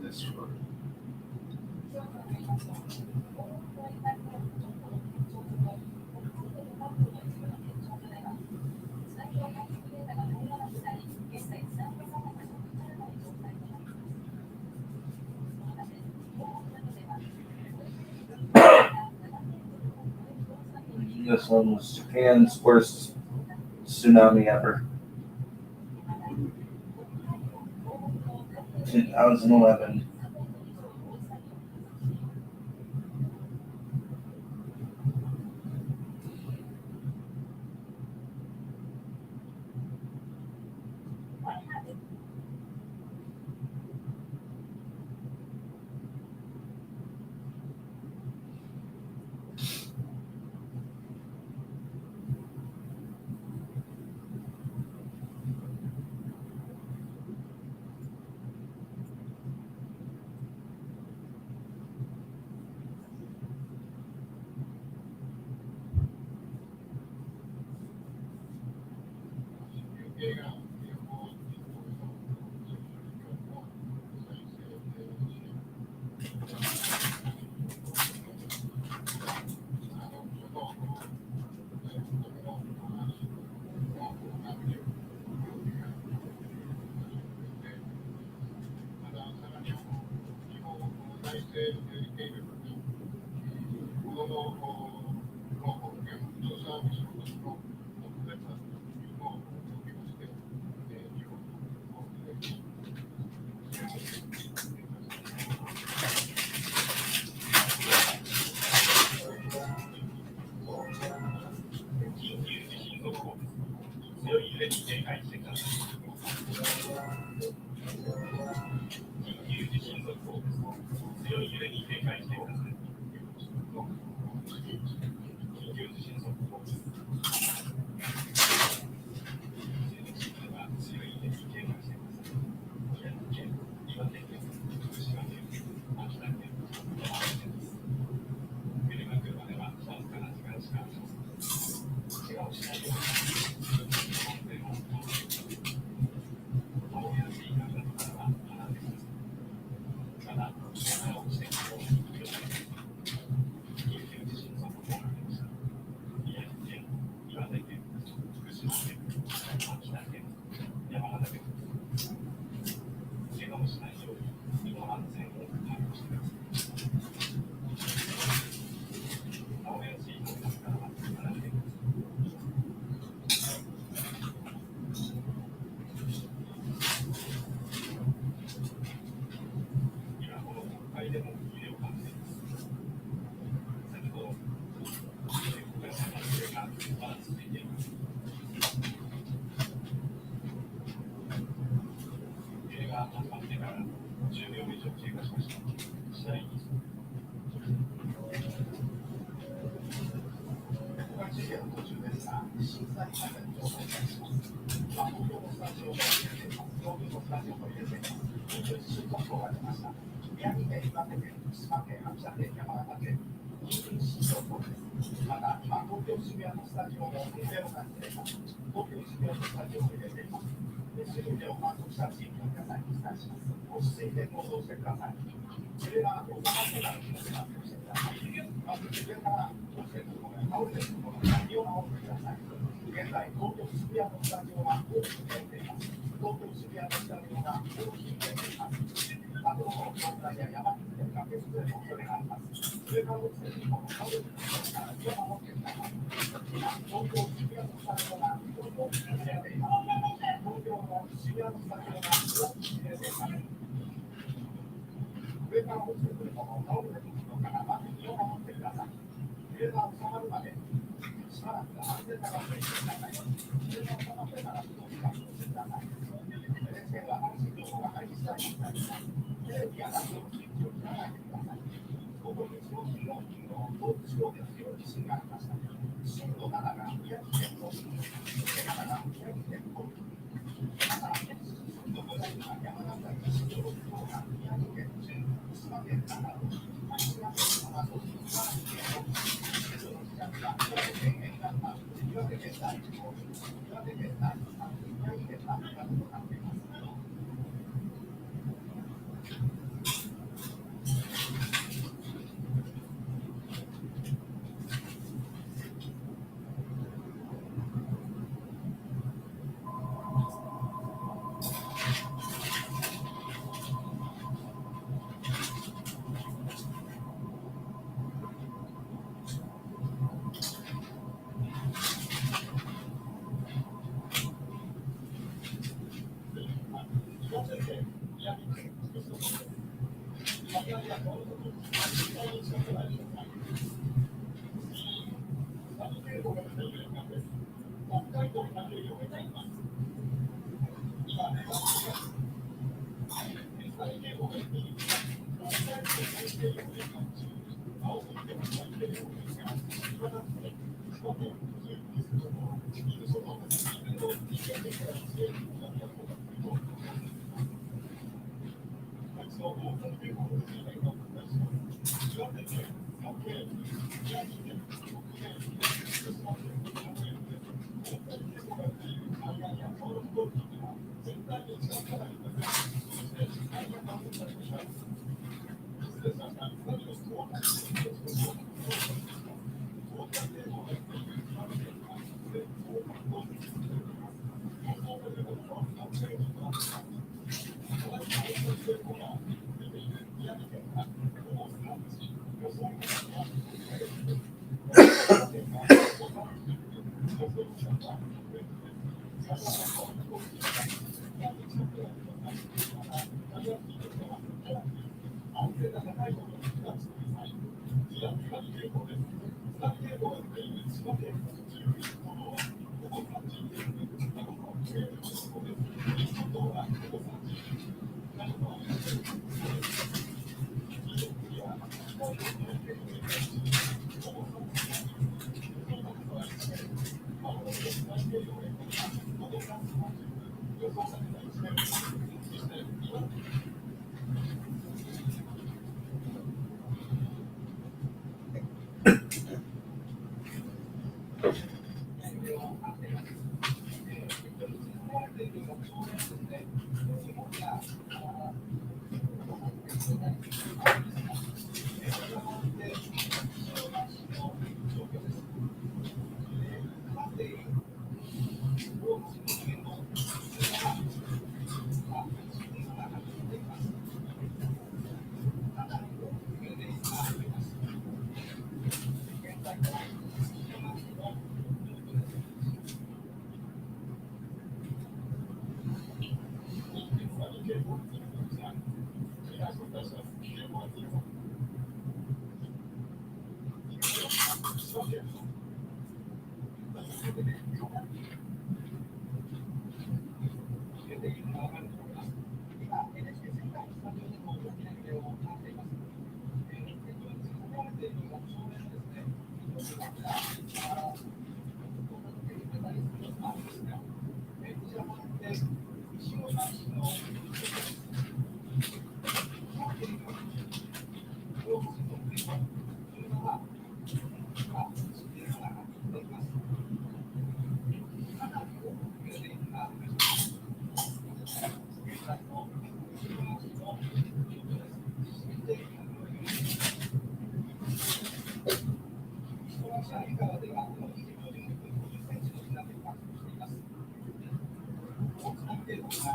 That's fun. This one was Japan's worst tsunami ever. 2011.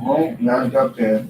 Well, now I got that.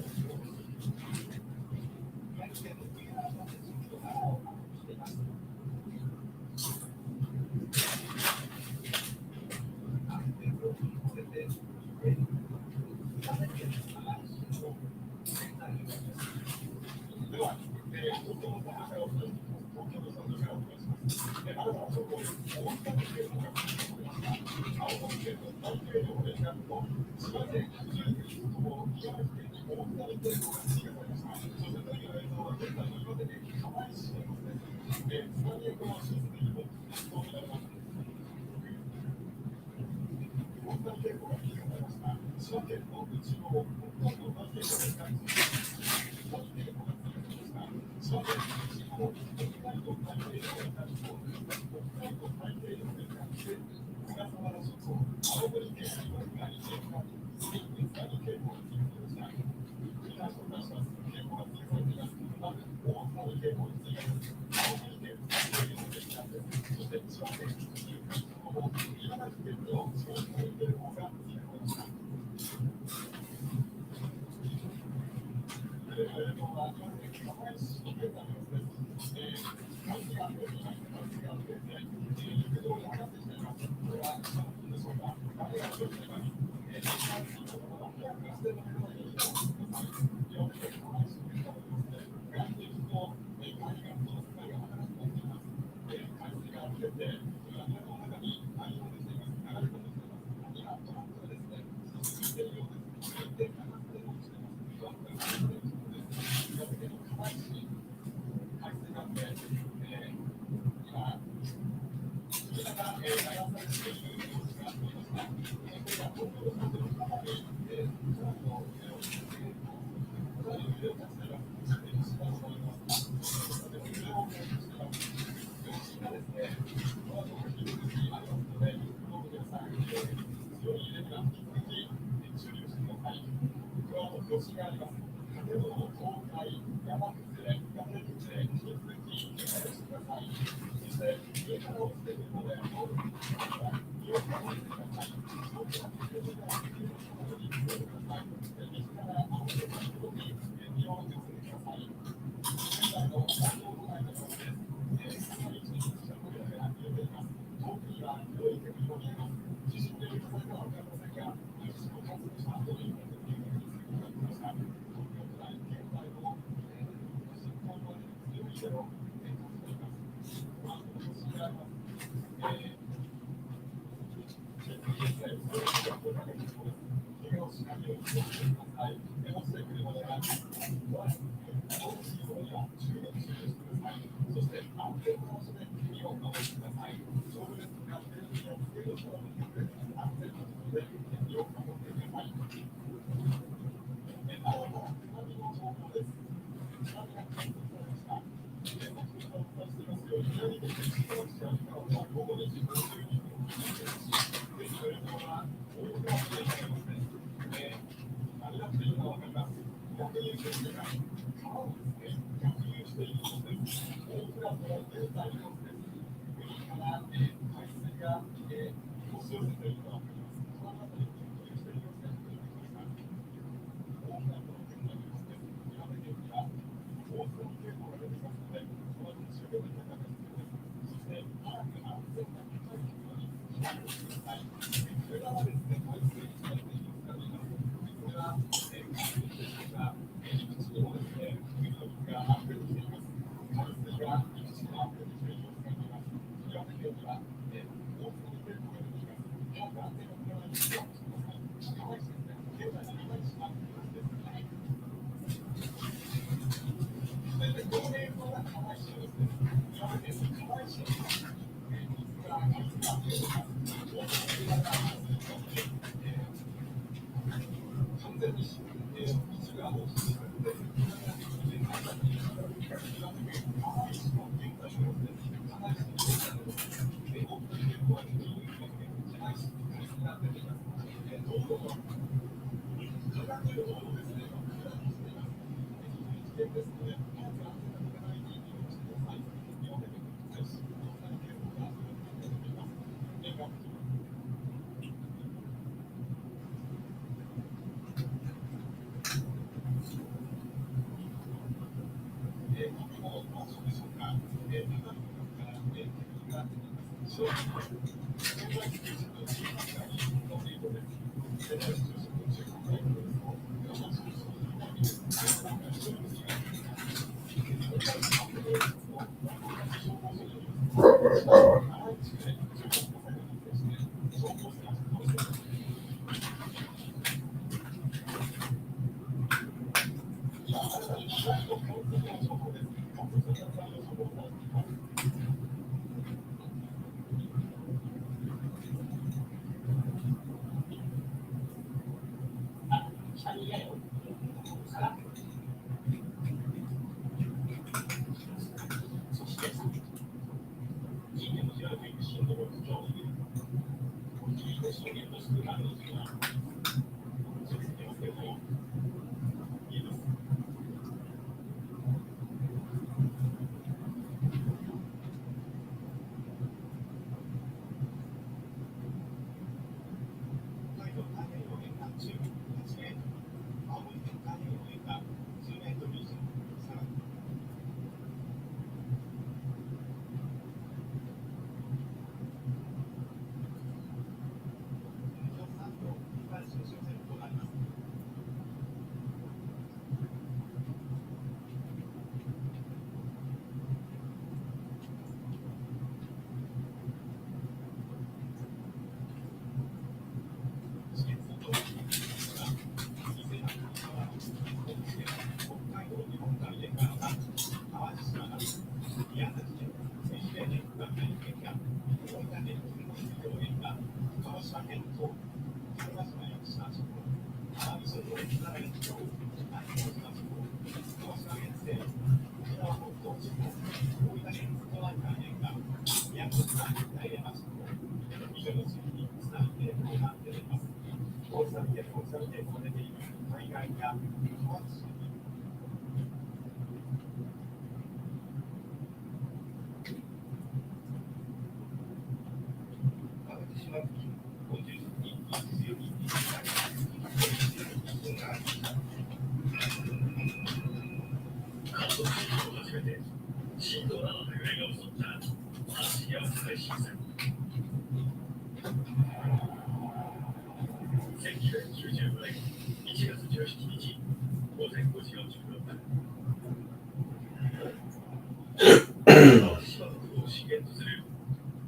島北部を震源とする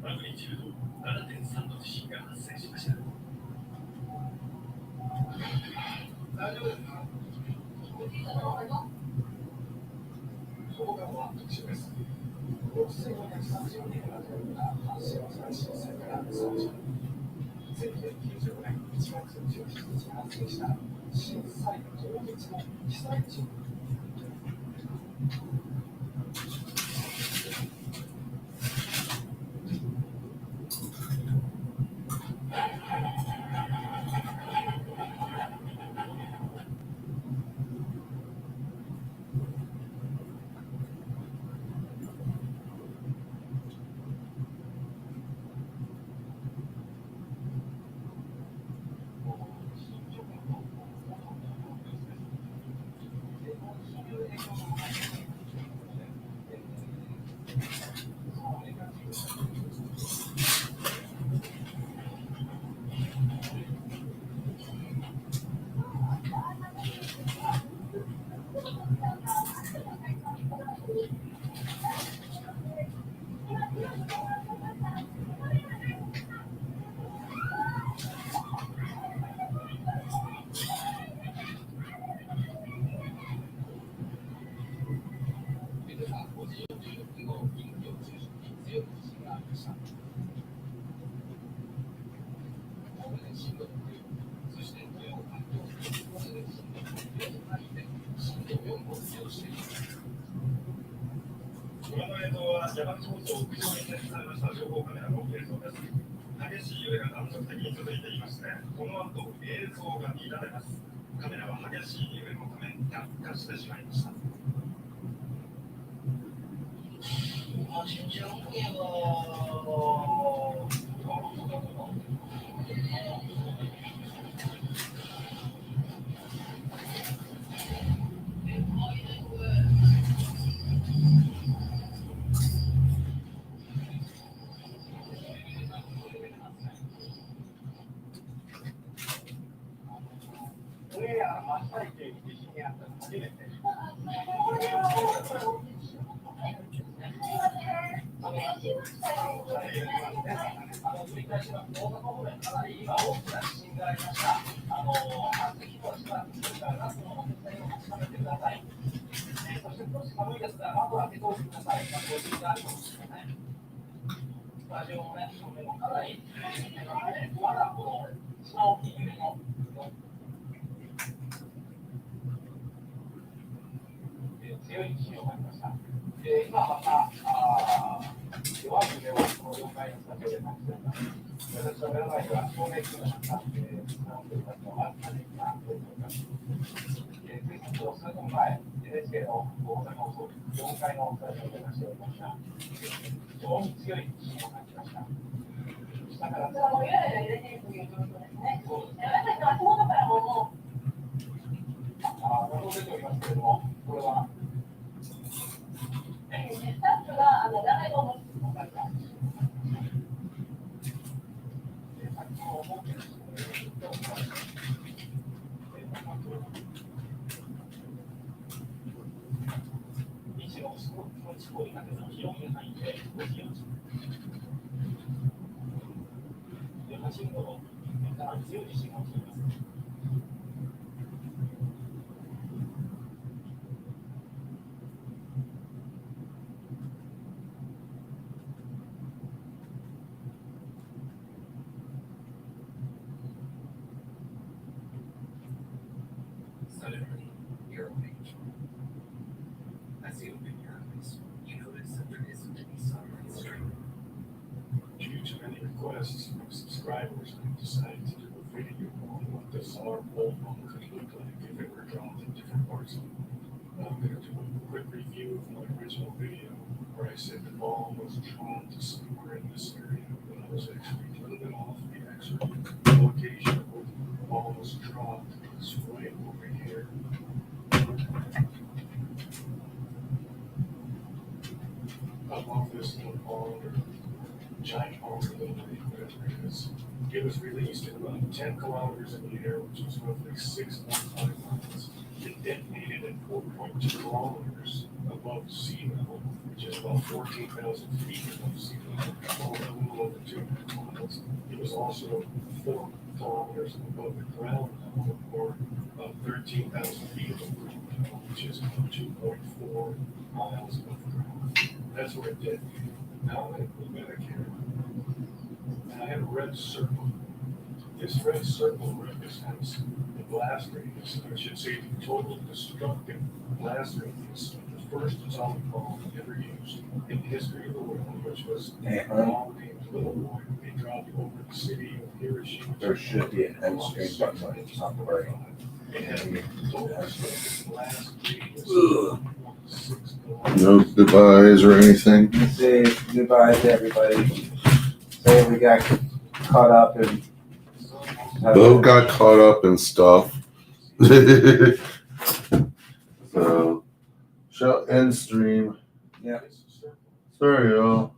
マグニチュード7.3の地震が発生しました。大丈夫ですか？ここからは特集です。6532年の阪神・淡路大震災から30年。1995年1月17日に発生した震災当日の被災地。ご覧の映像は山口放送屋上に設置されました情報カメラの映像です。激しい揺れが断続的に続いていまして、この後映像が乱れます。カメラは激しい揺れのため落下してしまいました。強い地震を感じました。今また弱い揺れをこの4階のスタジオで感じています。私の目の前には照明器具があって、が出ています。つい先ほど数分前、NHK の大阪放送4階のスタジオで出しておりました。非常に強い地震を感じました。下からもう揺れが揺れているという状況ですね。私たちの足元からも画像出ておりますけれども、これはスタッフが長いものを持っています。一応、すごいなんですが、広い範囲で動きました。8震度のかなり強い地震が起きています。Suddenly, you're awake. As you open your eyes, you notice that there isn't any sunlight streaming. Due to many requests from subscribers, I decided to do a video on what the solar pole phone could look like if it were dropped in different parts of the world. I'm going to do a quick review of my original video where I said the ball was drawn to somewhere in this area, but I was actually a little bit off. The actual location where the ball was dropped was right over here. Above this little pond or giant pond or little lake, whatever it is. It was released at about 10 kilometers in the air, which was roughly 6.5 miles. It detonated at 4.2 kilometers above sea level, which just about 14,000 feet of sea level, a little over 200 miles. It was also 4 kilometers above the ground level, or about 13,000 feet above the ground level, which is about 2.4 miles above the ground. That's where it did. Now I put back here, and I have a red circle. This red circle represents the blast radius, or I should say the total destructive blast radius of the first atomic bomb ever used in the history of the world, which was a bomb named Little Boy. They dropped over the city of Hiroshima. There should be an end screen button on the top right. It had a total destructive blast radius Ugh. of 1.6 kilometers. No goodbyes or anything. Say goodbye to everybody. Say we got caught up in. Bo got caught up in stuff. So, shall end stream. Yeah. Sorry, y'all.